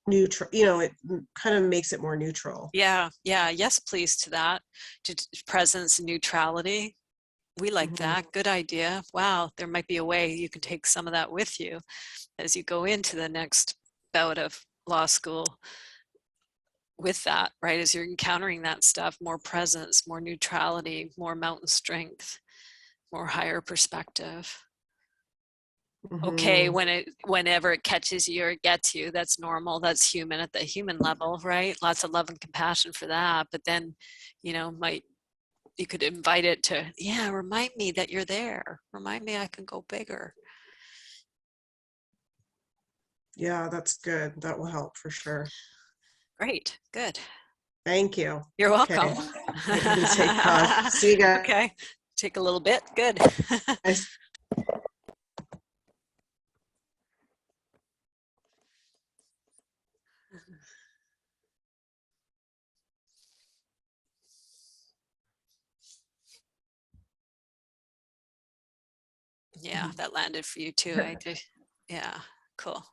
neutral. You know, it kind of makes it more neutral. Yeah. Yeah. Yes, please to that. To presence and neutrality. We like that. Good idea. Wow. There might be a way you can take some of that with you as you go into the next bout of law school with that, right? As you're encountering that stuff, more presence, more neutrality, more mountain strength, more higher perspective. Okay, whenever it catches you or gets you, that's normal. That's human at the human level, right? Lots of love and compassion for that. But then, you know, you could invite it to, yeah, remind me that you're there. Remind me I can go bigger. Yeah, that's good. That will help for sure. Great, good. Thank you. You're welcome. Okay. I can take off. See you guys. Okay, take a little bit. Good. Yeah, that landed for you too. I did. Yeah, cool.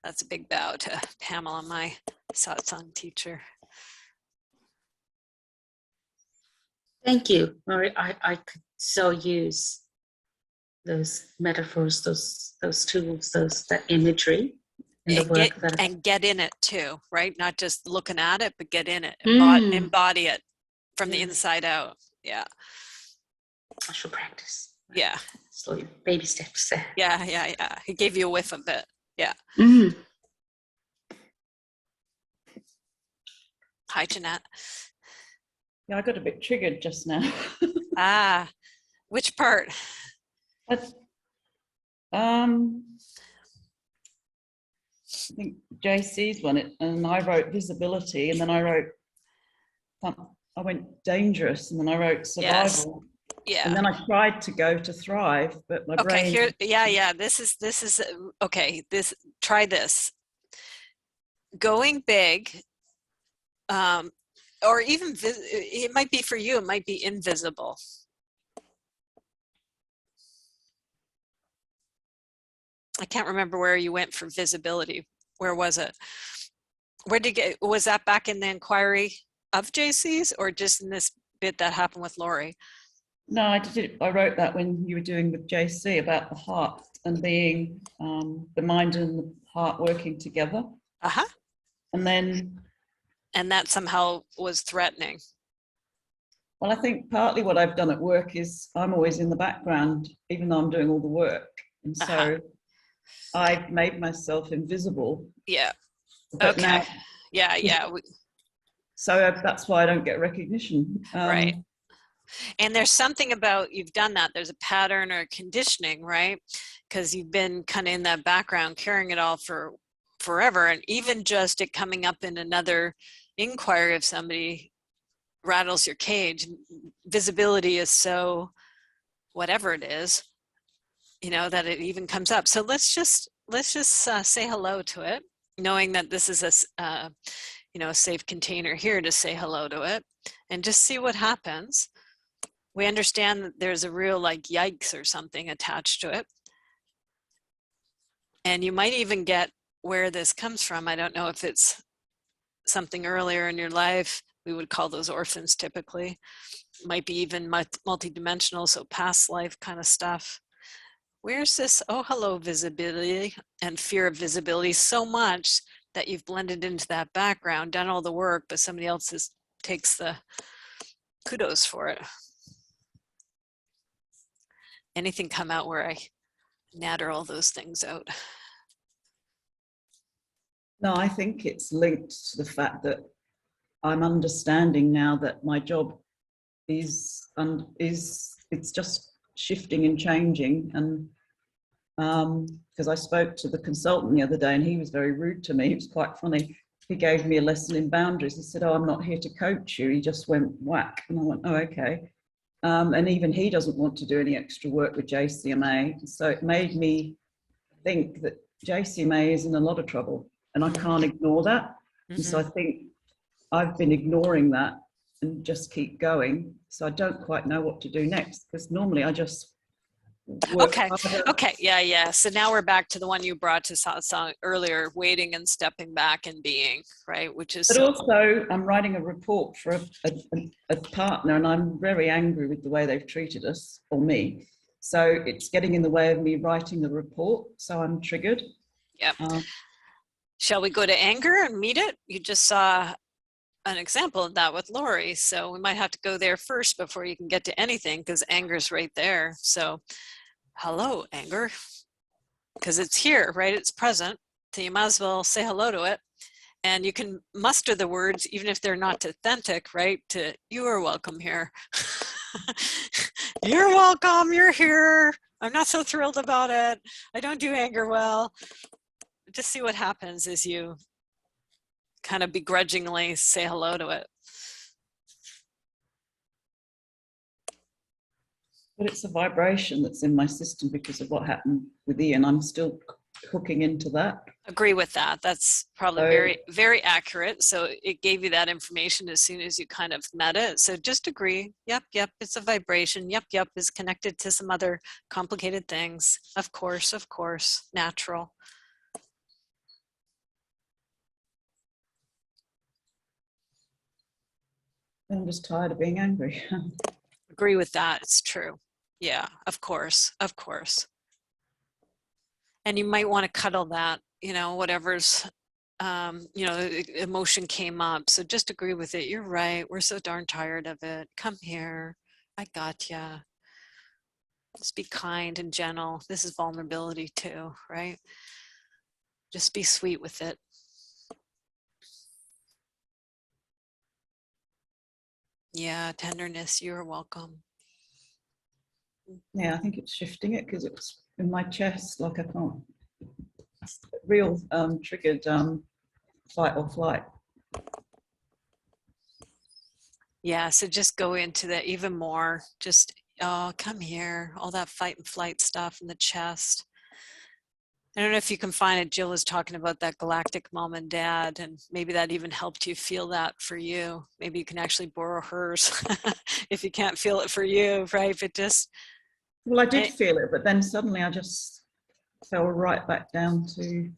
That's a big bow to Pamela, my satsang teacher. Thank you, Marie. I could so use those metaphors, those tools, that imagery in the work and get in it too, right? Not just looking at it, but get in it. Embody it from the inside out. Yeah. I should practice. Yeah. Slowly, baby steps. Yeah, yeah, yeah. He gave you a whiff of it. Yeah. Hi, Jeanette. Yeah, I got a bit triggered just now. Which part? I think JC's one, and I wrote visibility, and then I wrote, I went dangerous, and then I wrote survival. Yeah. And then I tried to go to thrive, but my brain. Here, yeah. This is okay. Try this. Going big, or even it might be for you. It might be invisible. I can't remember where you went for visibility. Where was it? Where did you get? Was that back in the inquiry of JC's, or just in this bit that happened with Lori? No, I did. I wrote that when you were doing with JC about the heart and being the mind and the heart working together. And that somehow was threatening. Well, I think partly what I've done at work is I'm always in the background, even though I'm doing all the work, and so I've made myself invisible. Yeah. But okay. Now, yeah. So that's why I don't get recognition. Right. And there's something about you've done that. There's a pattern or conditioning, right? Because you've been kind of in that background, carrying it all for forever. And even just it coming up in another inquiry of somebody rattles your cage. Visibility is so whatever it is, you know, that it even comes up. So let's just say hello to it, knowing that this is a safe container here to say hello to it, and just see what happens. We understand that there's a real like yikes or something attached to it. And you might even get where this comes from. I don't know if it's something earlier in your life. We would call those orphans typically. Might be even multidimensional, so past life kind of stuff. Where's this, oh, hello, visibility and fear of visibility so much that you've blended into that background, done all the work, but somebody else takes the kudos for it. anything come out where I natter all those things out? No, I think it's linked to the fact that I'm understanding now that my job is it's just shifting and changing. And because I spoke to the consultant the other day and he was very rude to me. It was quite funny. He gave me a lesson in boundaries. He said, "Oh, I'm not here to coach you." He just went whack. And I went, "Oh, okay." And even he doesn't want to do any extra work with JCMA. So it made me think that JCMA is in a lot of trouble and I can't ignore that. And so I think I've been ignoring that and just keep going. So I don't quite know what to do next, because normally I just work Okay. harder. Okay. Yeah. So now we're back to the one you brought to satsang earlier, waiting and stepping back and being, right? Which is But also I'm writing a report for a partner and I'm very angry with the way they've treated us, or me. So it's getting in the way of me writing the report. So I'm triggered. Yep. Shall we go to anger and meet it? You just saw an example of that with Lori. So we might have to go there first before you can get to anything, because anger's right there. So hello, anger, because it's here, right? It's present. So you might as well say hello to it. And you can muster the words, even if they're not authentic, right? To, "You are welcome here." You're welcome, you're here. I'm not so thrilled about it. I don't do anger well. Just see what happens as you kind of begrudgingly say hello to it. But it's a vibration that's in my system because of what happened with Ian. I'm still hooking into that. Agree with that. That's probably very, very accurate. So it gave you that information as soon as you kind of met it. So just agree. Yep. It's a vibration. Yep. Is connected to some other complicated things. Of course. Natural. I'm just tired of being angry. Agree with that. It's true. Yeah, of course. And you might want to cuddle that, whatever's, emotion came up. So just agree with it. You're right. We're so darn tired of it. Come here. I got ya. Just be kind and gentle. This is vulnerability too, right? Just be sweet with it. Yeah, tenderness. You're welcome. Yeah, I think it's shifting it because it's in my chest, like I can't. Real triggered fight or flight. Yeah, so just go into that even more. Just, oh, come here. All that fight and flight stuff in the chest. I don't know if you can find it. Jill was talking about that galactic mom and dad, and maybe that even helped you feel that for you. Maybe you can actually borrow hers if you can't feel it for you, right? But just. Well, I did feel it, but then suddenly I just fell right back down to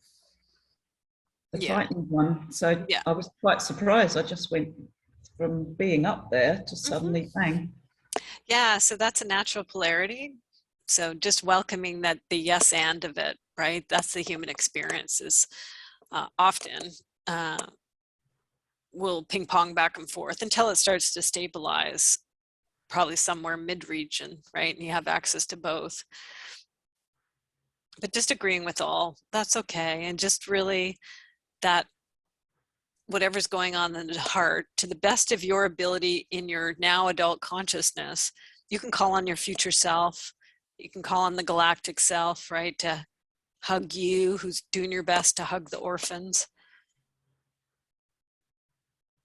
the fighting one. So I was quite surprised. I just went from being up there to suddenly bang. Yeah, so that's a natural polarity. So just welcoming that, the yes and of it, right? That's the human experience, is often we'll ping pong back and forth until it starts to stabilize, probably somewhere mid-region, right? And you have access to both. But just agreeing with all, that's okay. And just really that whatever's going on in the heart, to the best of your ability in your now adult consciousness, you can call on your future self. You can call on the galactic self, right? To hug you, who's doing your best to hug the orphans.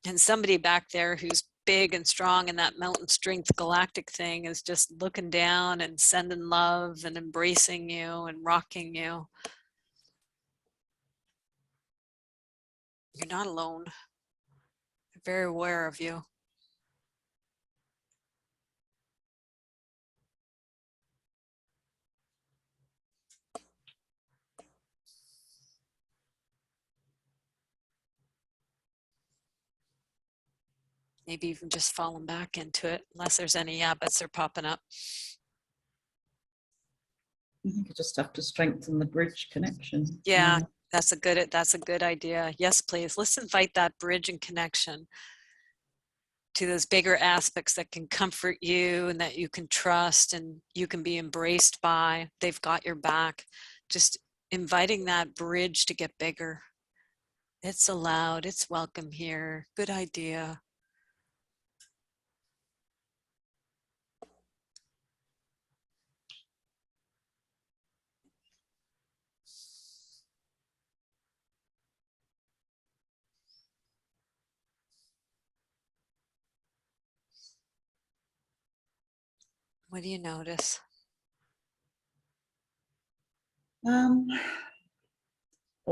And somebody back there who's big and strong in that mountain strength galactic thing is just looking down and sending love and embracing you and rocking you. You're not alone. They're very aware of you. Maybe even just falling back into it, unless there's any yabbits that are popping up. I think you just have to strengthen the bridge connection. Yeah, that's a good idea. Yes, please. Let's invite that bridge and connection. to those bigger aspects that can comfort you and that you can trust and you can be embraced by. They've got your back. Just inviting that bridge to get bigger. It's allowed, it's welcome here. Good idea. What do you notice? Well,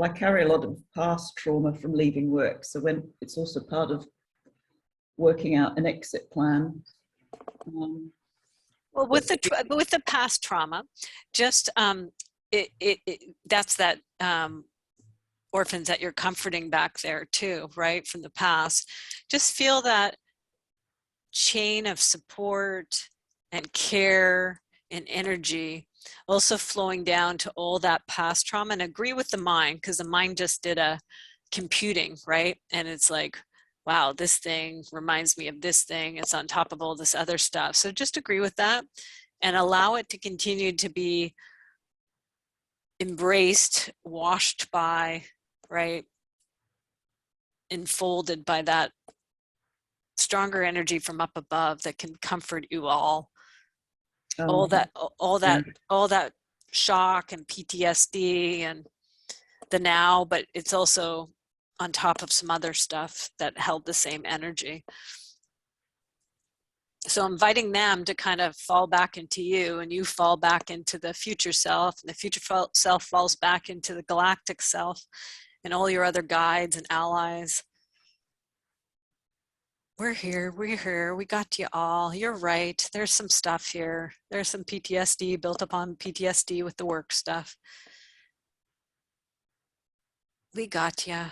I carry a lot of past trauma from leaving work, so when it's also part of working out an exit plan. Well, with the past trauma, just that's that orphans that you're comforting back there too, right, from the past. Just feel that chain of support and care and energy also flowing down to all that past trauma, and agree with the mind, because the mind just did a computing, right? And it's like, wow, this thing reminds me of this thing. It's on top of all this other stuff. So just agree with that and allow it to continue to be embraced, washed by, right, enfolded by that stronger energy from up above that can comfort you all. All that shock and PTSD and the now, but it's also on top of some other stuff that held the same energy. So inviting them to kind of fall back into you, and you fall back into the future self, and the future self falls back into the galactic self and all your other guides and allies. We're here, we got you all. You're right, there's some stuff here. There's some PTSD built upon PTSD with the work stuff. We got you.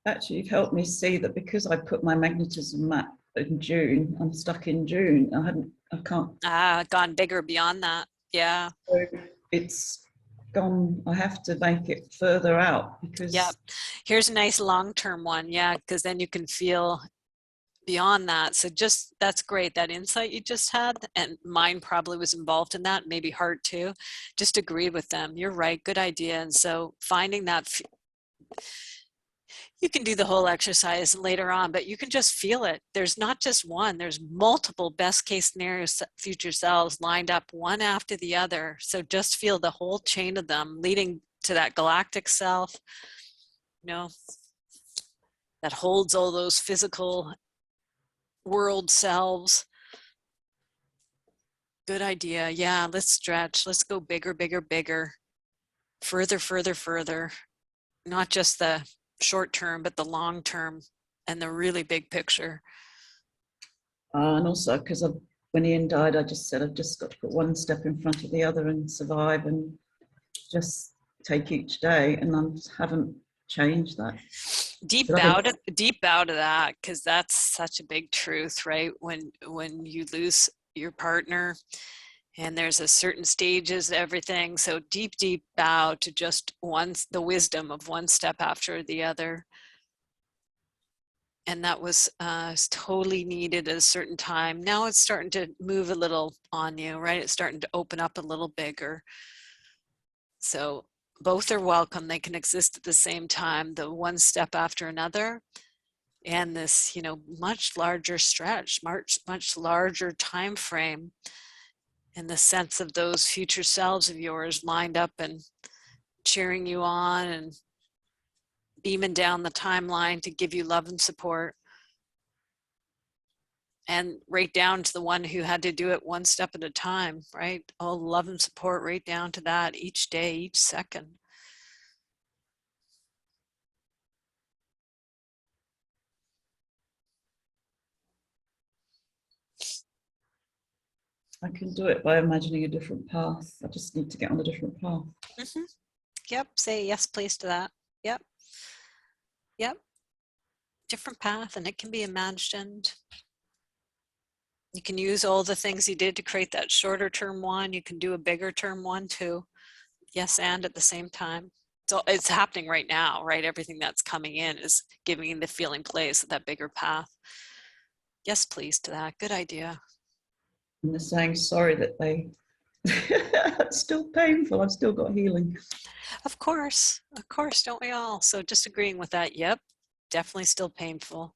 Actually, you've helped me see that because I put my magnetism map in June, I'm stuck in June. I can't. Gone bigger beyond that. Yeah. So it's gone, I have to make it further out because. Yeah. Here's a nice long-term one. Yeah. Because then you can feel beyond that. So just, that's great. That insight you just had, and mine probably was involved in that, maybe heart too. Just agreed with them. You're right. Good idea. And so finding that, you can do the whole exercise later on, but you can just feel it. There's not just one, there's multiple best case scenario future selves lined up one after the other. So just feel the whole chain of them leading to that galactic self, you know, that holds all those physical world selves. Good idea. Yeah, let's stretch. Let's go bigger, bigger, bigger. Further, further, further. Not just the short term, but the long term and the really big picture. And also because when Ian died, I just said I've just got to put one step in front of the other and survive and just take each day, and I haven't changed that. Deep bow to that, because that's such a big truth, right? When you lose your partner, and there's a certain stages, everything. So deep bow to just the wisdom of one step after the other. And that was totally needed at a certain time. Now it's starting to move a little on you, right? It's starting to open up a little bigger. So both are welcome. They can exist at the same time, the one step after another. And this, much larger stretch, much larger time frame. And the sense of those future selves of yours lined up and cheering you on and beaming down the timeline to give you love and support. And right down to the one who had to do it one step at a time, right? All love and support right down to that each day, each second. I can do it by imagining a different path. I just need to get on a different path. Mm-hmm. Yep. Say yes, please to that. Yep. Yep. Different path, and it can be imagined. You can use all the things you did to create that shorter term one. You can do a bigger term one too. Yes, and at the same time. So it's happening right now, right? Everything that's coming in is giving the feeling place of that bigger path. Yes, please, to that. Good idea. And they're saying sorry that they it's still painful. I've still got healing. Of course, don't we all? So just agreeing with that. Yep, definitely still painful.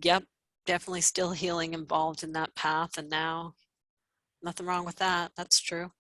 Yep, definitely still healing involved in that path. And now nothing wrong with that. That's true.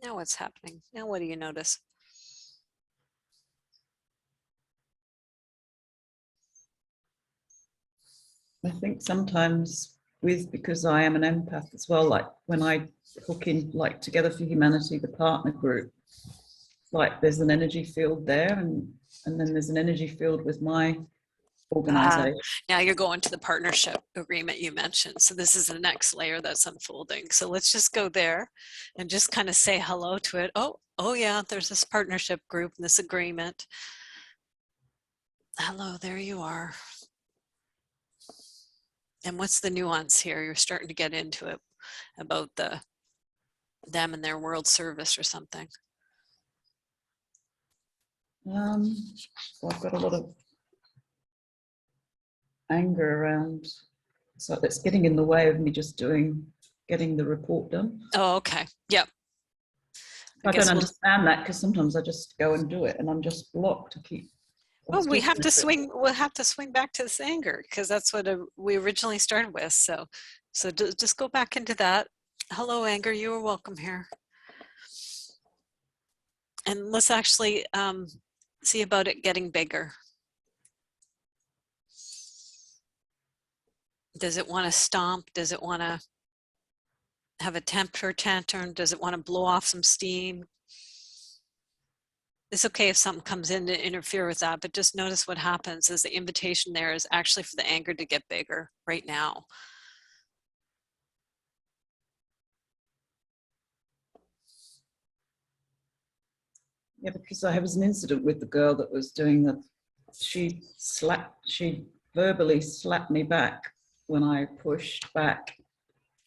Now what's happening? Now what do you notice? I think sometimes because I am an empath as well, like when I hook in like Together for Humanity, the partner group, like there's an energy field there, and then there's an energy field with my organization. Now you're going to the partnership agreement you mentioned. So this is the next layer that's unfolding. So let's just go there and just kind of say hello to it. Oh yeah, there's this partnership group and this agreement. Hello, there you are. And what's the nuance here? You're starting to get into it about them and their world service or something. So I've got a lot of anger around, so that's getting in the way of me just getting the report done. Oh, okay. Yep. I don't understand that, because sometimes I just go and do it and I'm just blocked to keep. Well, we have to swing. We'll have to swing back to this anger, because that's what we originally started with. So just go back into that. Hello, anger. You are welcome here. And let's actually see about it getting bigger. Does it want to stomp? Does it want to have a temper tantrum? Does it want to blow off some steam? It's okay if something comes in to interfere with that, but just notice what happens is the invitation there is actually for the anger to get bigger right now. Yeah, because I was an incident with the girl that was doing that. She verbally slapped me back when I pushed back.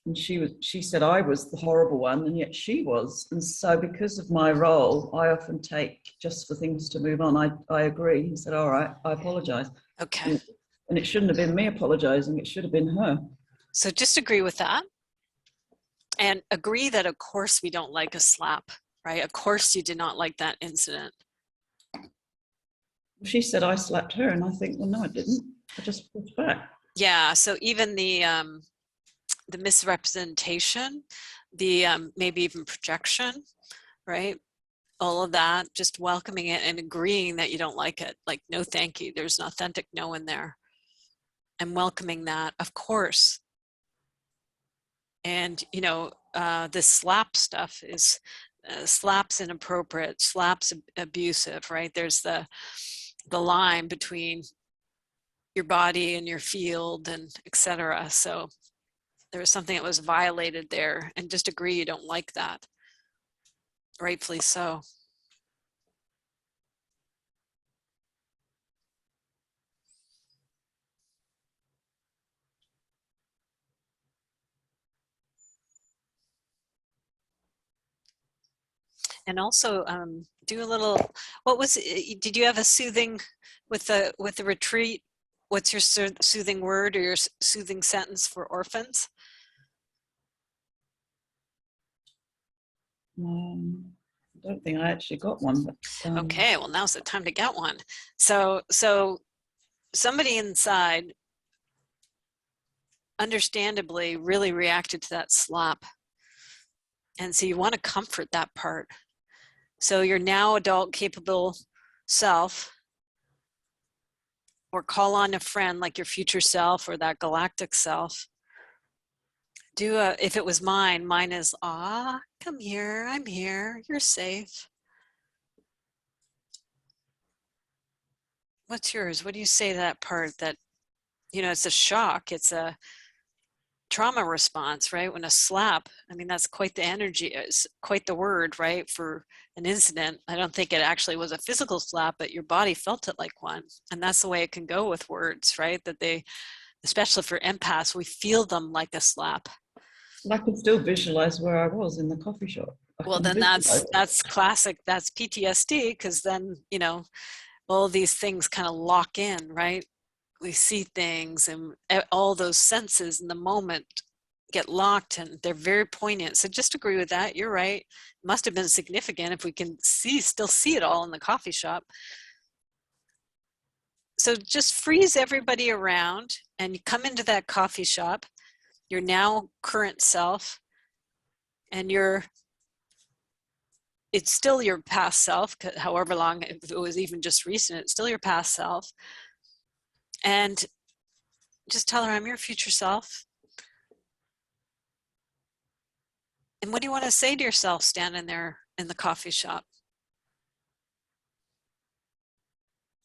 And she said I was the horrible one, and yet she was. And so because of my role, I often take just for things to move on. I agree. He said, all right, I apologize. Okay. And it shouldn't have been me apologizing. It should have been her. So just agree with that. And agree that, of course, we don't like a slap, right? Of course, you did not like that incident. She said I slapped her, and I think, well, no, I didn't. I just pushed back. Yeah. So even the misrepresentation, the maybe even projection, right? All of that, just welcoming it and agreeing that you don't like it. Like, no, thank you. There's an authentic no in there. And welcoming that, of course. And, you know, this slap stuff is slaps inappropriate, slaps abusive, right? There's the line between your body and your field and etc. So there was something that was violated there, and just agree you don't like that. Rightfully so. And also do a little, what was it, did you have a soothing with the retreat? What's your soothing word or your soothing sentence for orphans? I don't think I actually got one. But, okay, well, now's the time to get one. So somebody inside understandably really reacted to that slap. And so you want to comfort that part. So your now adult capable self or call on a friend like your future self or that galactic self. If it was mine is, come here, I'm here, you're safe. What's yours? What do you say to that part that, it's a shock, it's a trauma response, right? When a slap, I mean, that's quite the energy, it's quite the word, right? For an incident. I don't think it actually was a physical slap, but your body felt it like one. And that's the way it can go with words, right? That they, especially for empaths, we feel them like a slap. I can still visualize where I was in the coffee shop. Well, then that's classic. That's PTSD, because then, all these things kind of lock in, right? We see things and all those senses in the moment get locked, and they're very poignant. So just agree with that. You're right. It must have been significant if we can still see it all in the coffee shop. So just freeze everybody around and you come into that coffee shop, your now current self, and it's still your past self, however long, if it was even just recent, it's still your past self. And just tell her, I'm your future self. And what do you want to say to yourself standing there in the coffee shop?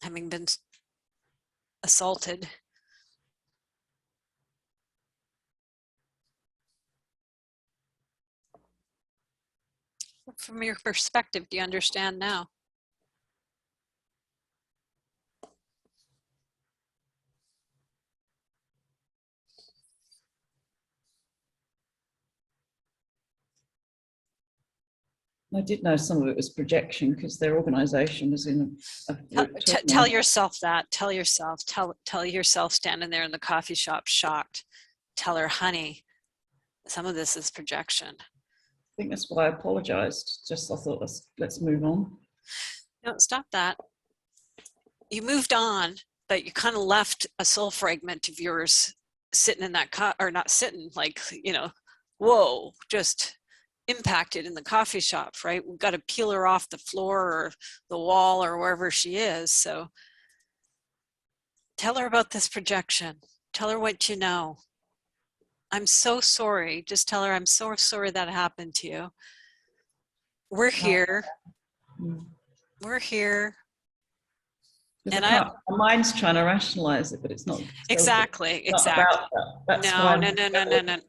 Having been assaulted. From your perspective, do you understand now? I did know some of it was projection because their organization was in tell yourself that. Tell yourself standing there in the coffee shop shocked. Tell her, honey, some of this is projection. I think that's why I apologized. Just I thought let's move on. No, stop that. You moved on, but you kind of left a soul fragment of yours sitting in that or not sitting, like, whoa, just impacted in the coffee shop, right? We've got to peel her off the floor or the wall or wherever she is. So tell her about this projection. Tell her what you know. I'm so sorry. Just tell her, I'm so sorry that happened to you. We're here. We're here. And my mind's trying to rationalize it, but it's not. Exactly. Not about that. No.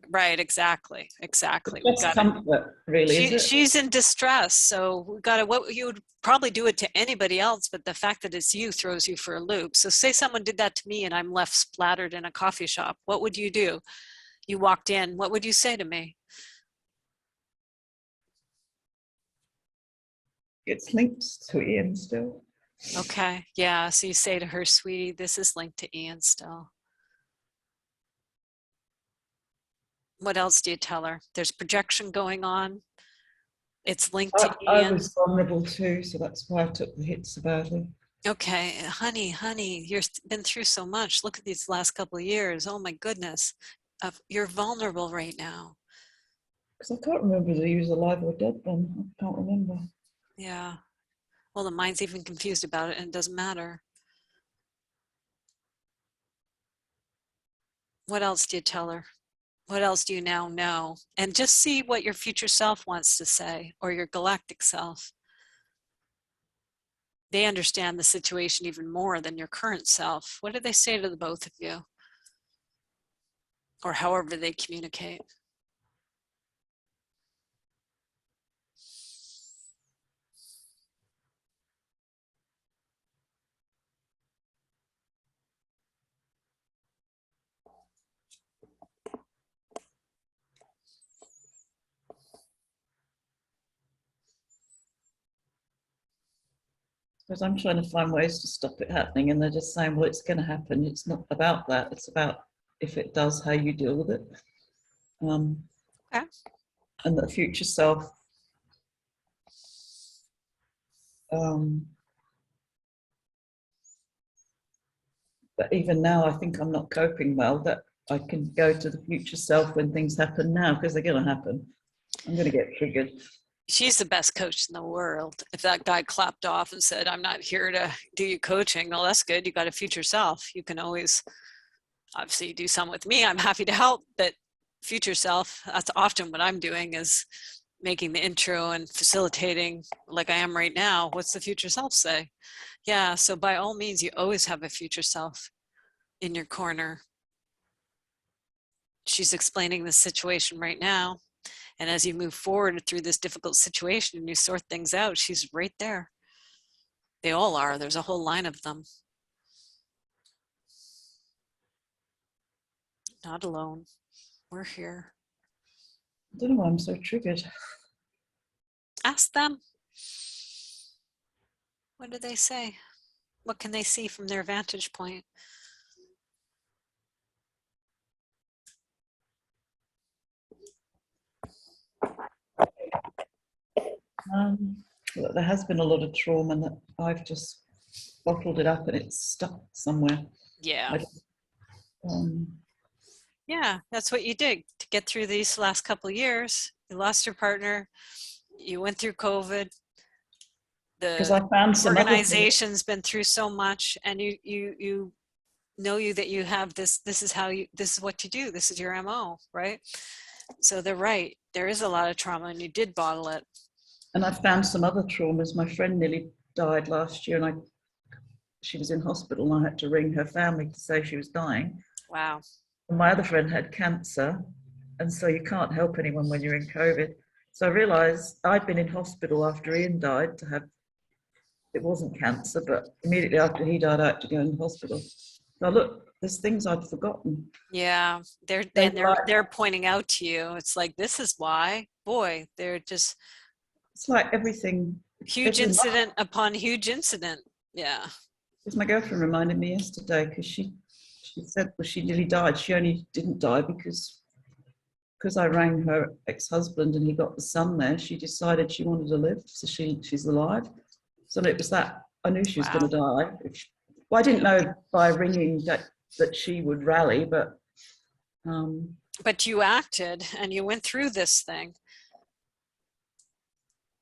Right. Exactly. It's just comfort, really. She's in distress. So we've got to, what you would probably do it to anybody else, but the fact that it's you throws you for a loop. So say someone did that to me and I'm left splattered in a coffee shop. What would you do? You walked in. What would you say to me? It's linked to Ian still. Okay. Yeah. So you say to her, sweetie, this is linked to Ian still. What else do you tell her? There's projection going on. It's linked to Ian. I was vulnerable too, so that's why I took the hit so badly. Okay. Honey, you've been through so much. Look at these last couple of years. Oh my goodness. You're vulnerable right now. Because I can't remember whether he was alive or dead then. I can't remember. Yeah. Well, the mind's even confused about it and it doesn't matter. What else do you tell her? What else do you now know? And just see what your future self wants to say, or your galactic self. They understand the situation even more than your current self. What do they say to the both of you? Or however they communicate. Because I'm trying to find ways to stop it happening, and they're just saying, well, it's going to happen. It's not about that. It's about if it does, how you deal with it. Okay. And the future self. But even now, I think I'm not coping well, that I can go to the future self when things happen now, because they're going to happen. I'm going to get triggered. she's the best coach in the world. If that guy clapped off and said, I'm not here to do your coaching, well, that's good. You got a future self. You can always, obviously, do some with me. I'm happy to help, but future self, that's often what I'm doing, is making the intro and facilitating like I am right now. What's the future self say? Yeah, so by all means, you always have a future self in your corner. She's explaining the situation right now. And as you move forward through this difficult situation and you sort things out, she's right there. They all are. There's a whole line of them. Not alone. We're here. I don't know why I'm so triggered. Ask them. What do they say? What can they see from their vantage point? There has been a lot of trauma that I've just bottled it up and it's stuck somewhere. Yeah. Yeah, that's what you did to get through these last couple of years. You lost your partner. You went through COVID. Because I found some organization's been through so much, and you know that you have this. This is what you do. This is your MO, right? So they're right. There is a lot of trauma, and you did bottle it. And I found some other traumas. My friend nearly died last year, and she was in hospital, and I had to ring her family to say she was dying. Wow. And my other friend had cancer, and so you can't help anyone when you're in COVID. So I realised I'd been in hospital after Ian died it wasn't cancer, but immediately after he died, I had to go in the hospital. Now look, there's things I'd forgotten. Yeah, they're pointing out to you. It's like, this is why. Boy, they're just. It's like everything. Huge incident upon huge incident. Yeah. Because my girlfriend reminded me yesterday, because she said, well, she nearly died. She only didn't die because I rang her ex-husband and he got the son there. She decided she wanted to live, so she's alive. So it was that I knew she was going to die. Well, I didn't know by ringing that she would rally, but. But you acted and you went through this thing.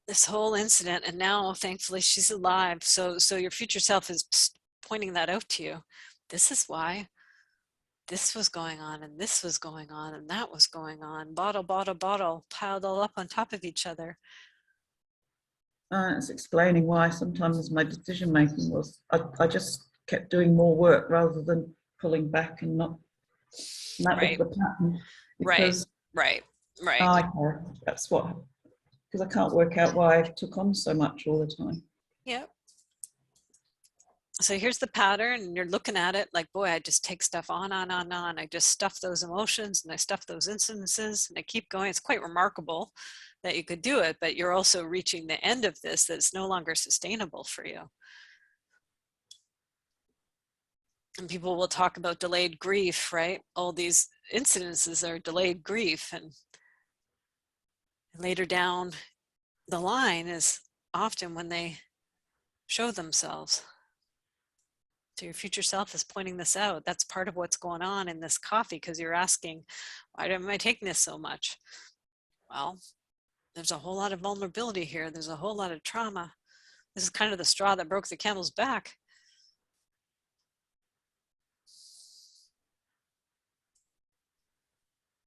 This whole incident, and now thankfully she's alive. So your future self is pointing that out to you. This is why this was going on, and this was going on, and that was going on. Bottle, piled all up on top of each other. It's explaining why sometimes my decision making was I just kept doing more work rather than pulling back and not. And that was the pattern. Right. That's what. Because I can't work out why I took on so much all the time. Yep. So here's the pattern, and you're looking at it like, boy, I just take stuff on. I just stuff those emotions, and I stuff those incidences, and I keep going. It's quite remarkable that you could do it, but you're also reaching the end of this that's no longer sustainable for you. And people will talk about delayed grief, right? All these incidences are delayed grief, and later down the line is often when they show themselves. So your future self is pointing this out. That's part of what's going on in this coffee, because you're asking, why am I taking this so much? Well, there's a whole lot of vulnerability here. There's a whole lot of trauma. This is kind of the straw that broke the camel's back.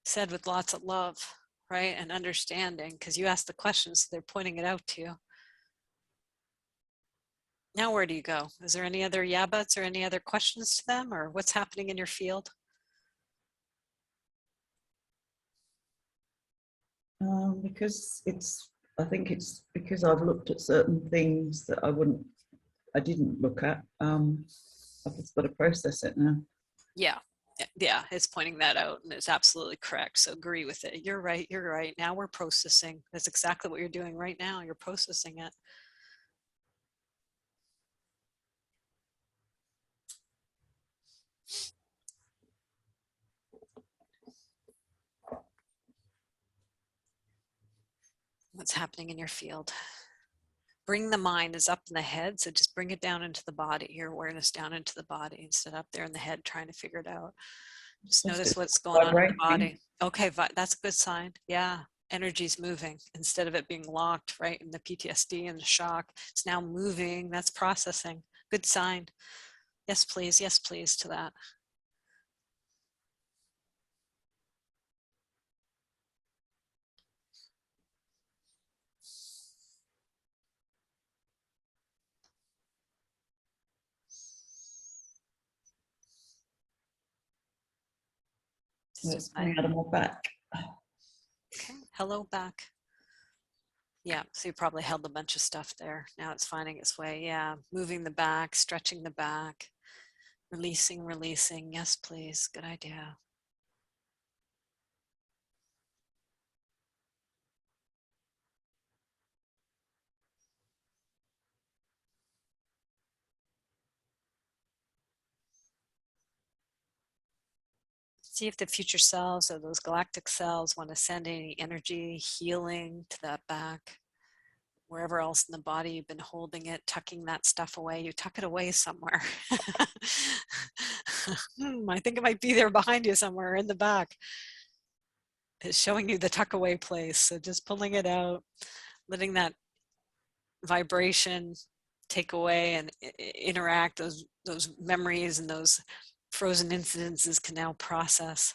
Said with lots of love, right? And understanding, because you asked the questions, so they're pointing it out to you. Now, where do you go? Is there any other yeah buts or any other questions to them, or what's happening in your field? Because I think it's because I've looked at certain things that I didn't look at. I've just got to process it now. Yeah, it's pointing that out, and it's absolutely correct. So agree with it. You're right. Now we're processing. That's exactly what you're doing right now. You're processing it. What's happening in your field? Bring the mind is up in the head, so just bring it down into the body, your awareness down into the body instead of up there in the head trying to figure it out. Just notice what's going on in the body. Okay, that's a good sign. Yeah, energy's moving instead of it being locked, right, in the PTSD and the shock. It's now moving. That's processing. Good sign. Yes, please to that. So it's coming out of my back. Okay, hello back. Yeah, so you probably held a bunch of stuff there. Now it's finding its way. Yeah, moving the back, stretching the back, releasing, releasing. Yes, please. Good idea. See if the future selves or those galactic cells want to send any energy, healing to that back. Wherever else in the body you've been holding it, tucking that stuff away, you tuck it away somewhere. I think it might be there behind you somewhere in the back. It's showing you the tuck away place. So just pulling it out, letting that vibration take away and interact. Those memories and those frozen incidences can now process.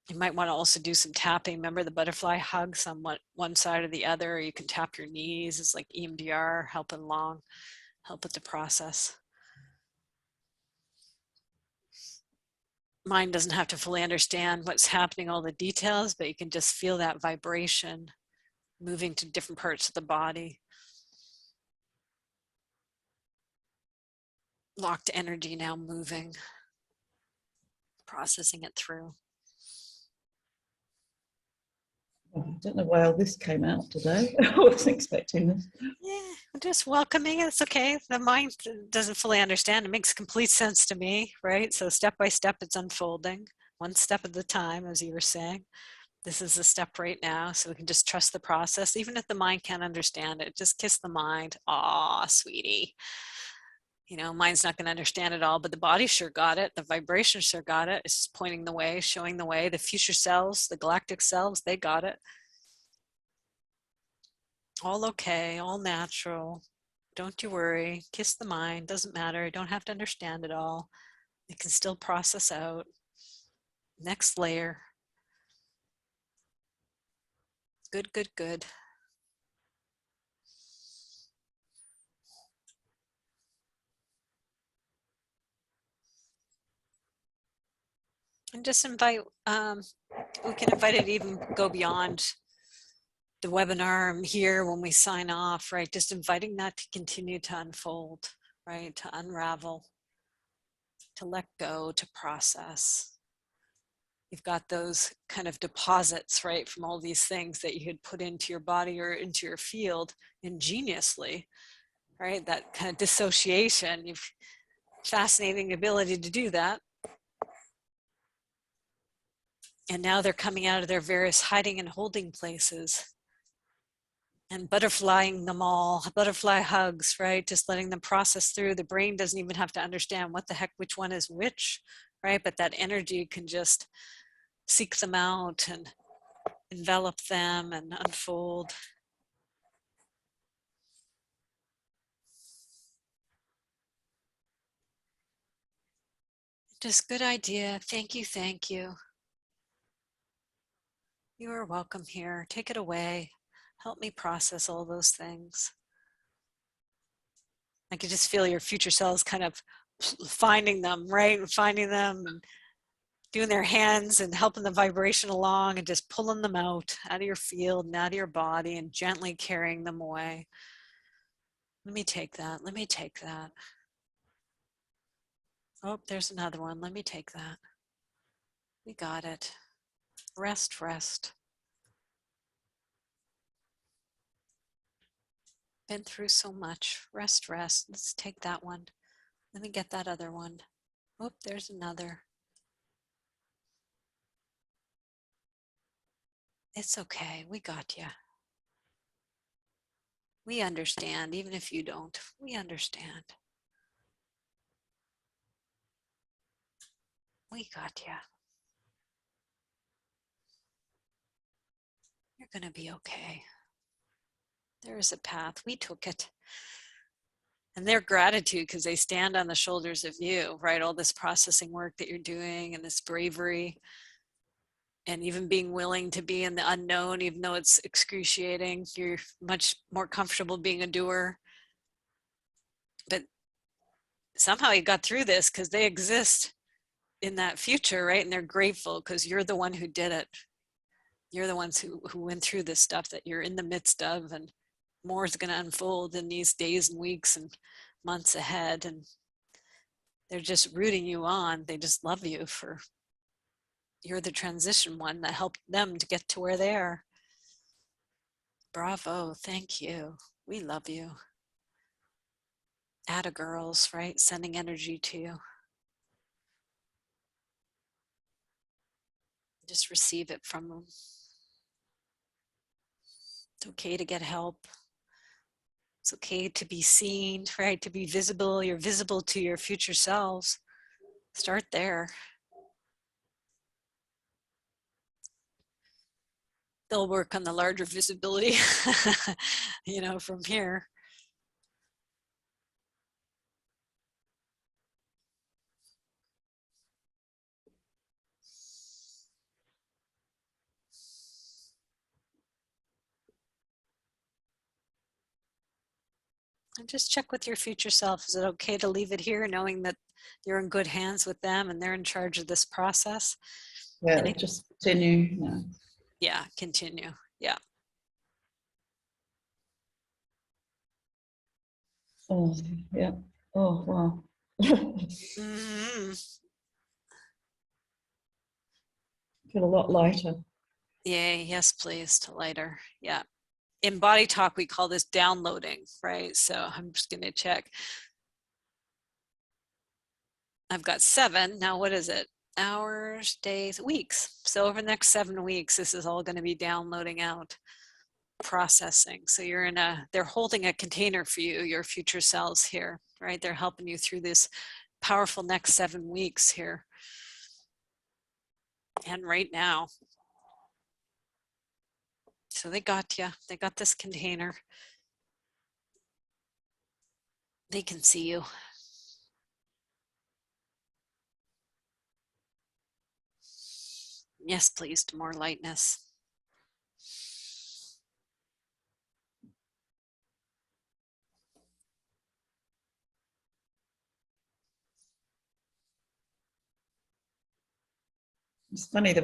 You might want to also do some tapping. Remember the butterfly hugs on one side or the other. Or you can tap your knees. It's like EMDR, helping along, help with the process. Mind doesn't have to fully understand what's happening, all the details, but you can just feel that vibration moving to different parts of the body. Locked energy now moving, processing it through. I don't know why all this came out today. I wasn't expecting this. Yeah, just welcoming it. It's okay. The mind doesn't fully understand. It makes complete sense to me, right? So step by step, it's unfolding, one step at a time, as you were saying. This is the step right now, so we can just trust the process. Even if the mind can't understand it, just kiss the mind. Aw, sweetie. You know, mind's not going to understand it all, but the body sure got it. The vibration sure got it. It's pointing the way, showing the way. The future selves, the galactic selves, they got it. All okay, all natural. Don't you worry. Kiss the mind. Doesn't matter. You don't have to understand it all. It can still process out. Next layer. Good, good, good. And just invite, we can invite it to even go beyond the webinar here when we sign off, right? Just inviting that to continue to unfold, right? To unravel, to let go, to process. You've got those kind of deposits, right? From all these things that you had put into your body or into your field ingeniously, right? That kind of dissociation, you've fascinating ability to do that. And now they're coming out of their various hiding and holding places and butterflying them all, butterfly hugs, right? Just letting them process through. The brain doesn't even have to understand what the heck, which one is which, right? But that energy can just seek them out and envelop them and unfold. Just good idea. Thank you, thank you. You are welcome here. Take it away. Help me process all those things. I could just feel your future selves kind of finding them, right? And finding them and doing their hands and helping the vibration along and just pulling them out of your field and out of your body and gently carrying them away. Let me take that. Let me take that. Oh, there's another one. Let me take that. We got it. Rest, rest. Been through so much. Rest, rest. Let's take that one. Let me get that other one. Oh, there's another. It's okay. We got you. We understand, even if you don't. We understand. We got you. You're going to be okay. There is a path. We took it. And their gratitude, because they stand on the shoulders of you, right? All this processing work that you're doing and this bravery, and even being willing to be in the unknown, even though it's excruciating. You're much more comfortable being a doer. But somehow you got through this because they exist in that future, right? And they're grateful because you're the one who did it. You're the ones who went through this stuff that you're in the midst of, and more is going to unfold in these days and weeks and months ahead. And they're just rooting you on. They just love you for, you're the transition one that helped them to get to where they are. Bravo. Thank you. We love you. Atta girls, right? Sending energy to you. Just receive it from them. It's okay to get help. It's okay to be seen, right? To be visible. You're visible to your future selves. Start there. They'll work on the larger visibility, you know, from here. And just check with your future self. Is it okay to leave it here, knowing that you're in good hands with them and they're in charge of this process? Yeah, And just continue. yeah, continue. Yeah. Oh, yeah. Oh, wow. Mm-hmm. Feel a lot lighter. Yay, yes, please, to lighter. Yeah. In body talk, we call this downloading, right? So I'm just going to check. I've got 7. Now, what is it? Hours, days, weeks. So over the next 7 weeks, this is all going to be downloading out, processing. So you're in they're holding a container for you, your future selves here, right? They're helping you through this powerful next 7 weeks here. And right now. So they got you. They got this container. They can see you. Yes, please, to more lightness. It's funny,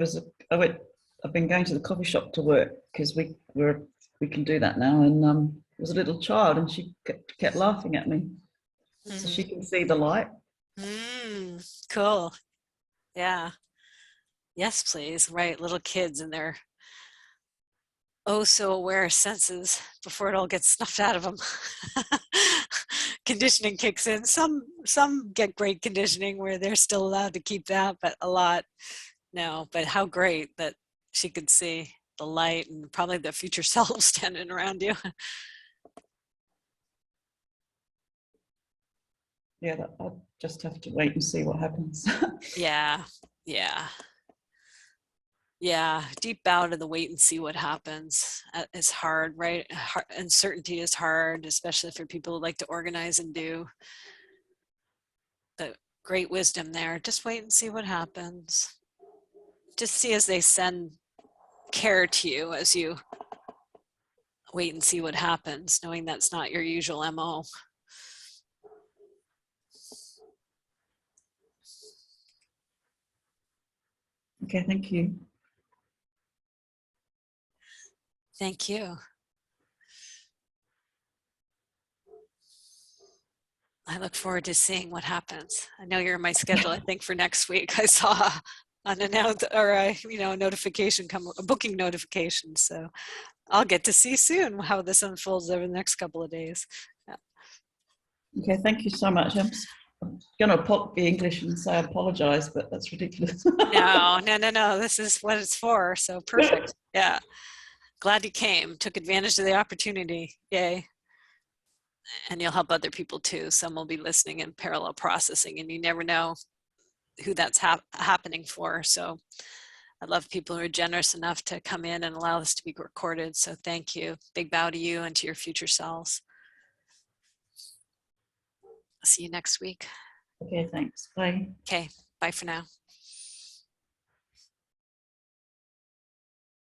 I've been going to the coffee shop to work because we can do that now, and there was a little child and she kept laughing at me. So she can see the light. Cool. Yeah. Yes, please. Right. Little kids and their oh so aware senses before it all gets snuffed out of them. Conditioning kicks in. Some get great conditioning where they're still allowed to keep that, but a lot no. But how great that she could see the light and probably the future self standing around you. Yeah, I'll just have to wait and see what happens. Yeah. Yeah. Yeah, deep bow to the wait and see what happens. It's hard, right? Uncertainty is hard, especially for people who like to organize and do. But great wisdom there. Just wait and see what happens. Just see as they send care to you as you wait and see what happens, knowing that's not your usual MO. Okay, thank you. Thank you. I look forward to seeing what happens. I know you're in my schedule, I think, for next week. I saw an announcement or a notification a booking notification. So I'll get to see soon how this unfolds over the next couple of days. Yeah. Okay, thank you so much. I'm going to be English and say I apologize, but that's ridiculous. No. This is what it's for. So perfect. Yeah. Glad you came, took advantage of the opportunity. Yay. And you'll help other people too. Some will be listening and parallel processing, and you never know who that's happening for. So I love people who are generous enough to come in and allow this to be recorded. So thank you. Big bow to you and to your future selves. I'll see you next week. Okay, thanks. Bye. Okay, bye for now.